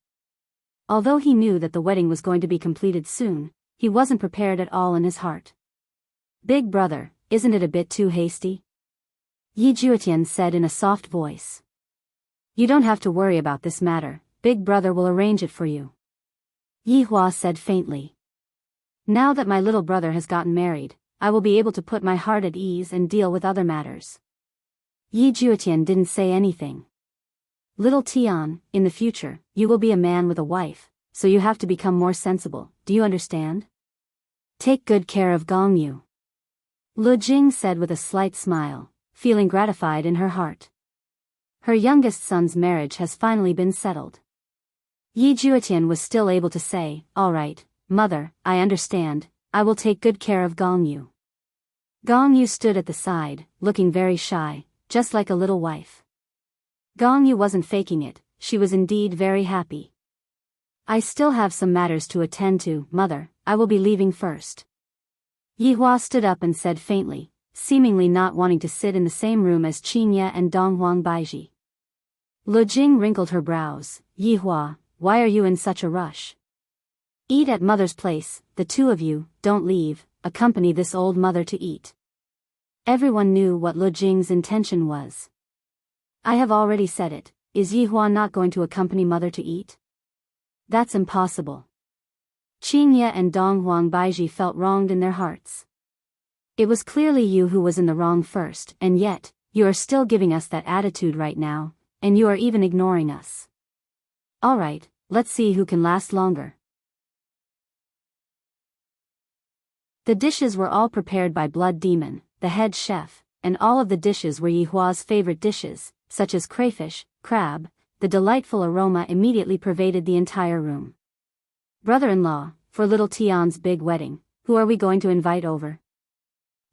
Speaker 1: Although he knew that the wedding was going to be completed soon, he wasn't prepared at all in his heart. Big brother, isn't it a bit too hasty? Yi Juetian said in a soft voice. You don't have to worry about this matter, Big brother will arrange it for you. Yi Hua said faintly. Now that my little brother has gotten married, I will be able to put my heart at ease and deal with other matters. Yi Juetian didn't say anything. Little Tian, in the future, you will be a man with a wife, so you have to become more sensible, do you understand? Take good care of Gong Yu. Lu Jing said with a slight smile, feeling gratified in her heart. Her youngest son's marriage has finally been settled. Yi Juetian was still able to say, all right, mother, I understand, I will take good care of Gong Yu. Gong Yu stood at the side, looking very shy, just like a little wife. Gong Yu wasn't faking it, she was indeed very happy. I still have some matters to attend to, mother, I will be leaving first. Yi Hua stood up and said faintly, seemingly not wanting to sit in the same room as Qingye and Donghuang Baiji. Lu Jing wrinkled her brows, Yi Hua, why are you in such a rush? Eat at mother's place, the two of you, don't leave, accompany this old mother to eat. Everyone knew what Lu Jing's intention was. I have already said it, is Yi Hua not going to accompany mother to eat? That's impossible. Qingye and Donghuang Baiji felt wronged in their hearts. It was clearly you who was in the wrong first, and yet, you are still giving us that attitude right now, and you are even ignoring us. Alright, let's see who can last longer. The dishes were all prepared by Blood Demon, the head chef, and all of the dishes were Yi Hua's favorite dishes, such as crayfish, crab. The delightful aroma immediately pervaded the entire room. Brother-in-law, for little Tian's big wedding, who are we going to invite over?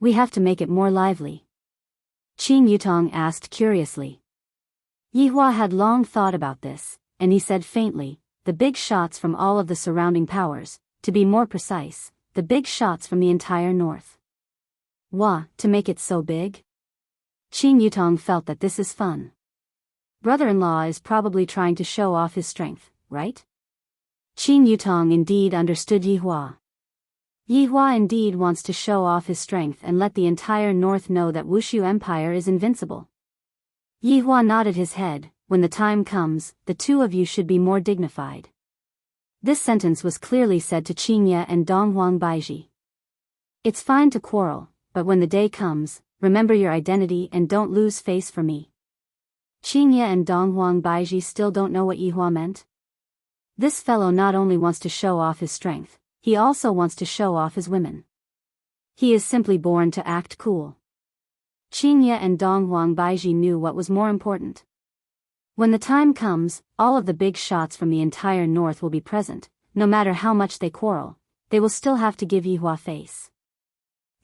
Speaker 1: We have to make it more lively. Qing Yutong asked curiously. Yi Hua had long thought about this, and he said faintly, the big shots from all of the surrounding powers, to be more precise, the big shots from the entire north. Wah, to make it so big? Qing Yutong felt that this is fun. Brother-in-law is probably trying to show off his strength, right? Qing Yutong indeed understood Yi Hua. Yi Hua indeed wants to show off his strength and let the entire north know that Wushu Empire is invincible. Yi Hua nodded his head, when the time comes, the two of you should be more dignified. This sentence was clearly said to Qingye and Donghuang Baiji. It's fine to quarrel, but when the day comes, remember your identity and don't lose face for me. Qingye and Donghuang Baiji still don't know what Yi Hua meant. This fellow not only wants to show off his strength, he also wants to show off his women. He is simply born to act cool. Qingye and Donghuang Baiji knew what was more important. When the time comes, all of the big shots from the entire north will be present. No matter how much they quarrel, they will still have to give Yihua face.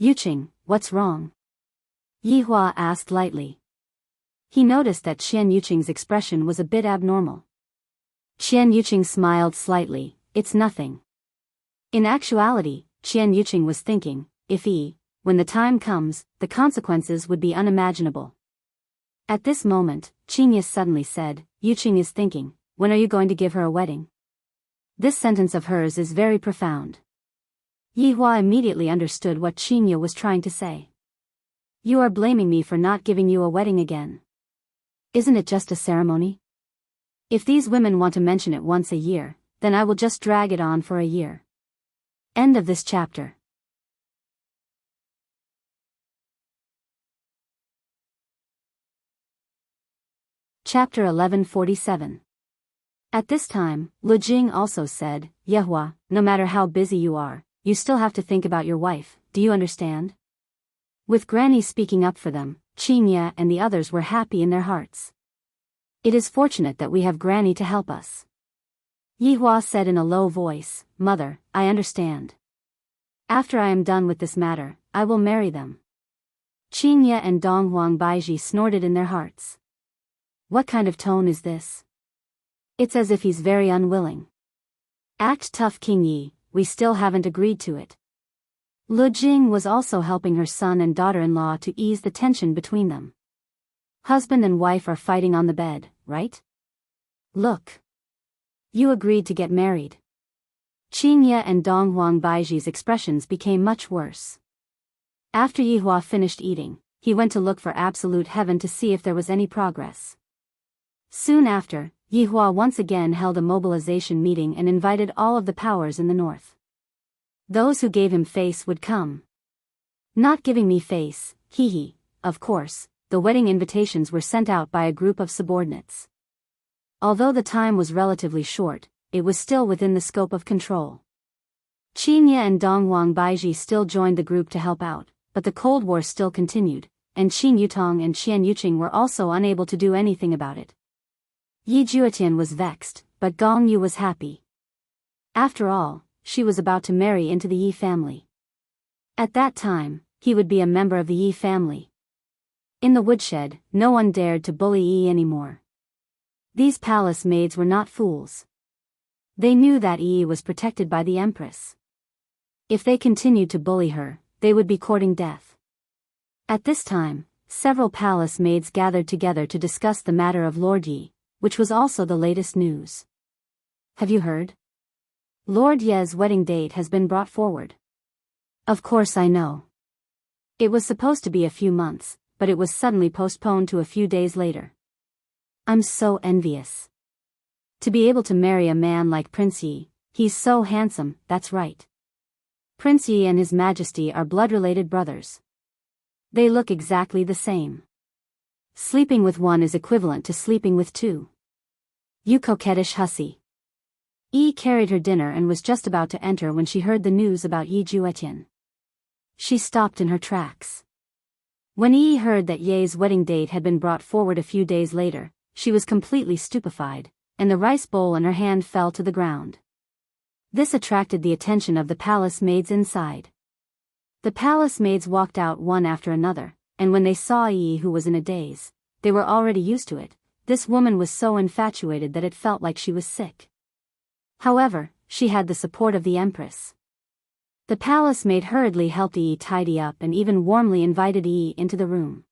Speaker 1: Yuqing, what's wrong? Yihua asked lightly. He noticed that Qian Yuqing's expression was a bit abnormal. Qian Yuqing smiled slightly. It's nothing. In actuality, Qian Yuqing was thinking, when the time comes, the consequences would be unimaginable. At this moment, Qingye suddenly said, Yuqing is thinking, when are you going to give her a wedding? This sentence of hers is very profound. Yihua immediately understood what Qingye was trying to say. You are blaming me for not giving you a wedding again. Isn't it just a ceremony? If these women want to mention it once a year, then I will just drag it on for a year. End of this chapter. Chapter 1147. At this time, Lu Jing also said, Yehua, no matter how busy you are, you still have to think about your wife, do you understand? With Granny speaking up for them, Qingye and the others were happy in their hearts. It is fortunate that we have Granny to help us. Yihua said in a low voice, Mother, I understand. After I am done with this matter, I will marry them. Qingye and Donghuang Baiji snorted in their hearts. What kind of tone is this? It's as if he's very unwilling. Act tough, King Yi, we still haven't agreed to it. Lu Jing was also helping her son and daughter-in-law to ease the tension between them. Husband and wife are fighting on the bed, right? Look. You agreed to get married. Qingye and Donghuang Baiji's expressions became much worse. After Yihua finished eating, he went to look for absolute heaven to see if there was any progress. Soon after, Yihua once again held a mobilization meeting and invited all of the powers in the north. Those who gave him face would come. Not giving me face, of course, the wedding invitations were sent out by a group of subordinates. Although the time was relatively short, it was still within the scope of control. Qingye and Donghuang Baiji still joined the group to help out, but the Cold War still continued, and Qin Yutong and Qian Yuqing were also unable to do anything about it. Yi Juetian was vexed, but Gong Yu was happy. After all, she was about to marry into the Yi family. At that time, he would be a member of the Yi family. In the woodshed, no one dared to bully Yi anymore. These palace maids were not fools. They knew that Yi was protected by the Empress. If they continued to bully her, they would be courting death. At this time, several palace maids gathered together to discuss the matter of Lord Yi, which was also the latest news. Have you heard? Lord Ye's wedding date has been brought forward. Of course I know. It was supposed to be a few months, but it was suddenly postponed to a few days later. I'm so envious. To be able to marry a man like Prince Yi, he's so handsome, that's right. Prince Yi and His Majesty are blood-related brothers. They look exactly the same. Sleeping with one is equivalent to sleeping with two. You coquettish hussy. Yi carried her dinner and was just about to enter when she heard the news about Yi Juetian. She stopped in her tracks. When Yi heard that Ye's wedding date had been brought forward a few days later, she was completely stupefied, and the rice bowl in her hand fell to the ground. This attracted the attention of the palace maids inside. The palace maids walked out one after another, and when they saw Yi, who was in a daze, they were already used to it. This woman was so infatuated that it felt like she was sick. However, she had the support of the Empress. The palace maid hurriedly helped Yi tidy up and even warmly invited Yi into the room.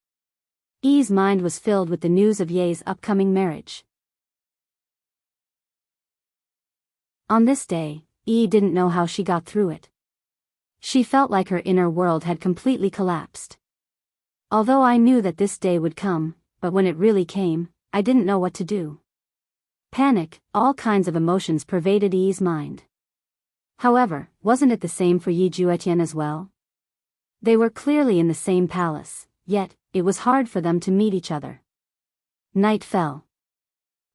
Speaker 1: Yi's mind was filled with the news of Ye's upcoming marriage. On this day, Yi didn't know how she got through it. She felt like her inner world had completely collapsed. Although I knew that this day would come, but when it really came, I didn't know what to do. Panic, all kinds of emotions pervaded Yi's mind. However, wasn't it the same for Yi Juetian as well? They were clearly in the same palace, yet, it was hard for them to meet each other. Night fell.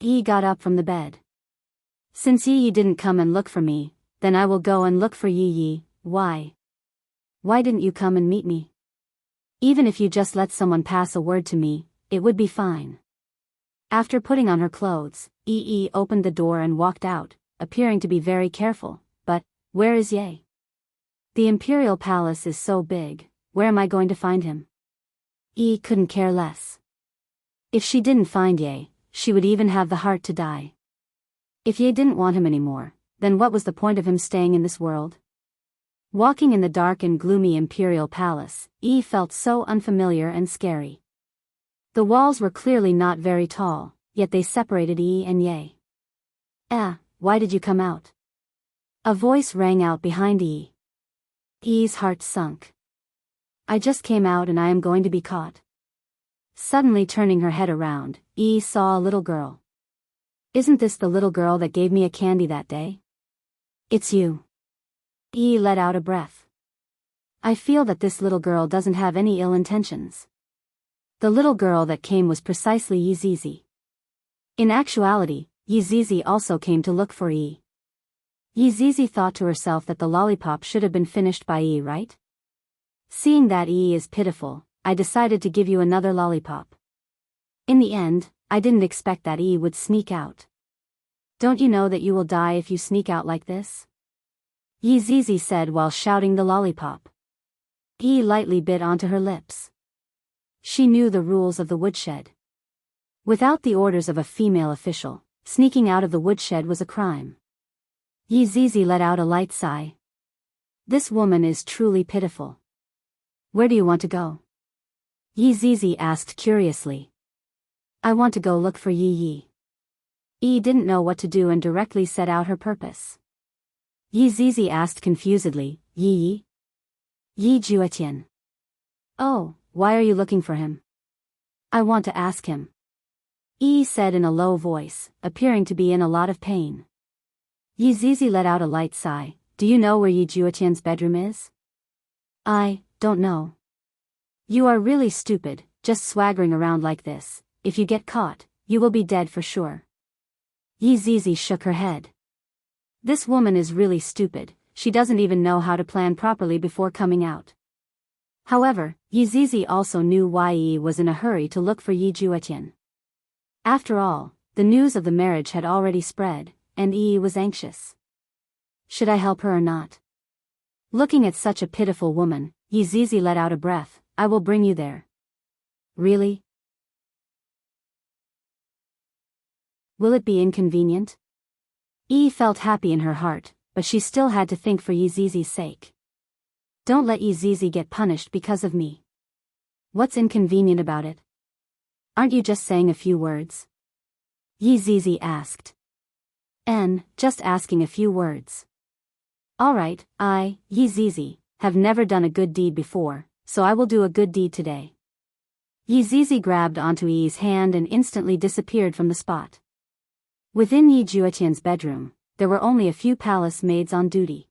Speaker 1: Yi got up from the bed. Since Yi didn't come and look for me, then I will go and look for Yi. Why? Why didn't you come and meet me? Even if you just let someone pass a word to me, it would be fine. After putting on her clothes, Yi opened the door and walked out, appearing to be very careful. But, where is Ye? The Imperial Palace is so big, where am I going to find him? Yi couldn't care less. If she didn't find Ye, she would even have the heart to die. If Ye didn't want him anymore, then what was the point of him staying in this world? Walking in the dark and gloomy Imperial Palace, Yi felt so unfamiliar and scary. The walls were clearly not very tall, yet they separated Yi and Ye. Why did you come out? A voice rang out behind Yi. Yi's heart sunk. I just came out and I am going to be caught. Suddenly turning her head around, Yi saw a little girl. Isn't this the little girl that gave me a candy that day? It's you. Yi let out a breath. I feel that this little girl doesn't have any ill intentions. The little girl that came was precisely Yi Zizi. In actuality, Yi Zizi also came to look for Yi. Yi Zizi thought to herself that the lollipop should have been finished by Yi, right? Seeing that Yi is pitiful, I decided to give you another lollipop. In the end, I didn't expect that Yi would sneak out. Don't you know that you will die if you sneak out like this? Yi Zizi said while shouting the lollipop. Yi lightly bit onto her lips. She knew the rules of the woodshed. Without the orders of a female official, sneaking out of the woodshed was a crime. Yi Zizi let out a light sigh. This woman is truly pitiful. Where do you want to go? Yi Zizi asked curiously. I want to go look for Yi. Yi didn't know what to do and directly set out her purpose. Yi Zizi asked confusedly, Yi Juetian. Oh, why are you looking for him? I want to ask him. Yi said in a low voice, appearing to be in a lot of pain. Yi Zizi let out a light sigh. Do you know where Yi Juetian's bedroom is? I don't know. You are really stupid, just swaggering around like this. If you get caught, you will be dead for sure. Yi Zizi shook her head. This woman is really stupid, she doesn't even know how to plan properly before coming out. However, Yi Zizi also knew why Yi was in a hurry to look for Yi Juetian. After all, the news of the marriage had already spread, and Yi was anxious. Should I help her or not? Looking at such a pitiful woman, Yi Zizi let out a breath. I will bring you there. Really? Will it be inconvenient? Yi felt happy in her heart, but she still had to think for Yi Zizi's sake. Don't let Yi Zizi get punished because of me. What's inconvenient about it? Aren't you just saying a few words? Yi Zizi asked. Just asking a few words. Alright, I, Yi Zizi, have never done a good deed before, so I will do a good deed today. Yi Zizi grabbed onto Yi's hand and instantly disappeared from the spot. Within Yi Juetian's bedroom, there were only a few palace maids on duty.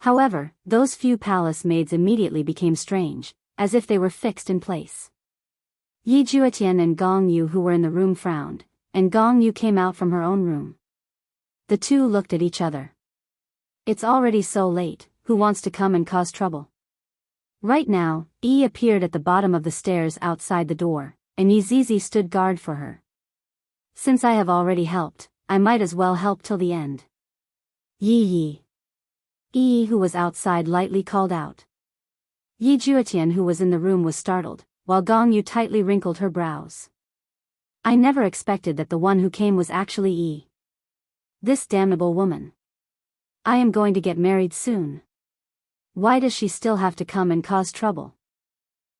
Speaker 1: However, those few palace maids immediately became strange, as if they were fixed in place. Yi Juetian and Gong Yu who were in the room frowned, and Gong Yu came out from her own room. The two looked at each other. It's already so late, who wants to come and cause trouble? Right now, Yi appeared at the bottom of the stairs outside the door, and Yi Zizi stood guard for her. Since I have already helped, I might as well help till the end. Yi. Yi who was outside lightly called out. Yi Juetian who was in the room was startled, while Gong Yu tightly wrinkled her brows. I never expected that the one who came was actually Yi. This damnable woman. I am going to get married soon. Why does she still have to come and cause trouble?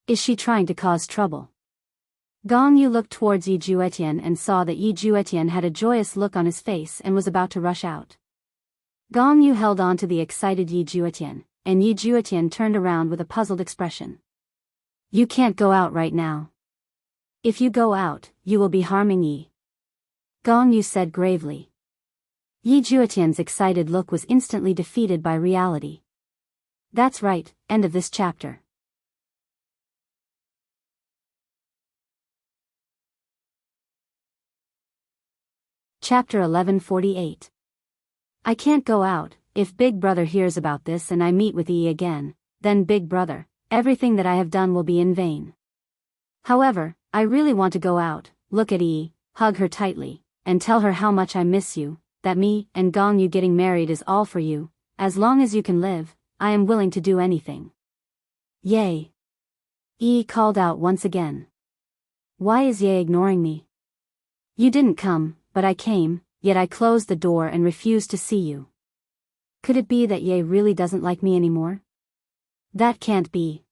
Speaker 1: Is she trying to cause trouble? Gong Yu looked towards Yi Juetian and saw that Yi Juetian had a joyous look on his face and was about to rush out. Gong Yu held on to the excited Yi Juetian, and Yi Juetian turned around with a puzzled expression. You can't go out right now. If you go out, you will be harming Yi. Gong Yu said gravely. Yi Juetian's excited look was instantly defeated by reality. That's right, end of this chapter. Chapter 1148. I can't go out. If Big Brother hears about this and I meet with Yi again, then Big Brother, everything that I have done will be in vain. However, I really want to go out, look at Yi, hug her tightly, and tell her how much I miss you, that me and Gong Yu getting married is all for you. As long as you can live, I am willing to do anything. Ye. Yi called out once again. Why is Ye ignoring me? You didn't come, but I came, yet I closed the door and refused to see you. Could it be that Ye really doesn't like me anymore? That can't be.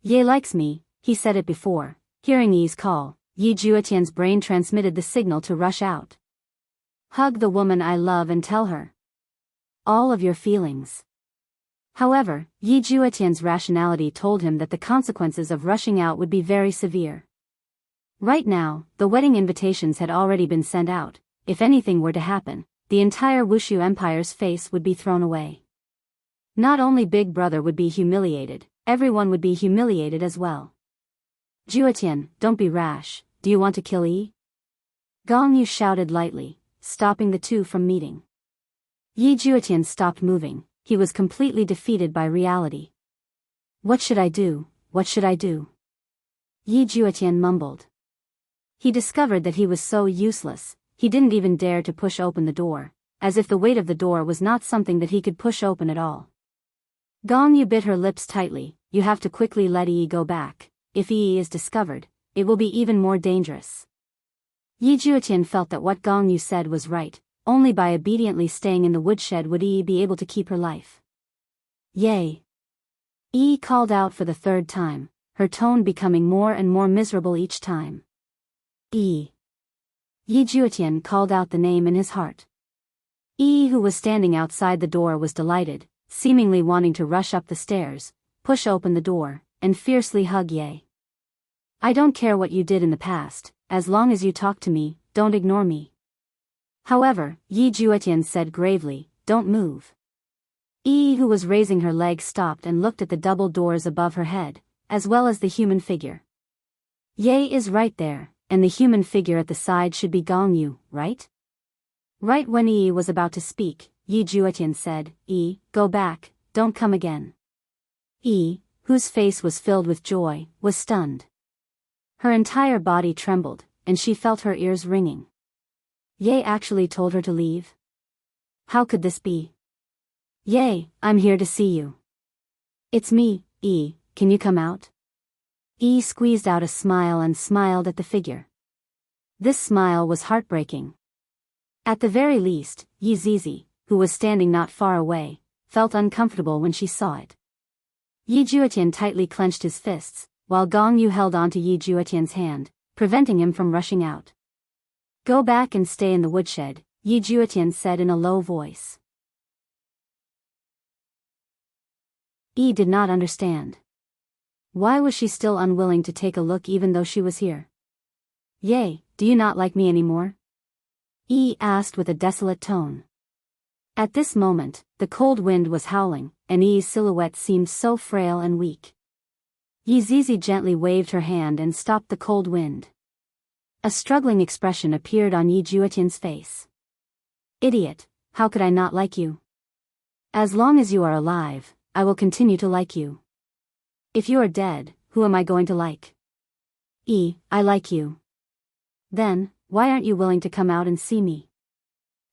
Speaker 1: Ye likes me, he said it before. Hearing Yi's call, Yi Juetian's brain transmitted the signal to rush out. Hug the woman I love and tell her all of your feelings. However, Yi Juetian's rationality told him that the consequences of rushing out would be very severe. Right now, the wedding invitations had already been sent out. If anything were to happen, the entire Wushu Empire's face would be thrown away. Not only Big Brother would be humiliated, everyone would be humiliated as well. Juetian, don't be rash, do you want to kill Yi? Gong Yu shouted lightly, stopping the two from meeting. Yi Juetian stopped moving, he was completely defeated by reality. What should I do, what should I do? Yi Juetian mumbled. He discovered that he was so useless, he didn't even dare to push open the door, as if the weight of the door was not something that he could push open at all. Gong Yu bit her lips tightly. You have to quickly let Yi go back. If Yi is discovered, it will be even more dangerous. Yi Juetian felt that what Gong Yu said was right. Only by obediently staying in the woodshed would Yi be able to keep her life. Yay! Yi called out for the third time, her tone becoming more and more miserable each time. Yi. Yi Juetian called out the name in his heart. Yi, who was standing outside the door, was delighted, seemingly wanting to rush up the stairs, push open the door, and fiercely hug Ye. I don't care what you did in the past, as long as you talk to me, don't ignore me. However, Yi Juetian said gravely, don't move. Yi, who was raising her leg, stopped and looked at the double doors above her head, as well as the human figure. Ye is right there, and the human figure at the side should be Gong Yu, right? Right when Yi was about to speak, Yi Juetian said, Yi, go back, don't come again. Yi, whose face was filled with joy, was stunned. Her entire body trembled, and she felt her ears ringing. Ye actually told her to leave? How could this be? Ye, I'm here to see you. It's me, Yi, can you come out? Yi squeezed out a smile and smiled at the figure. This smile was heartbreaking. At the very least, Yi Zizi, who was standing not far away, felt uncomfortable when she saw it. Yi Juetian tightly clenched his fists, while Gong Yu held onto Yi Juetian's hand, preventing him from rushing out. Go back and stay in the woodshed, Yi Juetian said in a low voice. Yi did not understand. Why was she still unwilling to take a look even though she was here? Ye, do you not like me anymore? Yi asked with a desolate tone. At this moment, the cold wind was howling, and Yi's silhouette seemed so frail and weak. Yi Zizi gently waved her hand and stopped the cold wind. A struggling expression appeared on Yi Juetian's face. Idiot, how could I not like you? As long as you are alive, I will continue to like you. If you are dead, who am I going to like? Yi, I like you. Then, why aren't you willing to come out and see me?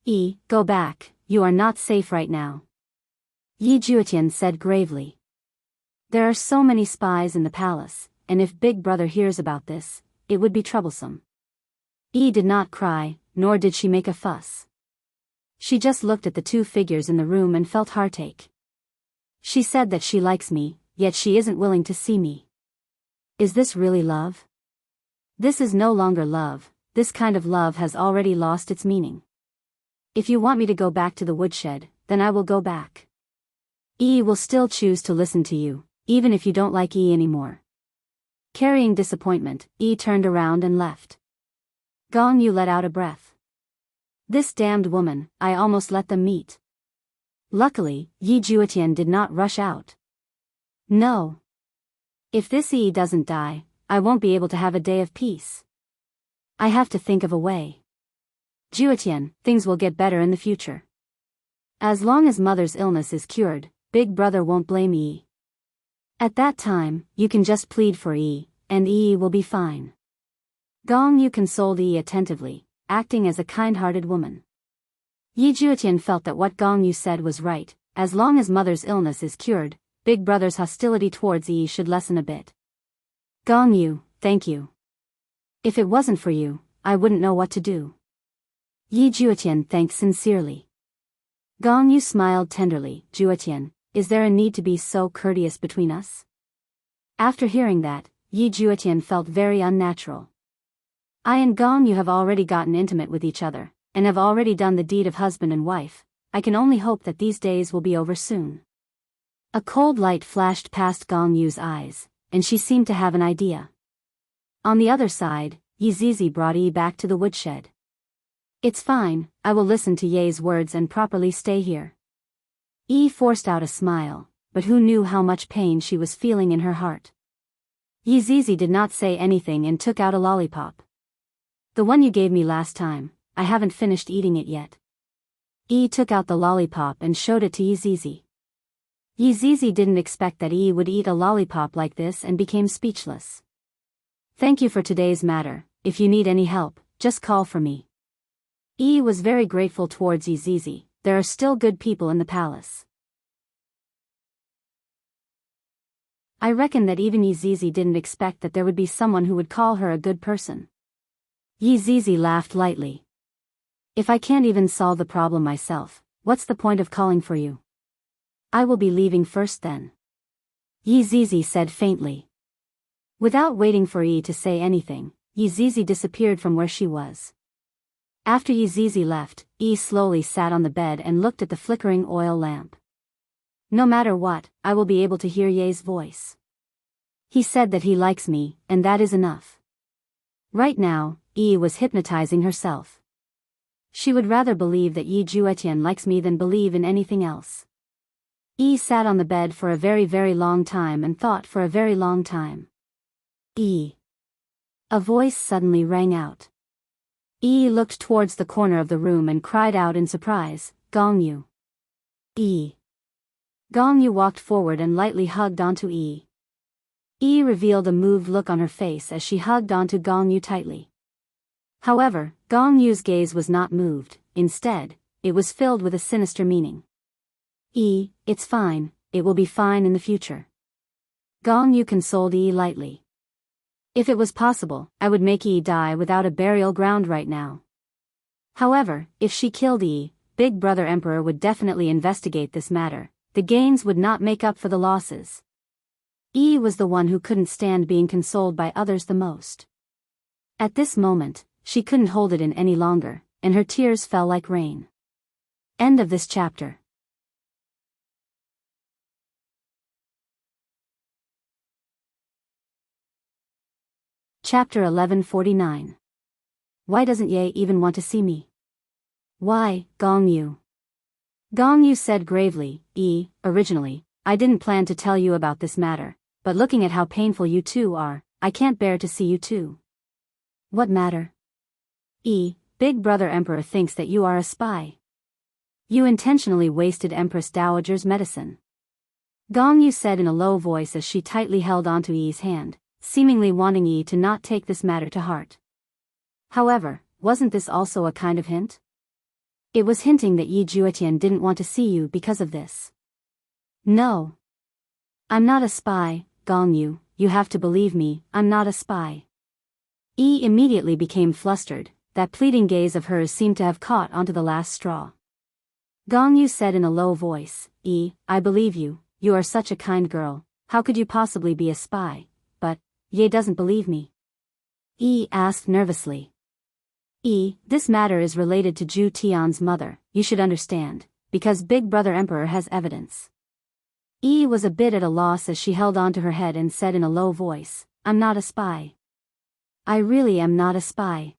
Speaker 1: Yi, go back, you are not safe right now. Yi Juetian said gravely. There are so many spies in the palace, and if Big Brother hears about this, it would be troublesome. Yi did not cry, nor did she make a fuss. She just looked at the two figures in the room and felt heartache. She said that she likes me, yet she isn't willing to see me. Is this really love? This is no longer love, this kind of love has already lost its meaning. If you want me to go back to the woodshed, then I will go back. Yi will still choose to listen to you, even if you don't like Yi anymore. Carrying disappointment, Yi turned around and left. Gong Yu let out a breath. This damned woman, I almost let them meet. Luckily, Yi Juetian did not rush out. No. If this Yi doesn't die, I won't be able to have a day of peace. I have to think of a way. Juetian, things will get better in the future. As long as mother's illness is cured, Big Brother won't blame Yi. At that time, you can just plead for Yi, and Yi will be fine. Gong Yu consoled Yi attentively, acting as a kind-hearted woman. Yi Juetian felt that what Gong Yu said was right. As long as mother's illness is cured, Big Brother's hostility towards Yi should lessen a bit. Gong Yu, thank you. If it wasn't for you, I wouldn't know what to do. Yi Juetian thanked sincerely. Gong Yu smiled tenderly. Juetian, is there a need to be so courteous between us? After hearing that, Yi Juetian felt very unnatural. I and Gong Yu have already gotten intimate with each other, and have already done the deed of husband and wife. I can only hope that these days will be over soon. A cold light flashed past Gong Yu's eyes, and she seemed to have an idea. On the other side, Yi Zizi brought Yi back to the woodshed. It's fine, I will listen to Ye's words and properly stay here. Yi forced out a smile, but who knew how much pain she was feeling in her heart. Yi Zizi did not say anything and took out a lollipop. The one you gave me last time, I haven't finished eating it yet. Yi took out the lollipop and showed it to Yi Zizi. Yi Zizi didn't expect that Yi would eat a lollipop like this and became speechless. Thank you for today's matter. If you need any help, just call for me. Yi was very grateful towards Yi Zizi. There are still good people in the palace. I reckon that even Yi Zizi didn't expect that there would be someone who would call her a good person. Yi Zizi laughed lightly. If I can't even solve the problem myself, what's the point of calling for you? I will be leaving first then. Yi Zizi said faintly. Without waiting for Yi to say anything, Yi Zizi disappeared from where she was. After Yi Zizi left, Yi slowly sat on the bed and looked at the flickering oil lamp. No matter what, I will be able to hear Ye's voice. He said that he likes me, and that is enough. Right now, Yi was hypnotizing herself. She would rather believe that Yi Juetian likes me than believe in anything else. Yi sat on the bed for a very very long time and thought for a very long time. Yi. A voice suddenly rang out. Yi looked towards the corner of the room and cried out in surprise, Gong Yu. Yi. Gong Yu walked forward and lightly hugged onto Yi. Yi revealed a moved look on her face as she hugged onto Gong Yu tightly. However, Gong Yu's gaze was not moved. Instead, it was filled with a sinister meaning. Yi, it's fine, it will be fine in the future. Gong Yu consoled Yi lightly. If it was possible, I would make Yi die without a burial ground right now. However, if she killed Yi, Big Brother Emperor would definitely investigate this matter. The gains would not make up for the losses. Yi was the one who couldn't stand being consoled by others the most. At this moment, she couldn't hold it in any longer, and her tears fell like rain. End of this chapter. Chapter 1149. Why doesn't Ye even want to see me? Why, Gong Yu? Gong Yu said gravely, Yi, originally, I didn't plan to tell you about this matter, but looking at how painful you two are, I can't bear to see you two. What matter? Yi, Big Brother Emperor thinks that you are a spy. You intentionally wasted Empress Dowager's medicine. Gong Yu said in a low voice as she tightly held onto Yi's hand, seemingly wanting Yi to not take this matter to heart. However, wasn't this also a kind of hint? It was hinting that Yi Juetian didn't want to see you because of this. No. I'm not a spy, Gong Yu, you have to believe me, I'm not a spy. Yi immediately became flustered, that pleading gaze of hers seemed to have caught onto the last straw. Gong Yu said in a low voice, Yi, I believe you, you are such a kind girl, how could you possibly be a spy? But, Ye doesn't believe me. Yi asked nervously. Yi, this matter is related to Ju Tian's mother, you should understand, because Big Brother Emperor has evidence. Yi was a bit at a loss as she held onto her head and said in a low voice, I'm not a spy. I really am not a spy.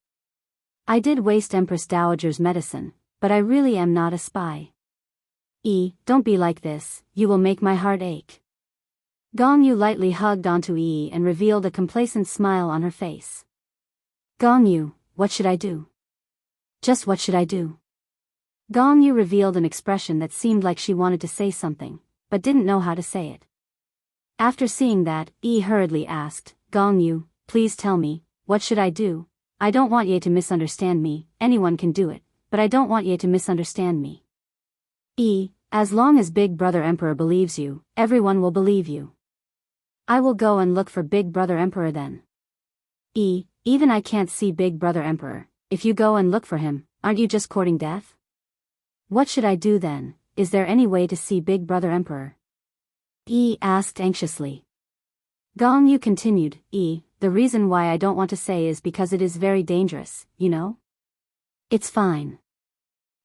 Speaker 1: I did waste Empress Dowager's medicine, but I really am not a spy. Yi, don't be like this, you will make my heart ache. Gong Yu lightly hugged onto Yi and revealed a complacent smile on her face. Gong Yu, what should I do? Just what should I do? Gong Yu revealed an expression that seemed like she wanted to say something, but didn't know how to say it. After seeing that, Yi hurriedly asked, Gong Yu, please tell me, what should I do? I don't want ye to misunderstand me, anyone can do it, but I don't want ye to misunderstand me. As long as Big Brother Emperor believes you, everyone will believe you. I will go and look for Big Brother Emperor then. Even I can't see Big Brother Emperor. If you go and look for him, aren't you just courting death? What should I do then? Is there any way to see Big Brother Emperor? Asked anxiously. Gong Yu continued, the reason why I don't want to say is because it is very dangerous, you know? It's fine.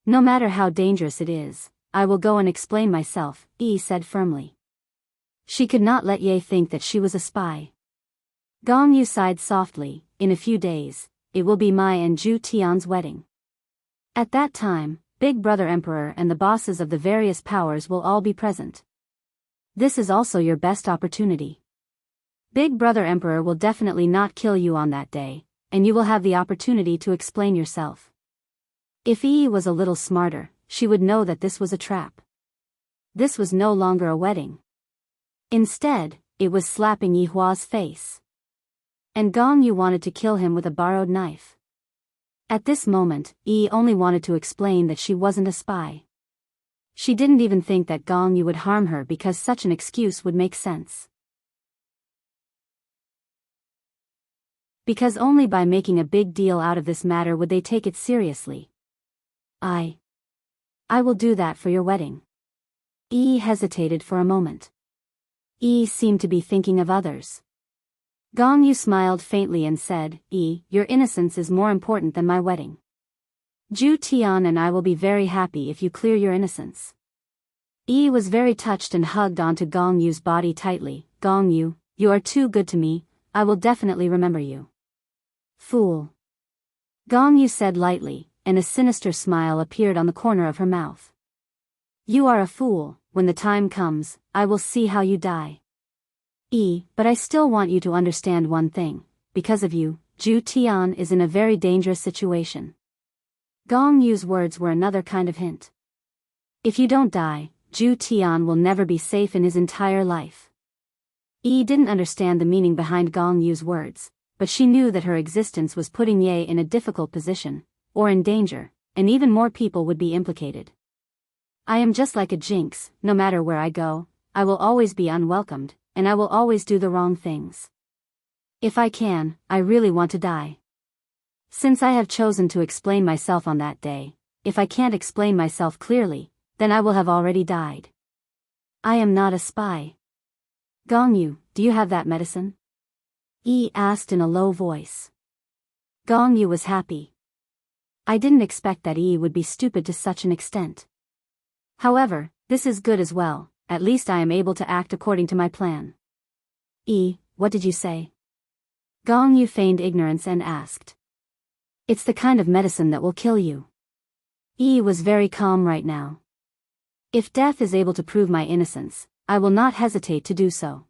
Speaker 1: No matter how dangerous it is, I will go and explain myself, said firmly. She could not let Ye think that she was a spy. Gong Yu sighed softly. In a few days, it will be Mai and Zhu Tian's wedding. At that time, Big Brother Emperor and the bosses of the various powers will all be present. This is also your best opportunity. Big Brother Emperor will definitely not kill you on that day, and you will have the opportunity to explain yourself. If was a little smarter, she would know that this was a trap. This was no longer a wedding. Instead, it was slapping Yihua's face. And Gong Yu wanted to kill him with a borrowed knife. At this moment, only wanted to explain that she wasn't a spy. She didn't even think that Gong Yu would harm her because such an excuse would make sense. Because only by making a big deal out of this matter would they take it seriously. I will do that for your wedding. Hesitated for a moment. Seemed to be thinking of others. Gong Yu smiled faintly and said, your innocence is more important than my wedding. Zhu Tian and I will be very happy if you clear your innocence. Was very touched and hugged onto Gong Yu's body tightly. Gong Yu, you are too good to me, I will definitely remember you. Fool. Gong Yu said lightly, and a sinister smile appeared on the corner of her mouth. You are a fool. When the time comes, I will see how you die. But I still want you to understand one thing. Because of you, Zhu Tian is in a very dangerous situation. Gong Yu's words were another kind of hint. If you don't die, Zhu Tian will never be safe in his entire life. Didn't understand the meaning behind Gong Yu's words, but she knew that her existence was putting Ye in a difficult position, or in danger, and even more people would be implicated. I am just like a jinx, no matter where I go, I will always be unwelcomed, and I will always do the wrong things. If I can, I really want to die. Since I have chosen to explain myself on that day, if I can't explain myself clearly, then I will have already died. I am not a spy. Gong Yu, do you have that medicine? Asked in a low voice. Gong Yu was happy. I didn't expect that would be stupid to such an extent. However, this is good as well, at least I am able to act according to my plan. What did you say? Gong Yu feigned ignorance and asked. It's the kind of medicine that will kill you. Was very calm right now. If death is able to prove my innocence, I will not hesitate to do so.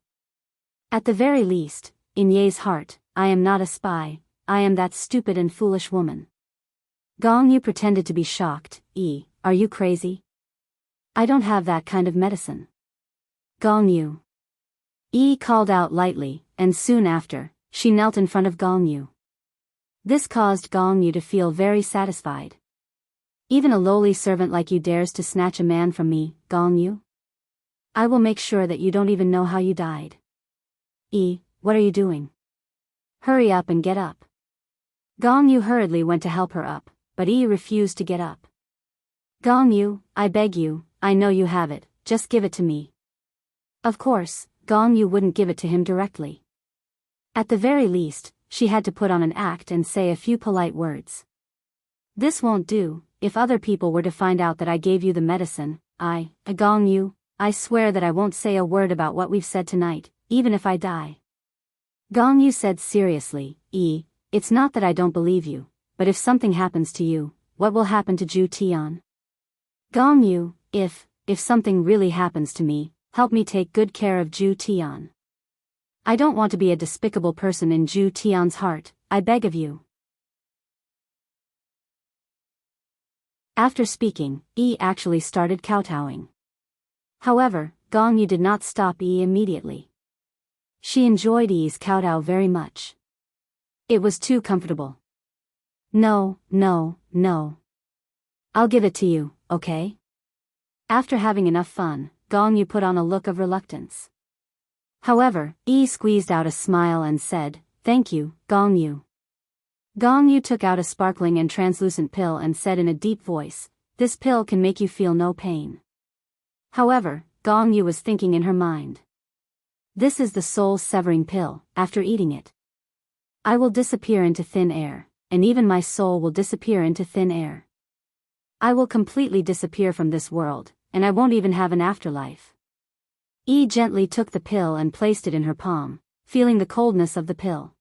Speaker 1: At the very least, in Ye's heart, I am not a spy, I am that stupid and foolish woman. Gong Yu pretended to be shocked. Are you crazy? I don't have that kind of medicine. Gong Yu. Called out lightly, and soon after, she knelt in front of Gong Yu. This caused Gong Yu to feel very satisfied. Even a lowly servant like you dares to snatch a man from me, Gong Yu? I will make sure that you don't even know how you died. What are you doing? Hurry up and get up. Gong Yu hurriedly went to help her up, but refused to get up. Gong Yu, I beg you, I know you have it, just give it to me. Of course, Gong Yu wouldn't give it to him directly. At the very least, she had to put on an act and say a few polite words. This won't do. If other people were to find out that I gave you the medicine, Gong Yu, I swear that I won't say a word about what we've said tonight, even if I die. Gong Yu said seriously, it's not that I don't believe you, but if something happens to you, what will happen to Zhu Tian? Gong Yu, if something really happens to me, help me take good care of Zhu Tian. I don't want to be a despicable person in Zhu Tian's heart, I beg of you. After speaking, actually started kowtowing. However, Gong Yu did not stop immediately. She enjoyed Yi's kowtow very much. It was too comfortable. No, no, no. I'll give it to you, okay? After having enough fun, Gong Yu put on a look of reluctance. However, Yi squeezed out a smile and said, "Thank you, Gong Yu." Gong Yu took out a sparkling and translucent pill and said in a deep voice, "This pill can make you feel no pain." However, Gong Yu was thinking in her mind. This is the soul-severing pill. After eating it, I will disappear into thin air, and even my soul will disappear into thin air. I will completely disappear from this world, and I won't even have an afterlife. Yi gently took the pill and placed it in her palm, feeling the coldness of the pill.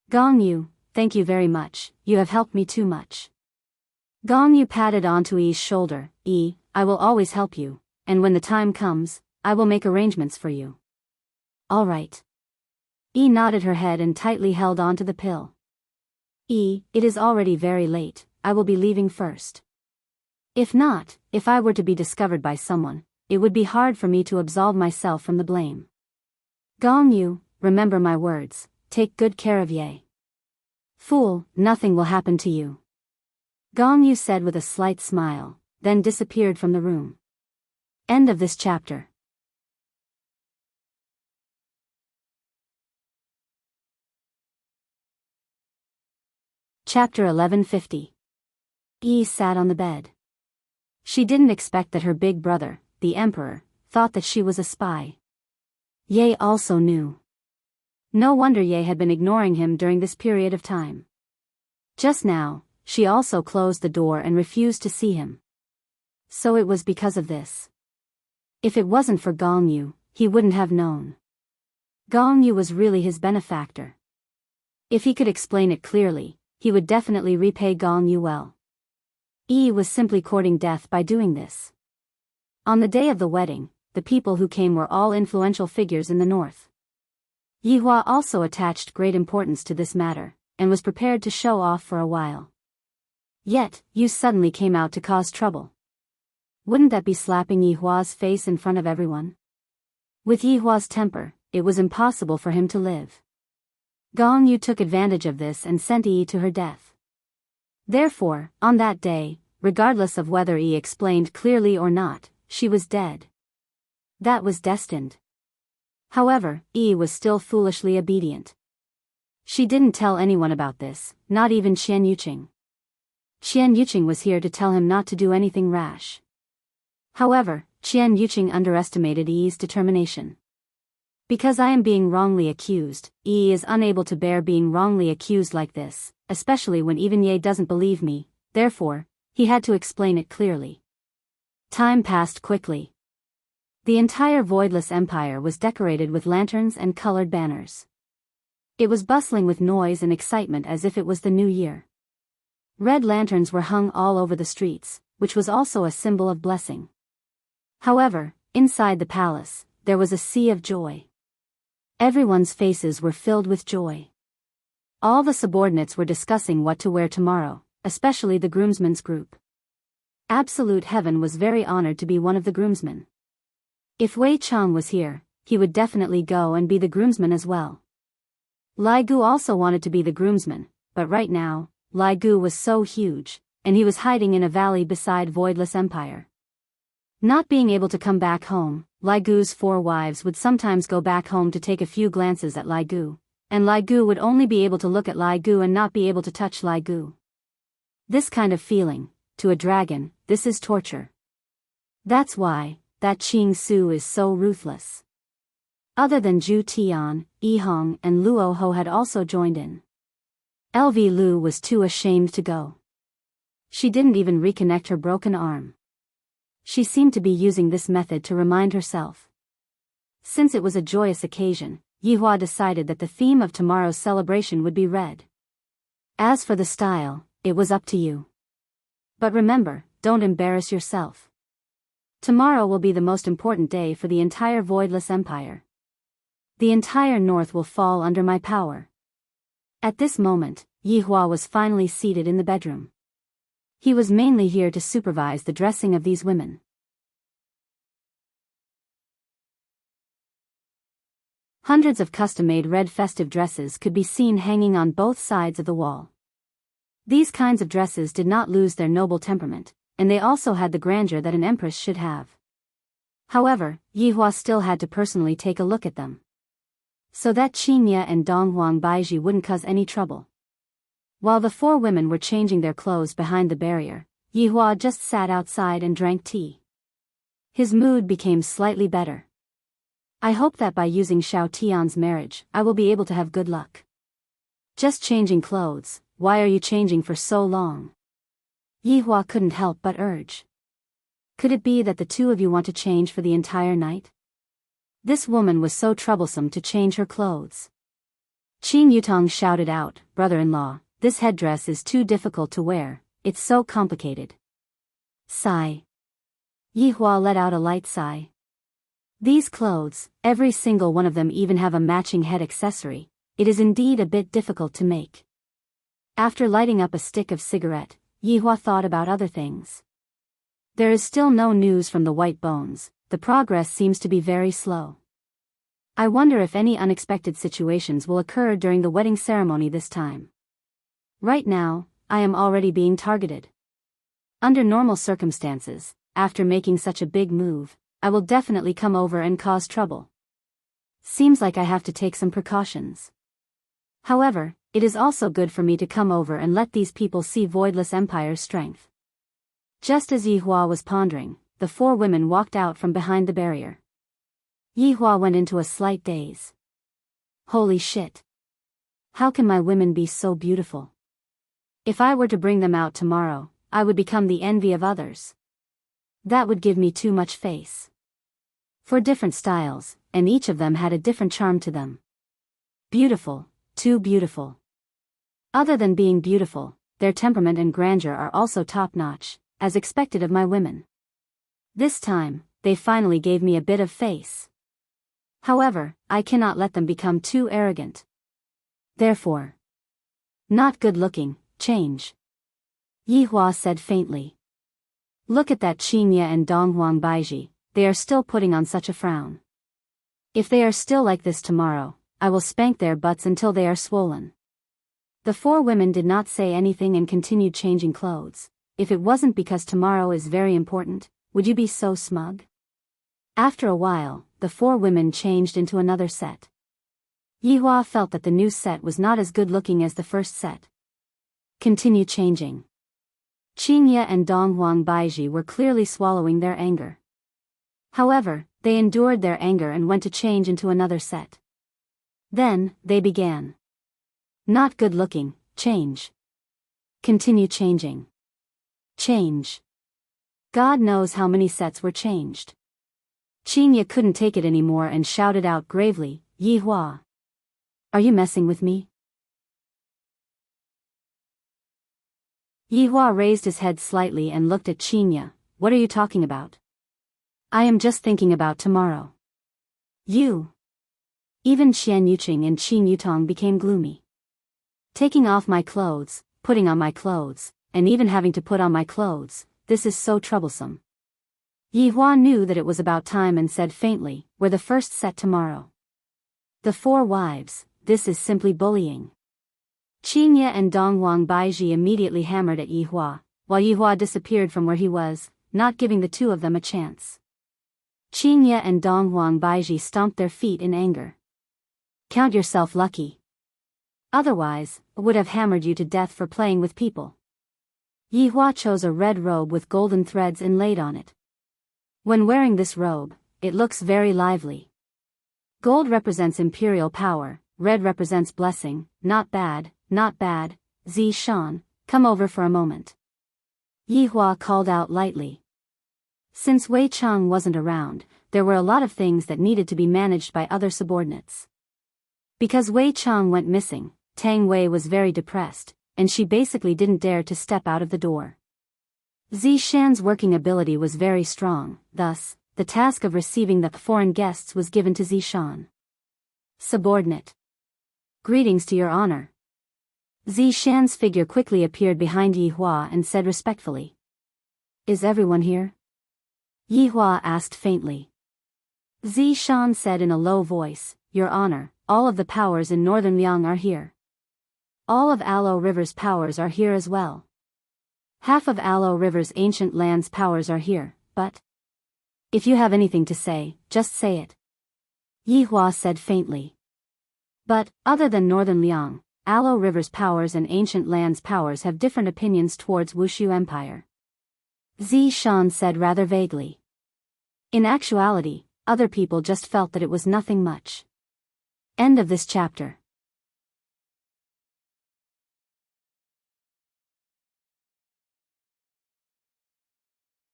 Speaker 1: Gong Yu, thank you very much, you have helped me too much. Gong Yu patted onto Yi's shoulder. Yi, I will always help you, and when the time comes, I will make arrangements for you. All right. Yi nodded her head and tightly held onto the pill. Yi, it is already very late, I will be leaving first. If not, if I were to be discovered by someone, it would be hard for me to absolve myself from the blame. Gong Yu, remember my words, take good care of Ye. Fool, nothing will happen to you. Gong Yu said with a slight smile, then disappeared from the room. End of this chapter. Chapter 1150. Yi sat on the bed. She didn't expect that her big brother, the Emperor, thought that she was a spy. Ye also knew. No wonder Ye had been ignoring him during this period of time. Just now, she also closed the door and refused to see him. So it was because of this. If it wasn't for Gong Yu, he wouldn't have known. Gong Yu was really his benefactor. If he could explain it clearly, he would definitely repay Gong Yu well. Yi was simply courting death by doing this. On the day of the wedding, the people who came were all influential figures in the north. Yi Hua also attached great importance to this matter, and was prepared to show off for a while. Yet, Yu suddenly came out to cause trouble. Wouldn't that be slapping Yi Hua's face in front of everyone? With Yi Hua's temper, it was impossible for him to live. Gong Yu took advantage of this and sent Yi to her death. Therefore, on that day, regardless of whether Yi explained clearly or not, she was dead. That was destined. However, Yi was still foolishly obedient. She didn't tell anyone about this, not even Qian Yuqing. Qian Yuqing was here to tell him not to do anything rash. However, Qian Yuqing underestimated Yi's determination. Because I am being wrongly accused, Yi is unable to bear being wrongly accused like this, especially when even Ye doesn't believe me, therefore, he had to explain it clearly. Time passed quickly. The entire Voidless Empire was decorated with lanterns and colored banners. It was bustling with noise and excitement as if it was the new year. Red lanterns were hung all over the streets, which was also a symbol of blessing. However, inside the palace, there was a sea of joy. Everyone's faces were filled with joy. All the subordinates were discussing what to wear tomorrow, especially the groomsmen's group. Absolute Heaven was very honored to be one of the groomsmen. If Wei Chang was here, he would definitely go and be the groomsman as well. Lai Gu also wanted to be the groomsman, but right now, Lai Gu was so huge, and he was hiding in a valley beside Voidless Empire. Not being able to come back home, Lai Gu's 4 wives would sometimes go back home to take a few glances at Lai Gu, and Lai Gu would only be able to look at Lai Gu and not be able to touch Lai Gu. This kind of feeling, to a dragon, this is torture. That's why, that Qing Su is so ruthless. Other than Zhu Tian, Yi Hong and Luo Ho had also joined in. LV Lu was too ashamed to go. She didn't even reconnect her broken arm. She seemed to be using this method to remind herself. Since it was a joyous occasion, Yi Hua decided that the theme of tomorrow's celebration would be red. As for the style, it was up to you. But remember, don't embarrass yourself. Tomorrow will be the most important day for the entire Voidless Empire. The entire North will fall under my power. At this moment, Yi Hua was finally seated in the bedroom. He was mainly here to supervise the dressing of these women. Hundreds of custom-made red festive dresses could be seen hanging on both sides of the wall. These kinds of dresses did not lose their noble temperament, and they also had the grandeur that an empress should have. However, Yihua still had to personally take a look at them, so that Qingye and Donghuang Baiji wouldn't cause any trouble. While the four women were changing their clothes behind the barrier, Yihua just sat outside and drank tea. His mood became slightly better. I hope that by using Xiao Tian's marriage, I will be able to have good luck. Just changing clothes, why are you changing for so long? Yihua couldn't help but urge. Could it be that the two of you want to change for the entire night? This woman was so troublesome to change her clothes. Qin Yutong shouted out, "Brother-in-law, this headdress is too difficult to wear, it's so complicated." Sigh. Yihua let out a light sigh. These clothes, every single one of them even have a matching head accessory, it is indeed a bit difficult to make. After lighting up a stick of cigarette, Yihua thought about other things. There is still no news from the White Bones, the progress seems to be very slow. I wonder if any unexpected situations will occur during the wedding ceremony this time. Right now, I am already being targeted. Under normal circumstances, after making such a big move, I will definitely come over and cause trouble. Seems like I have to take some precautions. However, it is also good for me to come over and let these people see Voidless Empire's strength. Just as Yihua was pondering, the four women walked out from behind the barrier. Yihua went into a slight daze. Holy shit! How can my women be so beautiful? If I were to bring them out tomorrow, I would become the envy of others. That would give me too much face. For different styles, and each of them had a different charm to them. Beautiful, too beautiful. Other than being beautiful, their temperament and grandeur are also top-notch, as expected of my women. This time, they finally gave me a bit of face. However, I cannot let them become too arrogant. Therefore, not good-looking, change. Yihua said faintly. Look at that Qingye and Donghuang Baiji, they are still putting on such a frown. If they are still like this tomorrow, I will spank their butts until they are swollen. The four women did not say anything and continued changing clothes. If it wasn't because tomorrow is very important, would you be so smug? After a while, the four women changed into another set. Yihua felt that the new set was not as good looking as the first set. Continue changing. Qingye and Donghuang Baiji were clearly swallowing their anger. However, they endured their anger and went to change into another set. Then, they began. Not good looking, change. Continue changing. Change. God knows how many sets were changed. Qingye couldn't take it anymore and shouted out gravely, Yihua. Are you messing with me? Yihua raised his head slightly and looked at Qingye. What are you talking about? I am just thinking about tomorrow. You. Even Xian Yuqing and Qin Yutong became gloomy. Taking off my clothes, putting on my clothes, and even having to put on my clothes, this is so troublesome. Yihua knew that it was about time and said faintly, we're the first set tomorrow. The four wives, this is simply bullying. Qingye and Donghuang Baiji immediately hammered at Yihua, while Yihua disappeared from where he was, not giving the two of them a chance. Qingye and Donghuang Baiji stomped their feet in anger. Count yourself lucky. Otherwise, I would have hammered you to death for playing with people. Yihua chose a red robe with golden threads inlaid on it. When wearing this robe, it looks very lively. Gold represents imperial power, red represents blessing, not bad, not bad. Zishan, come over for a moment. Yihua called out lightly. Since Wei Chang wasn't around, there were a lot of things that needed to be managed by other subordinates. Because Wei Chang went missing, Tang Wei was very depressed, and she basically didn't dare to step out of the door. Zishan's working ability was very strong, thus, the task of receiving the foreign guests was given to Zishan. Subordinate. Greetings to your honor. Zishan's figure quickly appeared behind Yihua and said respectfully. Is everyone here? Yihua asked faintly. Zishan said in a low voice, Your honor, all of the powers in northern Liang are here. All of Aloe River's powers are here as well. Half of Aloe River's ancient land's powers are here, but if you have anything to say, just say it. Yihua said faintly. But, other than Northern Liang, Aloe River's powers and ancient land's powers have different opinions towards Wushu Empire. Zishan said rather vaguely. In actuality, other people just felt that it was nothing much. End of this chapter.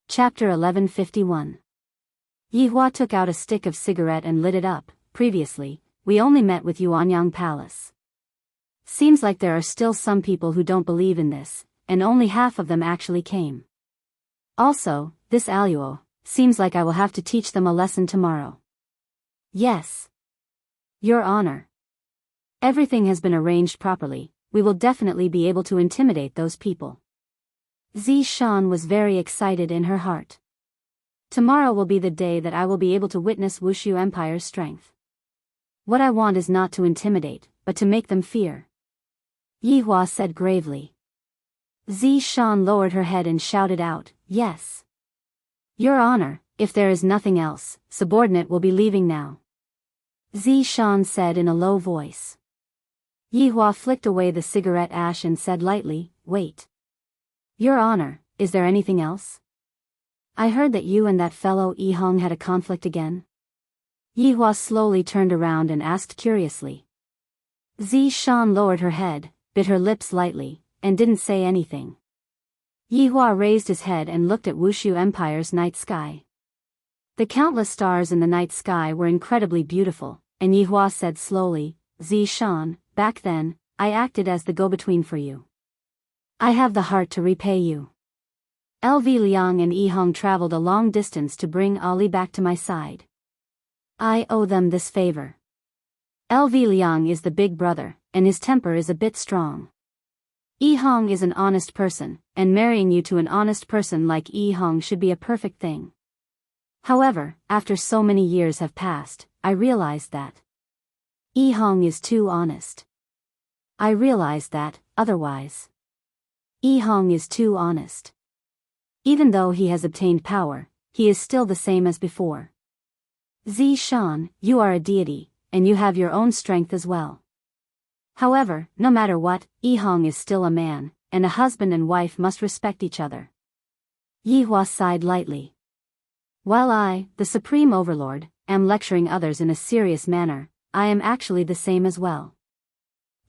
Speaker 1: Chapter 1151. Yihua took out a stick of cigarette and lit it up. Previously, we only met with Yuanyang Palace. Seems like there are still some people who don't believe in this, and only half of them actually came. Also, this Aluo, seems like I will have to teach them a lesson tomorrow. Yes. Your Honor. Everything has been arranged properly, we will definitely be able to intimidate those people. Zishan was very excited in her heart. Tomorrow will be the day that I will be able to witness Wushu Empire's strength. What I want is not to intimidate, but to make them fear. Yihua said gravely. Zishan lowered her head and shouted out, yes. Your Honor, if there is nothing else, subordinate will be leaving now. Zishan said in a low voice. Yihua flicked away the cigarette ash and said lightly, wait. Your Honor, is there anything else? I heard that you and that fellow Yihong had a conflict again. Yihua slowly turned around and asked curiously. Zishan lowered her head, bit her lips lightly, and didn't say anything. Yihua raised his head and looked at Wushu Empire's night sky. The countless stars in the night sky were incredibly beautiful, and Yihua said slowly, Zishan, back then, I acted as the go-between for you. I have the heart to repay you. LV Liang and Yihong traveled a long distance to bring Ali back to my side. I owe them this favor. LV Liang is the big brother, and his temper is a bit strong. Yihong is an honest person, and marrying you to an honest person like Yihong should be a perfect thing. However, after so many years have passed, I realized that Yihong is too honest. I realized that, otherwise. Yihong is too honest. Even though he has obtained power, he is still the same as before. Zishan, you are a deity, and you have your own strength as well. However, no matter what, Yihong is still a man, and a husband and wife must respect each other. Yihua sighed lightly. While I, the Supreme Overlord, am lecturing others in a serious manner, I am actually the same as well.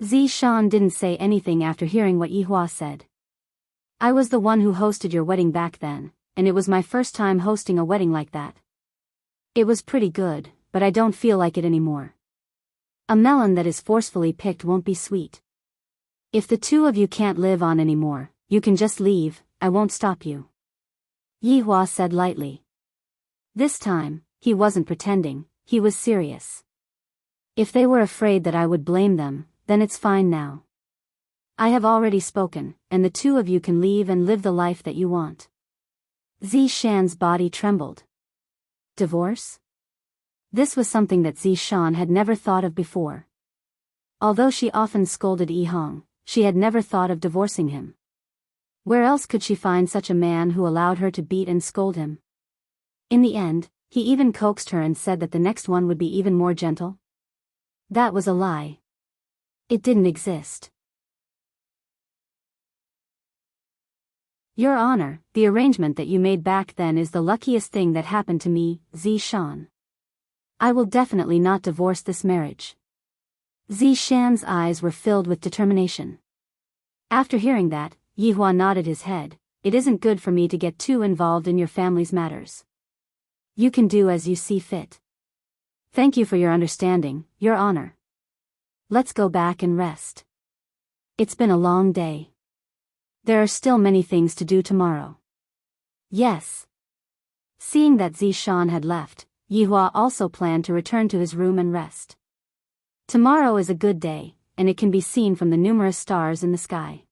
Speaker 1: Zishan didn't say anything after hearing what Yihua said. I was the one who hosted your wedding back then, and it was my first time hosting a wedding like that. It was pretty good, but I don't feel like it anymore. A melon that is forcefully picked won't be sweet. If the two of you can't live on anymore, you can just leave, I won't stop you. Yihua said lightly. This time, he wasn't pretending, he was serious. If they were afraid that I would blame them, then it's fine now. I have already spoken, and the two of you can leave and live the life that you want. Zishan's body trembled. Divorce? This was something that Zishan had never thought of before. Although she often scolded Yihong, she had never thought of divorcing him. Where else could she find such a man who allowed her to beat and scold him? In the end, he even coaxed her and said that the next one would be even more gentle. That was a lie. It didn't exist. Your Honor, the arrangement that you made back then is the luckiest thing that happened to me, Zishan. I will definitely not divorce this marriage. Zishan's eyes were filled with determination. After hearing that, Yihua nodded his head. It isn't good for me to get too involved in your family's matters. You can do as you see fit. Thank you for your understanding, Your Honor. Let's go back and rest. It's been a long day. There are still many things to do tomorrow. Yes. Seeing that Zishan had left, Yihua also planned to return to his room and rest. Tomorrow is a good day, and it can be seen from the numerous stars in the sky.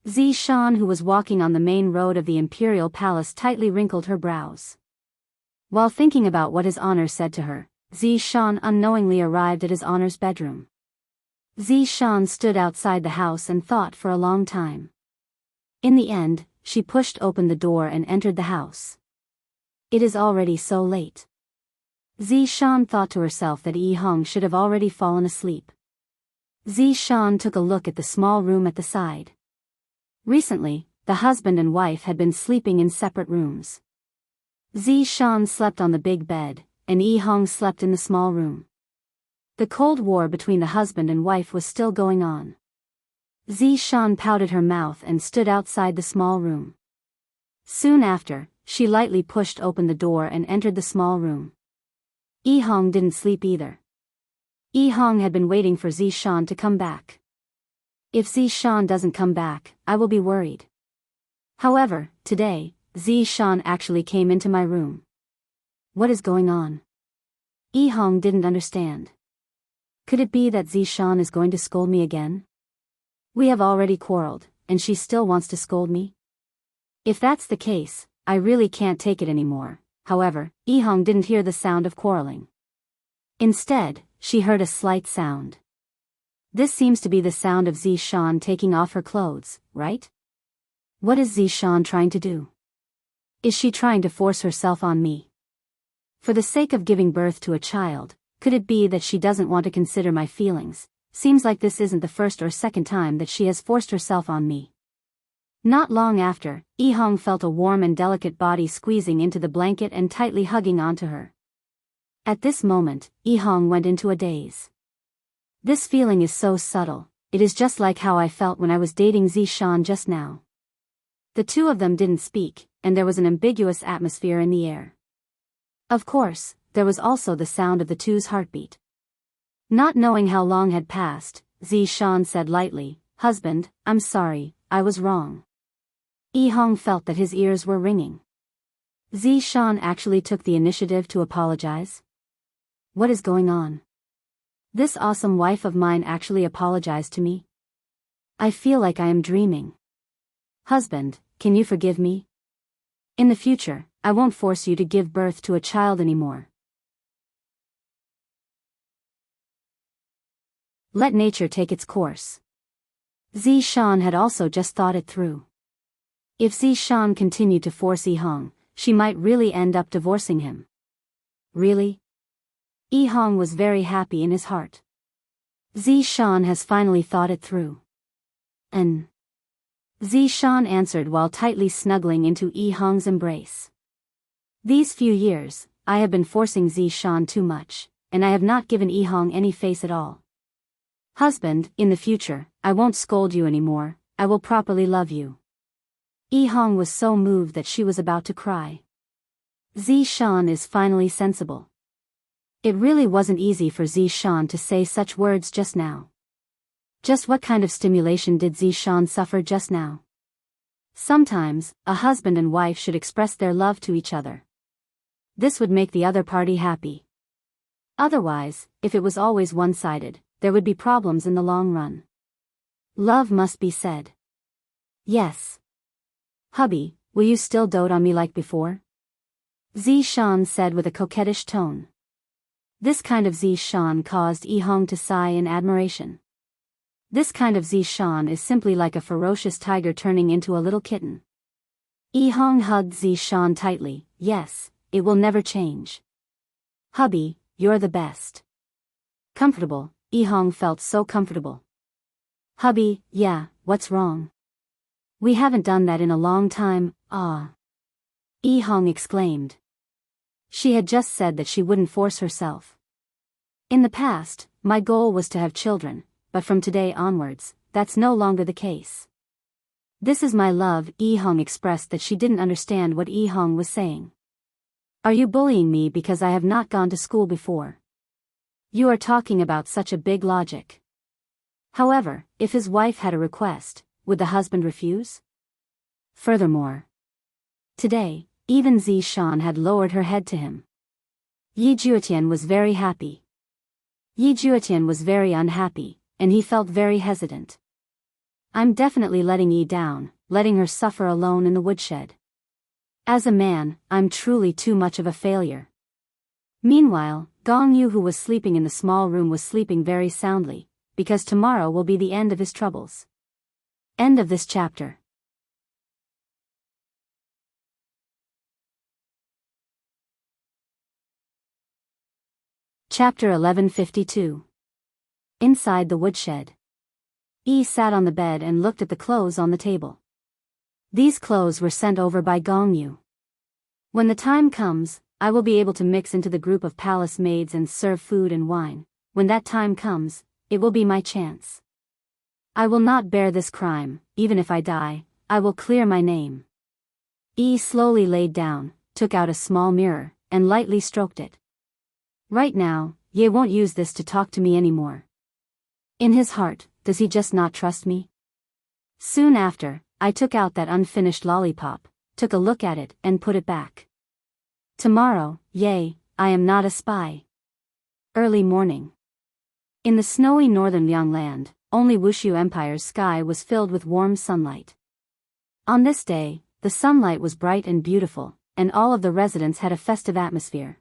Speaker 1: Zishan, who was walking on the main road of the imperial palace, tightly wrinkled her brows. While thinking about what his honor said to her, Zishan unknowingly arrived at his honor's bedroom. Zishan stood outside the house and thought for a long time. In the end, she pushed open the door and entered the house. It is already so late. Zishan thought to herself that Yi Hong should have already fallen asleep. Zishan took a look at the small room at the side. Recently, the husband and wife had been sleeping in separate rooms. Zishan slept on the big bed, and Yi Hong slept in the small room. The Cold War between the husband and wife was still going on. Zishan pouted her mouth and stood outside the small room. Soon after, she lightly pushed open the door and entered the small room. Yi Hong didn't sleep either. Yi Hong had been waiting for Zishan to come back. If Zishan doesn't come back, I will be worried. However, today, Zishan actually came into my room. What is going on? Yi Hong didn't understand. Could it be that Zishan is going to scold me again? We have already quarreled, and she still wants to scold me? If that's the case, I really can't take it anymore. However, Yi Hong didn't hear the sound of quarreling. Instead, she heard a slight sound. This seems to be the sound of Zishan taking off her clothes, right? What is Zishan trying to do? Is she trying to force herself on me? For the sake of giving birth to a child, could it be that she doesn't want to consider my feelings? Seems like this isn't the first or second time that she has forced herself on me. Not long after, Yi Hong felt a warm and delicate body squeezing into the blanket and tightly hugging onto her. At this moment, Yi Hong went into a daze. This feeling is so subtle, it is just like how I felt when I was dating Zishan just now. The two of them didn't speak, and there was an ambiguous atmosphere in the air. Of course, there was also the sound of the two's heartbeat. Not knowing how long had passed, Zishan said lightly, "Husband, I'm sorry, I was wrong." Yi Hong felt that his ears were ringing. Zishan actually took the initiative to apologize? What is going on? This awesome wife of mine actually apologized to me? I feel like I am dreaming. Husband, can you forgive me? In the future, I won't force you to give birth to a child anymore. Let nature take its course. Zishan had also just thought it through. If Zishan continued to force Yi Hong, she might really end up divorcing him. Really? Yi Hong was very happy in his heart. Zishan has finally thought it through. Zishan answered while tightly snuggling into Yi Hong's embrace. These few years, I have been forcing Zishan too much, and I have not given Yi Hong any face at all. Husband, in the future, I won't scold you anymore, I will properly love you. Yi Hong was so moved that she was about to cry. Zishan is finally sensible. It really wasn't easy for Zishan to say such words just now. Just what kind of stimulation did Zishan suffer just now? Sometimes, a husband and wife should express their love to each other. This would make the other party happy. Otherwise, if it was always one-sided, there would be problems in the long run. Love must be said. Yes. Hubby, will you still dote on me like before? Zishan said with a coquettish tone. This kind of Zishan caused Yi Hong to sigh in admiration. This kind of Zishan is simply like a ferocious tiger turning into a little kitten. Yi Hong hugged Zishan tightly. Yes, it will never change. Hubby, you're the best. Comfortable, Yi Hong felt so comfortable. Hubby, yeah, what's wrong? We haven't done that in a long time, Yi Hong exclaimed. She had just said that she wouldn't force herself. In the past, my goal was to have children, but from today onwards, that's no longer the case. This is my love. Yi Hong expressed that she didn't understand what Yi Hong was saying. Are you bullying me because I have not gone to school before? You are talking about such a big logic. However, if his wife had a request, would the husband refuse? Furthermore, today, even Zishan had lowered her head to him. Yi Juetian was very happy. Yi Juetian was very unhappy, and he felt very hesitant. I'm definitely letting Yi down, letting her suffer alone in the woodshed. As a man, I'm truly too much of a failure. Meanwhile, Gong Yu, who was sleeping in the small room, was sleeping very soundly, because tomorrow will be the end of his troubles. End of this chapter. Chapter 1152. Inside the woodshed. Sat on the bed and looked at the clothes on the table. These clothes were sent over by Gong Yu. When the time comes, I will be able to mix into the group of palace maids and serve food and wine. When that time comes, it will be my chance. I will not bear this crime, even if I die. I will clear my name. Slowly laid down, took out a small mirror, and lightly stroked it. Right now, Ye won't use this to talk to me anymore. In his heart, does he just not trust me? Soon after, I took out that unfinished lollipop, took a look at it and put it back. Tomorrow, I am not a spy. Early morning. In the snowy northern Liangland, only Wushu Empire's sky was filled with warm sunlight. On this day, the sunlight was bright and beautiful, and all of the residents had a festive atmosphere.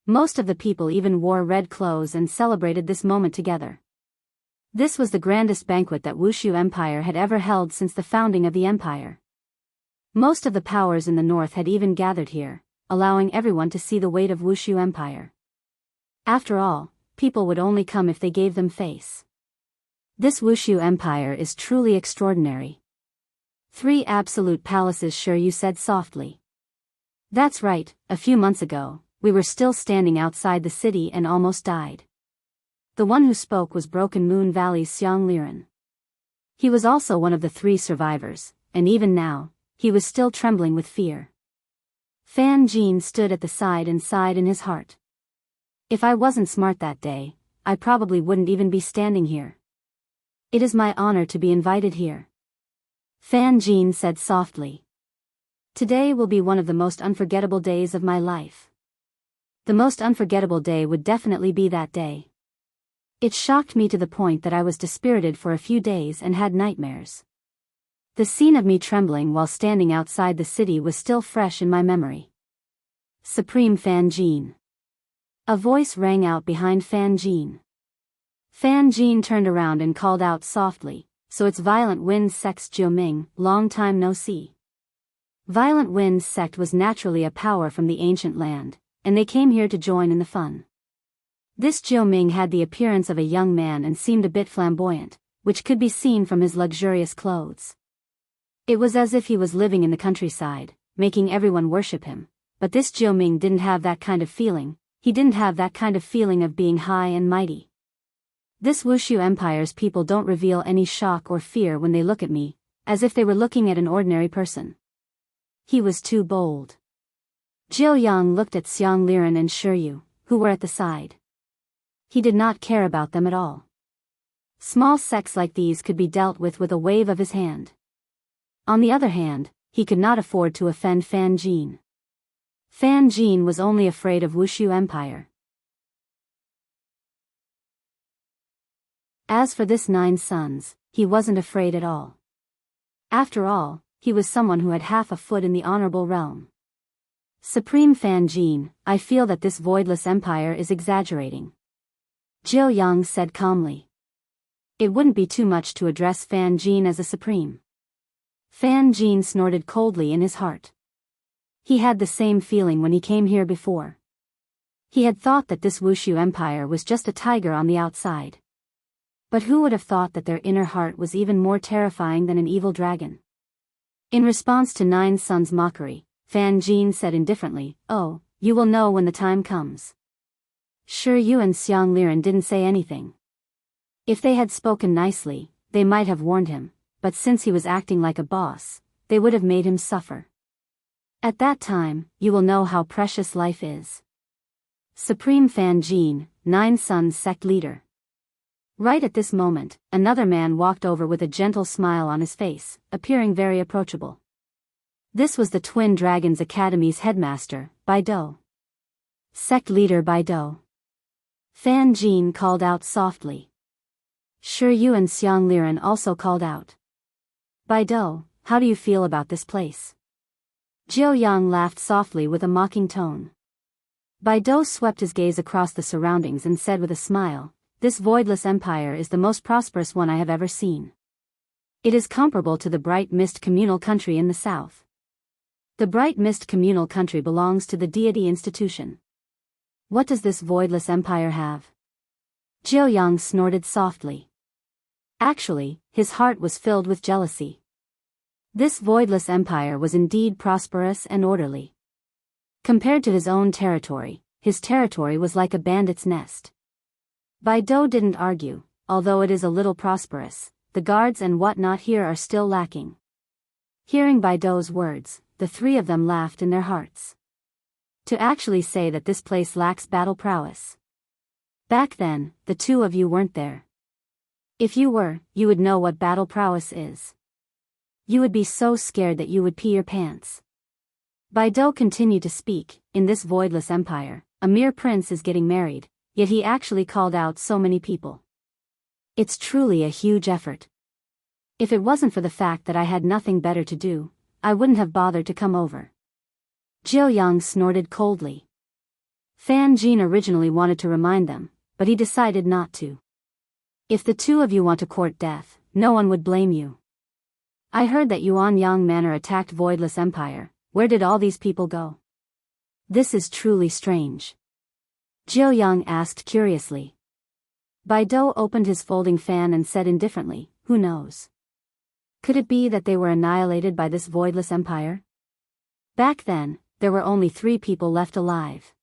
Speaker 1: Most of the people even wore red clothes and celebrated this moment together. This was the grandest banquet that Wushu Empire had ever held since the founding of the empire. Most of the powers in the north had even gathered here, allowing everyone to see the weight of Wushu Empire. After all, people would only come if they gave them face. This Wushu Empire is truly extraordinary. 3 absolute palaces, sure, you said softly. That's right, a few months ago, we were still standing outside the city and almost died. The one who spoke was Broken Moon Valley's Xiang Liren. He was also one of the 3 survivors, and even now, he was still trembling with fear. Fan Jin stood at the side and sighed in his heart. If I wasn't smart that day, I probably wouldn't even be standing here. It is my honor to be invited here. Fan Jin said softly. Today will be one of the most unforgettable days of my life. The most unforgettable day would definitely be that day. It shocked me to the point that I was dispirited for a few days and had nightmares. The scene of me trembling while standing outside the city was still fresh in my memory. Supreme Fan Jin. A voice rang out behind Fan Jin. Fan Jin turned around and called out softly, "So it's Violent Wind's sect Jiuming, long time no see." Violent Wind's sect was naturally a power from the ancient land, and they came here to join in the fun. This Jiuming had the appearance of a young man and seemed a bit flamboyant, which could be seen from his luxurious clothes. It was as if he was living in the countryside, making everyone worship him, but this Jiuming didn't have that kind of feeling. He didn't have that kind of feeling of being high and mighty. This Wushu Empire's people don't reveal any shock or fear when they look at me, as if they were looking at an ordinary person. He was too bold. Jiu Yang looked at Xiang Liren and Shiryu, who were at the side. He did not care about them at all. Small sects like these could be dealt with a wave of his hand. On the other hand, he could not afford to offend Fan Jin. Fan Jin was only afraid of Wushu Empire. As for this 9 sons, he wasn't afraid at all. After all, he was someone who had half a foot in the honorable realm. Supreme Fan Jin, I feel that this voidless empire is exaggerating. Jiu Yang said calmly. It wouldn't be too much to address Fan Jin as a supreme. Fan Jin snorted coldly in his heart. He had the same feeling when he came here before. He had thought that this Wushu Empire was just a tiger on the outside. But who would have thought that their inner heart was even more terrifying than an evil dragon? In response to 9 sons' mockery, Fan Jin said indifferently, "Oh, you will know when the time comes." Shiryu and Xiang Liren didn't say anything. If they had spoken nicely, they might have warned him, but since he was acting like a boss, they would have made him suffer. At that time, you will know how precious life is. Supreme Fan Jin, 9 sons' sect leader. Right at this moment, another man walked over with a gentle smile on his face, appearing very approachable. This was the Twin Dragons Academy's headmaster, Baido. Sect leader Baido. Fan Jin called out softly. Shiryu and Xiang Liren also called out. Baido, how do you feel about this place? Jiu Yang laughed softly with a mocking tone. Baido swept his gaze across the surroundings and said with a smile, this voidless empire is the most prosperous one I have ever seen. It is comparable to the Bright Mist communal country in the south. The Bright Mist communal country belongs to the deity institution. What does this voidless empire have? Jiuyang snorted softly. Actually, his heart was filled with jealousy. This voidless empire was indeed prosperous and orderly. Compared to his own territory, his territory was like a bandit's nest. Baidu didn't argue. Although it is a little prosperous, the guards and whatnot here are still lacking. Hearing Baidu's words, the three of them laughed in their hearts. To actually say that this place lacks battle prowess. Back then, the two of you weren't there. If you were, you would know what battle prowess is. You would be so scared that you would pee your pants. Baidu continued to speak. In this voidless empire, a mere prince is getting married, yet he actually called out so many people. It's truly a huge effort. If it wasn't for the fact that I had nothing better to do, I wouldn't have bothered to come over. Jiuyang snorted coldly. Fan Jin originally wanted to remind them, but he decided not to. If the two of you want to court death, no one would blame you. I heard that Yuanyang Manor attacked Voidless Empire. Where did all these people go? This is truly strange. Jiuyang asked curiously. Baidu opened his folding fan and said indifferently, who knows? Could it be that they were annihilated by this Voidless Empire? Back then, there were only 3 people left alive.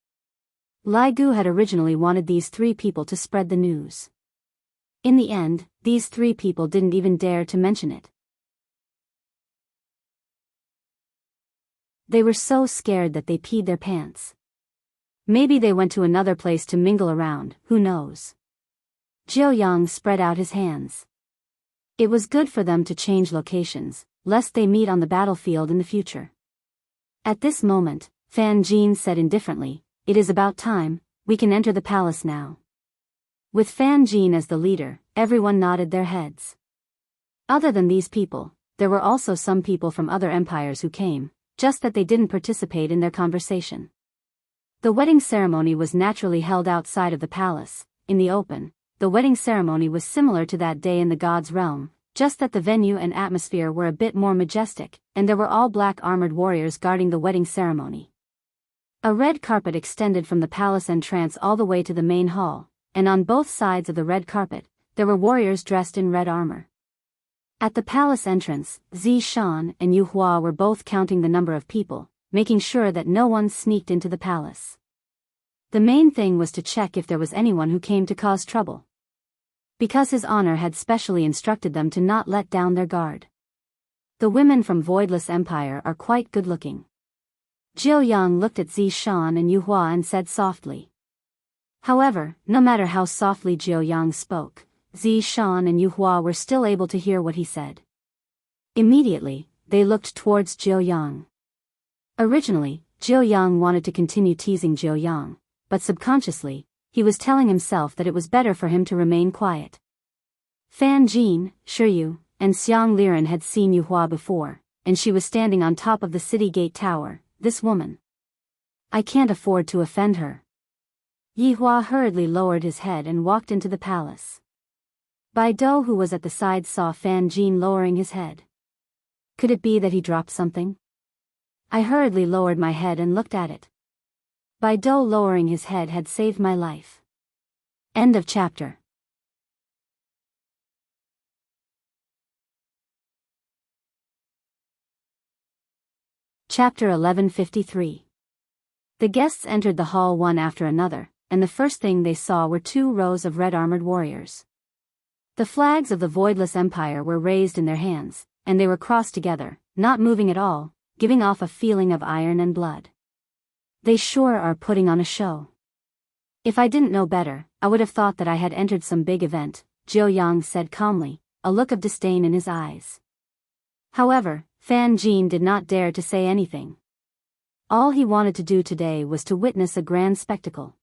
Speaker 1: Lai Gu had originally wanted these 3 people to spread the news. In the end, these 3 people didn't even dare to mention it. They were so scared that they peed their pants. Maybe they went to another place to mingle around, who knows? Jiuyang spread out his hands. It was good for them to change locations, lest they meet on the battlefield in the future. At this moment, Fan Jin said indifferently, it is about time, we can enter the palace now. With Fan Jin as the leader, everyone nodded their heads. Other than these people, there were also some people from other empires who came, just that they didn't participate in their conversation. The wedding ceremony was naturally held outside of the palace, in the open. The wedding ceremony was similar to that day in the god's realm, just that the venue and atmosphere were a bit more majestic, and there were all black armored warriors guarding the wedding ceremony. A red carpet extended from the palace entrance all the way to the main hall, and on both sides of the red carpet, there were warriors dressed in red armor. At the palace entrance, Zishan and Yu Hua were both counting the number of people, making sure that no one sneaked into the palace. The main thing was to check if there was anyone who came to cause trouble. Because His Honor had specially instructed them to not let down their guard. The women from Voidless Empire are quite good-looking. Jiuyang looked at Zishan and Yu Hua and said softly. However, no matter how softly Jiuyang spoke, Zishan and Yu Hua were still able to hear what he said. Immediately, they looked towards Jiuyang. Originally, Jiuyang wanted to continue teasing Jiuyang, but subconsciously, he was telling himself that it was better for him to remain quiet. Fan Jin, Shiyu, and Xiang Liren had seen Yu Hua before, and she was standing on top of the city gate tower, this woman. I can't afford to offend her. Yi Hua hurriedly lowered his head and walked into the palace. Baidu, who was at the side, saw Fan Jin lowering his head. Could it be that he dropped something? I hurriedly lowered my head and looked at it. Baidu lowering his head had saved my life. End of chapter. Chapter 1153. The guests entered the hall one after another, and the first thing they saw were 2 rows of red-armored warriors. The flags of the Voidless Empire were raised in their hands, and they were crossed together, not moving at all, giving off a feeling of iron and blood. They sure are putting on a show. If I didn't know better, I would have thought that I had entered some big event, Jiuyang said calmly, a look of disdain in his eyes. However, Fan Jin did not dare to say anything. All he wanted to do today was to witness a grand spectacle.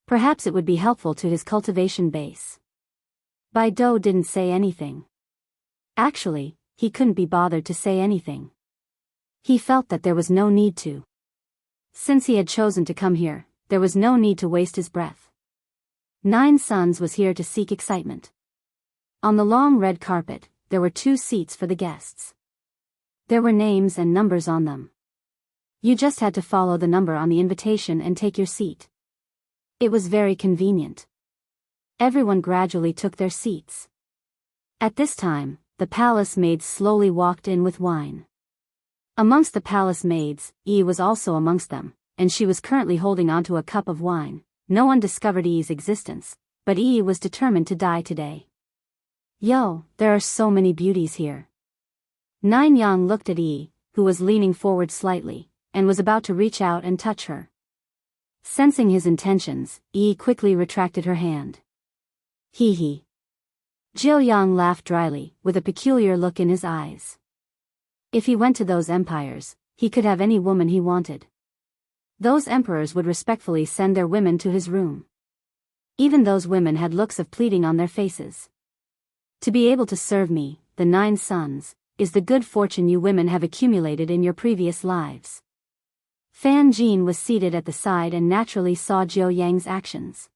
Speaker 1: Perhaps it would be helpful to his cultivation base. Baidu didn't say anything. Actually, he couldn't be bothered to say anything. He felt that there was no need to. Since he had chosen to come here, there was no need to waste his breath. Nine Suns was here to seek excitement. On the long red carpet, there were 2 seats for the guests. There were names and numbers on them. You just had to follow the number on the invitation and take your seat. It was very convenient. Everyone gradually took their seats. At this time, the palace maids slowly walked in with wine. Amongst the palace maids, Yi was also amongst them, and she was currently holding onto a cup of wine. No one discovered Yi's existence, but Yi was determined to die today. Yo, there are so many beauties here. Nine Yang looked at Yi, who was leaning forward slightly, and was about to reach out and touch her. Sensing his intentions, Yi quickly retracted her hand. Hee hee. Jiu Yang laughed dryly, with a peculiar look in his eyes. If he went to those empires, he could have any woman he wanted. Those emperors would respectfully send their women to his room. Even those women had looks of pleading on their faces. To be able to serve me, the 9 Suns, is the good fortune you women have accumulated in your previous lives. Fan Jin was seated at the side and naturally saw Jiu Yang's actions.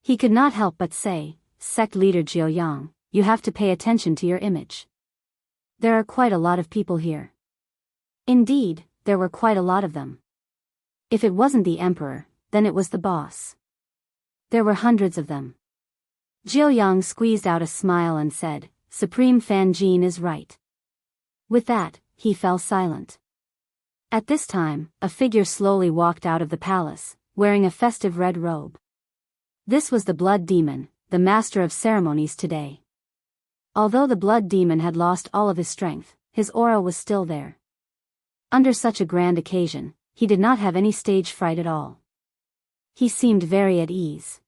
Speaker 1: He could not help but say, "Sect leader Jiu Yang, you have to pay attention to your image. There are quite a lot of people here." Indeed, there were quite a lot of them. If it wasn't the emperor, then it was the boss. There were hundreds of them. Jiu Yang squeezed out a smile and said, "Supreme Fan Jin is right." With that, he fell silent. At this time, a figure slowly walked out of the palace, wearing a festive red robe. This was the Blood Demon, the master of ceremonies today. Although the Blood Demon had lost all of his strength, his aura was still there. Under such a grand occasion, he did not have any stage fright at all. He seemed very at ease.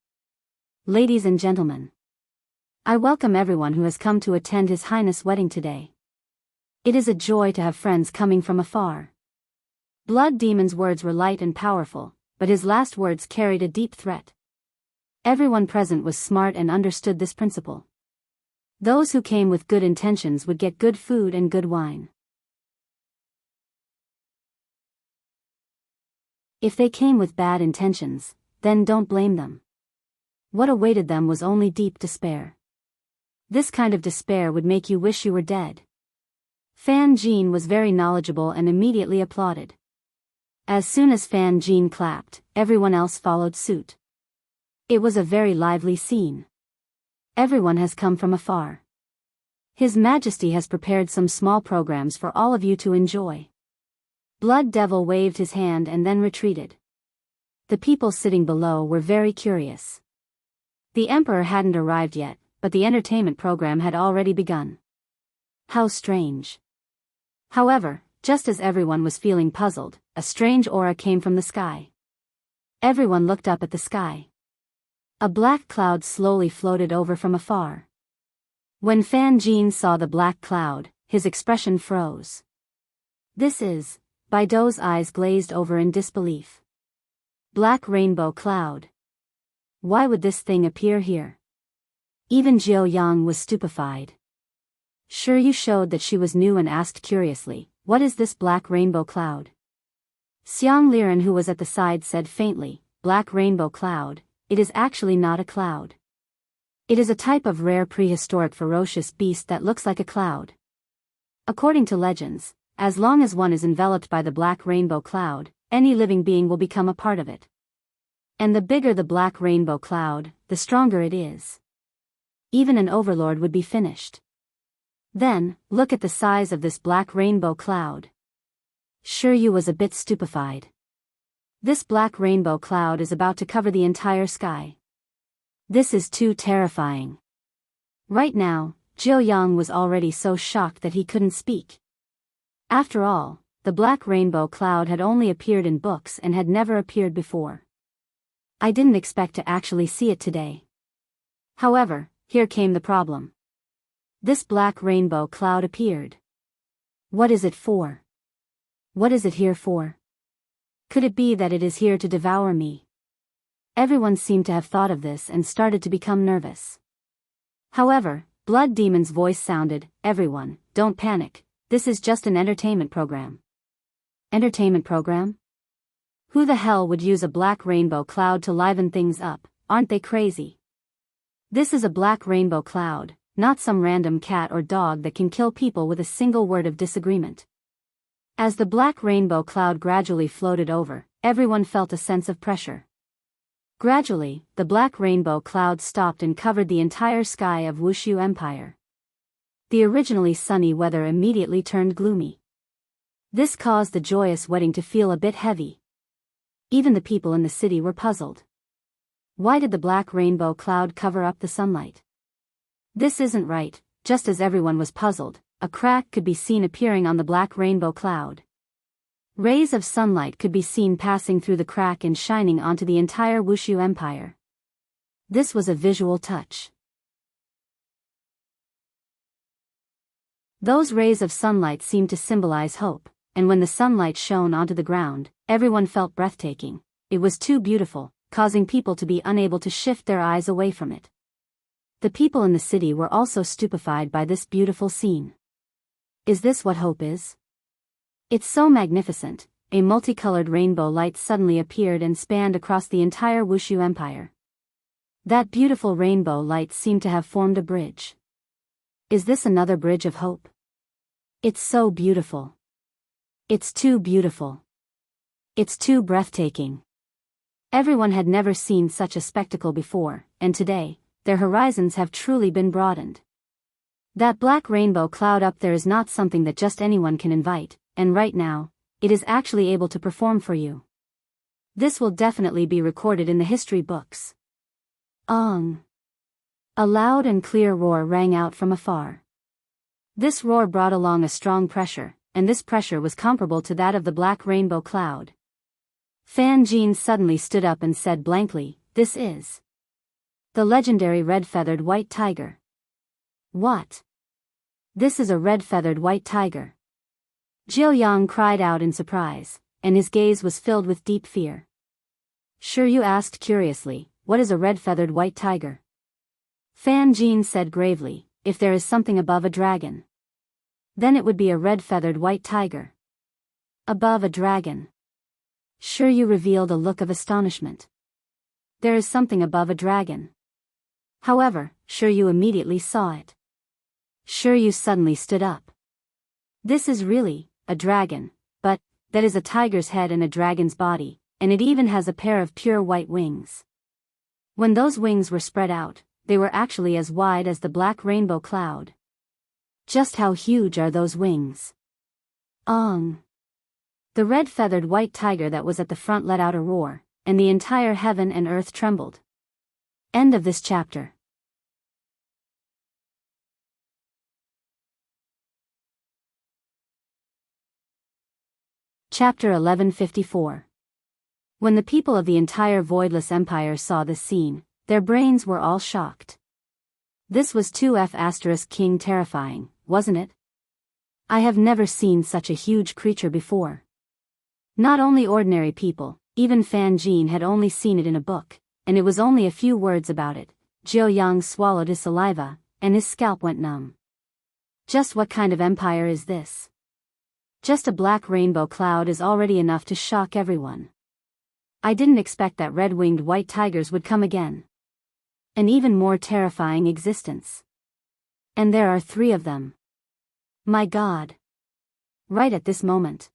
Speaker 1: Ladies and gentlemen, I welcome everyone who has come to attend His Highness' wedding today. It is a joy to have friends coming from afar. Blood Demon's words were light and powerful, but his last words carried a deep threat. Everyone present was smart and understood this principle. Those who came with good intentions would get good food and good wine. If they came with bad intentions, then don't blame them. What awaited them was only deep despair. This kind of despair would make you wish you were dead. Fan Jin was very knowledgeable and immediately applauded. As soon as Fan Jin clapped, everyone else followed suit. It was a very lively scene. Everyone has come from afar. His Majesty has prepared some small programs for all of you to enjoy. Blood Devil waved his hand and then retreated. The people sitting below were very curious. The Emperor hadn't arrived yet, but the entertainment program had already begun. How strange. However, just as everyone was feeling puzzled, a strange aura came from the sky. Everyone looked up at the sky. A black cloud slowly floated over from afar. When Fan Jin saw the black cloud, his expression froze. This is... Baido's eyes glazed over in disbelief. Black rainbow cloud. Why would this thing appear here? Even Jiu Yang was stupefied. Sure, you showed that she was new and asked curiously, "What is this black rainbow cloud?" Xiang Liren, who was at the side, said faintly, "Black rainbow cloud, it is actually not a cloud. It is a type of rare prehistoric ferocious beast that looks like a cloud. According to legends, as long as one is enveloped by the black rainbow cloud, any living being will become a part of it. And the bigger the black rainbow cloud, the stronger it is. Even an overlord would be finished. Then, look at the size of this black rainbow cloud." Sure, you was a bit stupefied. This black rainbow cloud is about to cover the entire sky. This is too terrifying. Right now, Jiu Yang was already so shocked that he couldn't speak. After all, the black rainbow cloud had only appeared in books and had never appeared before. I didn't expect to actually see it today. However, here came the problem. This black rainbow cloud appeared. What is it for? What is it here for? Could it be that it is here to devour me? Everyone seemed to have thought of this and started to become nervous. However, Blood Demon's voice sounded, "Everyone, don't panic. This is just an entertainment program." Entertainment program? Who the hell would use a black rainbow cloud to liven things up, aren't they crazy? This is a black rainbow cloud, not some random cat or dog that can kill people with a single word of disagreement. As the black rainbow cloud gradually floated over, everyone felt a sense of pressure. Gradually, the black rainbow cloud stopped and covered the entire sky of Wushu Empire. The originally sunny weather immediately turned gloomy. This caused the joyous wedding to feel a bit heavy. Even the people in the city were puzzled. Why did the black rainbow cloud cover up the sunlight? This isn't right. Just as everyone was puzzled, a crack could be seen appearing on the black rainbow cloud. Rays of sunlight could be seen passing through the crack and shining onto the entire Wushu Empire. This was a visual touch. Those rays of sunlight seemed to symbolize hope, and when the sunlight shone onto the ground, everyone felt breathtaking. It was too beautiful, causing people to be unable to shift their eyes away from it. The people in the city were also stupefied by this beautiful scene. Is this what hope is? It's so magnificent. A multicolored rainbow light suddenly appeared and spanned across the entire Wushu Empire. That beautiful rainbow light seemed to have formed a bridge. Is this another bridge of hope? It's so beautiful. It's too beautiful. It's too breathtaking. Everyone had never seen such a spectacle before, and today, their horizons have truly been broadened. That black rainbow cloud up there is not something that just anyone can invite, and right now, it is actually able to perform for you. This will definitely be recorded in the history books. Ong! A loud and clear roar rang out from afar. This roar brought along a strong pressure, and this pressure was comparable to that of the black rainbow cloud. Fan Jin suddenly stood up and said blankly, "This is the legendary red-feathered white tiger." What? This is a red-feathered white tiger. Jill Yang cried out in surprise, and his gaze was filled with deep fear. Sure, you asked curiously, what is a red-feathered white tiger? Fan Jin said gravely, if there is something above a dragon, then it would be a red-feathered white tiger. Above a dragon. Sure, you revealed a look of astonishment. There is something above a dragon. However, sure, you immediately saw it. Sure, you suddenly stood up. This is really a dragon, but that is a tiger's head and a dragon's body, and it even has a pair of pure white wings. When those wings were spread out, they were actually as wide as the black rainbow cloud. Just how huge are those wings? Ong! The red-feathered white tiger that was at the front let out a roar, and the entire heaven and earth trembled. End of this chapter. Chapter 1154. When the people of the entire Voidless Empire saw this scene, their brains were all shocked. This was 2F** King terrifying, wasn't it? I have never seen such a huge creature before. Not only ordinary people, even Fan Jin had only seen it in a book, and it was only a few words about it. Jill Yang swallowed his saliva, and his scalp went numb. Just what kind of empire is this? Just a black rainbow cloud is already enough to shock everyone. I didn't expect that red-winged white tigers would come again. An even more terrifying existence. And there are 3 of them. My God. Right at this moment,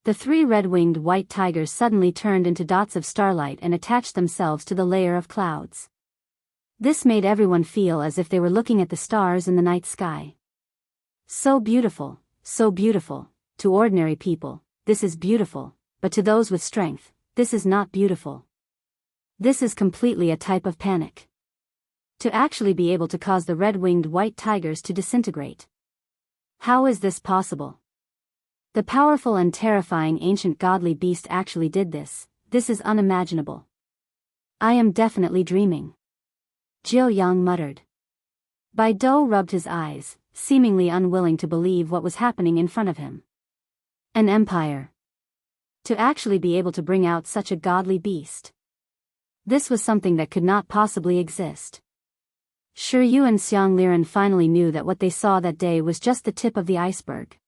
Speaker 1: the 3 red-winged white tigers suddenly turned into dots of starlight and attached themselves to the layer of clouds. This made everyone feel as if they were looking at the stars in the night sky. So beautiful, so beautiful. To ordinary people, this is beautiful, but to those with strength, this is not beautiful. This is completely a type of panic. To actually be able to cause the red-winged white tigers to disintegrate. How is this possible? The powerful and terrifying ancient godly beast actually did this. This is unimaginable. I am definitely dreaming. Jill Yang muttered. Baidu rubbed his eyes, seemingly unwilling to believe what was happening in front of him. An empire. To actually be able to bring out such a godly beast. This was something that could not possibly exist. Sure, Yu and Xiang Liren finally knew that what they saw that day was just the tip of the iceberg.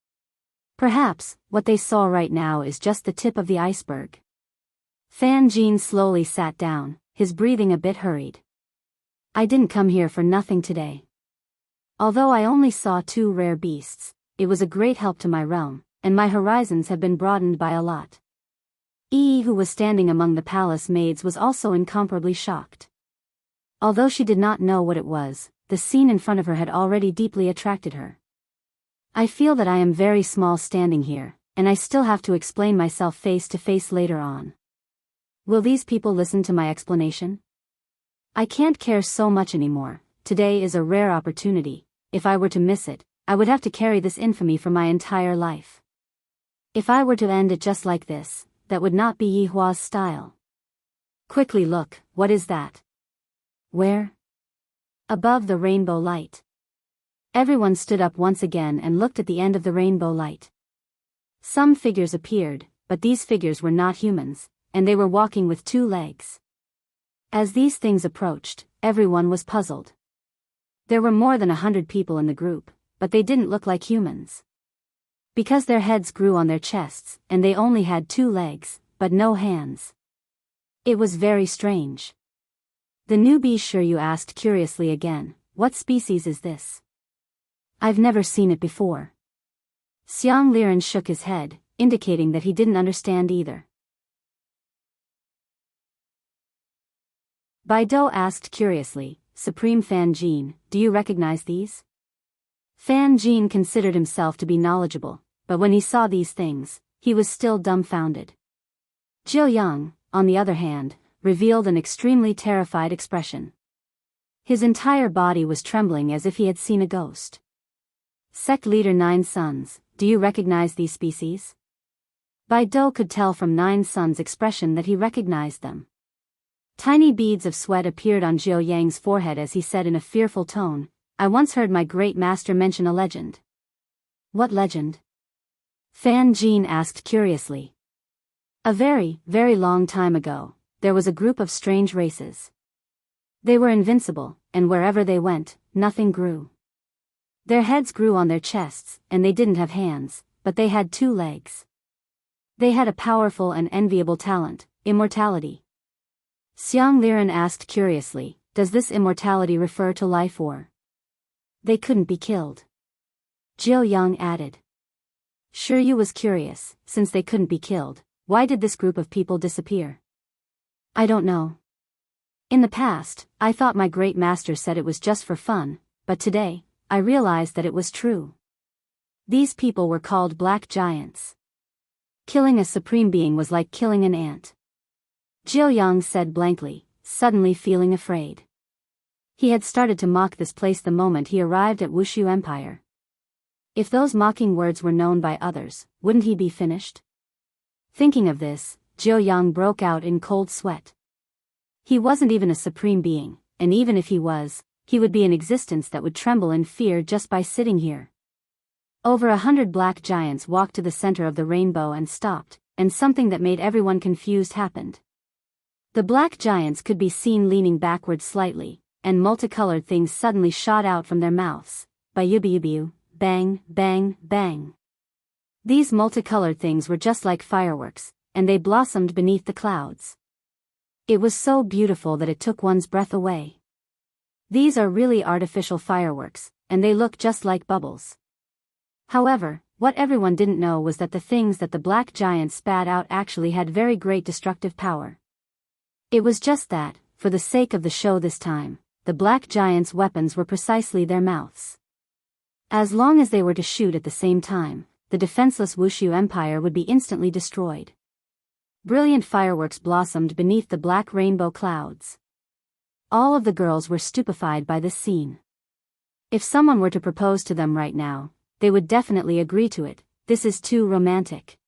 Speaker 1: Perhaps, what they saw right now is just the tip of the iceberg. Fan Jin slowly sat down, his breathing a bit hurried. I didn't come here for nothing today. Although I only saw 2 rare beasts, it was a great help to my realm, and my horizons have been broadened by a lot. Who was standing among the palace maids, was also incomparably shocked. Although she did not know what it was, the scene in front of her had already deeply attracted her. I feel that I am very small standing here, and I still have to explain myself face to face later on. Will these people listen to my explanation? I can't care so much anymore. Today is a rare opportunity. If I were to miss it, I would have to carry this infamy for my entire life. If I were to end it just like this, that would not be Yi Hua's style. Quickly look, what is that? Where? Above the rainbow light. Everyone stood up once again and looked at the end of the rainbow light. Some figures appeared, but these figures were not humans, and they were walking with 2 legs. As these things approached, everyone was puzzled. There were more than 100 people in the group, but they didn't look like humans. Because their heads grew on their chests, and they only had 2 legs, but no hands. It was very strange. The newbie Shiryu asked curiously again, what species is this? I've never seen it before. Xiang Liren shook his head, indicating that he didn't understand either. Baido asked curiously, Supreme Fan Jin, do you recognize these? Fan Jin considered himself to be knowledgeable, but when he saw these things, he was still dumbfounded. Jiu Yang, on the other hand, revealed an extremely terrified expression. His entire body was trembling as if he had seen a ghost. Sect leader Nine Sons, do you recognize these species? Baido could tell from Nine Sons' expression that he recognized them. Tiny beads of sweat appeared on Jiu Yang's forehead as he said in a fearful tone, I once heard my great master mention a legend. What legend? Fan Jin asked curiously. A very, very long time ago, there was a group of strange races. They were invincible, and wherever they went, nothing grew. Their heads grew on their chests, and they didn't have hands, but they had 2 legs. They had a powerful and enviable talent, immortality. Xiang Liren asked curiously, does this immortality refer to life or? They couldn't be killed. Jiu Yang added. Shiryu was curious, since they couldn't be killed, why did this group of people disappear? I don't know. In the past, I thought my great master said it was just for fun, but today, I realized that it was true. These people were called Black Giants. Killing a supreme being was like killing an ant. Jiu Yang said blankly, suddenly feeling afraid. He had started to mock this place the moment he arrived at Wushu Empire. If those mocking words were known by others, wouldn't he be finished? Thinking of this, Jiu Yang broke out in cold sweat. He wasn't even a supreme being, and even if he was, he would be an existence that would tremble in fear just by sitting here. Over 100 black giants walked to the center of the rainbow and stopped, and something that made everyone confused happened. The black giants could be seen leaning backward slightly, and multicolored things suddenly shot out from their mouths. Bayubayubayu, bang, bang, bang. These multicolored things were just like fireworks, and they blossomed beneath the clouds. It was so beautiful that it took one's breath away. These are really artificial fireworks, and they look just like bubbles. However, what everyone didn't know was that the things that the black giants spat out actually had very great destructive power. It was just that, for the sake of the show this time, the black giants' weapons were precisely their mouths. As long as they were to shoot at the same time, the defenseless Wushu Empire would be instantly destroyed. Brilliant fireworks blossomed beneath the black rainbow clouds. All of the girls were stupefied by this scene. If someone were to propose to them right now, they would definitely agree to it. This is too romantic.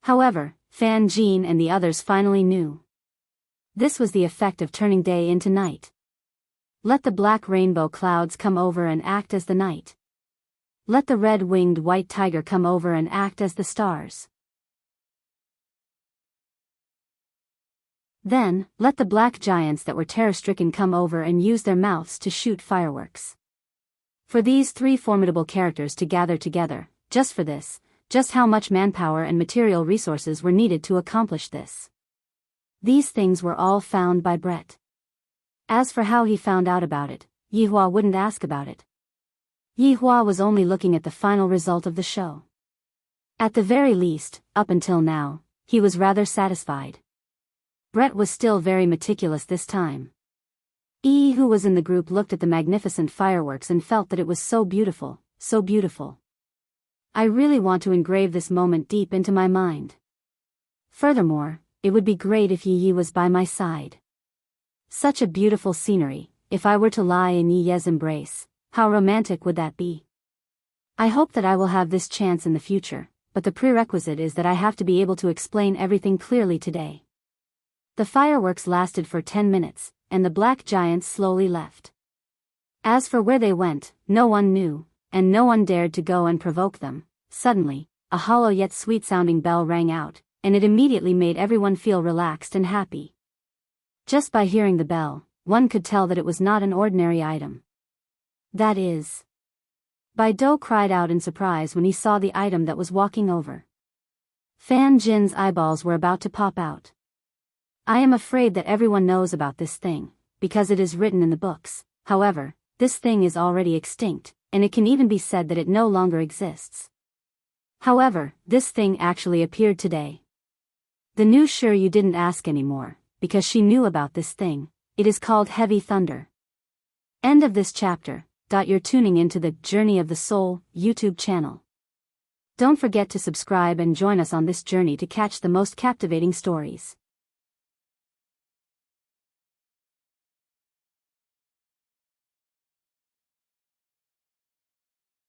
Speaker 1: However, Fan Jin and the others finally knew. This was the effect of turning day into night. Let the black rainbow clouds come over and act as the night. Let the red-winged white tiger come over and act as the stars. Then, let the black giants that were terror-stricken come over and use their mouths to shoot fireworks. For these 3 formidable characters to gather together, just for this, just how much manpower and material resources were needed to accomplish this. These things were all found by Brett. As for how he found out about it, Yihua wouldn't ask about it. Yihua was only looking at the final result of the show. At the very least, up until now, he was rather satisfied. Brett was still very meticulous this time. Who was in the group looked at the magnificent fireworks and felt that it was so beautiful, so beautiful. I really want to engrave this moment deep into my mind. Furthermore, it would be great if Yi was by my side. Such a beautiful scenery, if I were to lie in Yi's embrace, how romantic would that be? I hope that I will have this chance in the future, but the prerequisite is that I have to be able to explain everything clearly today. The fireworks lasted for 10 minutes, and the black giants slowly left. As for where they went, no one knew, and no one dared to go and provoke them. Suddenly, a hollow yet sweet-sounding bell rang out, and it immediately made everyone feel relaxed and happy. Just by hearing the bell, one could tell that it was not an ordinary item. That is. Baido cried out in surprise when he saw the item that was walking over. Fan Jin's eyeballs were about to pop out. I am afraid that everyone knows about this thing, because it is written in the books. However, this thing is already extinct, and it can even be said that it no longer exists. However, this thing actually appeared today. The news sure you didn't ask anymore, because she knew about this thing. It is called Heavy Thunder. End of this chapter. You're tuning into the Journey of the Soul YouTube channel. Don't forget to subscribe and join us on this journey to catch the most captivating stories.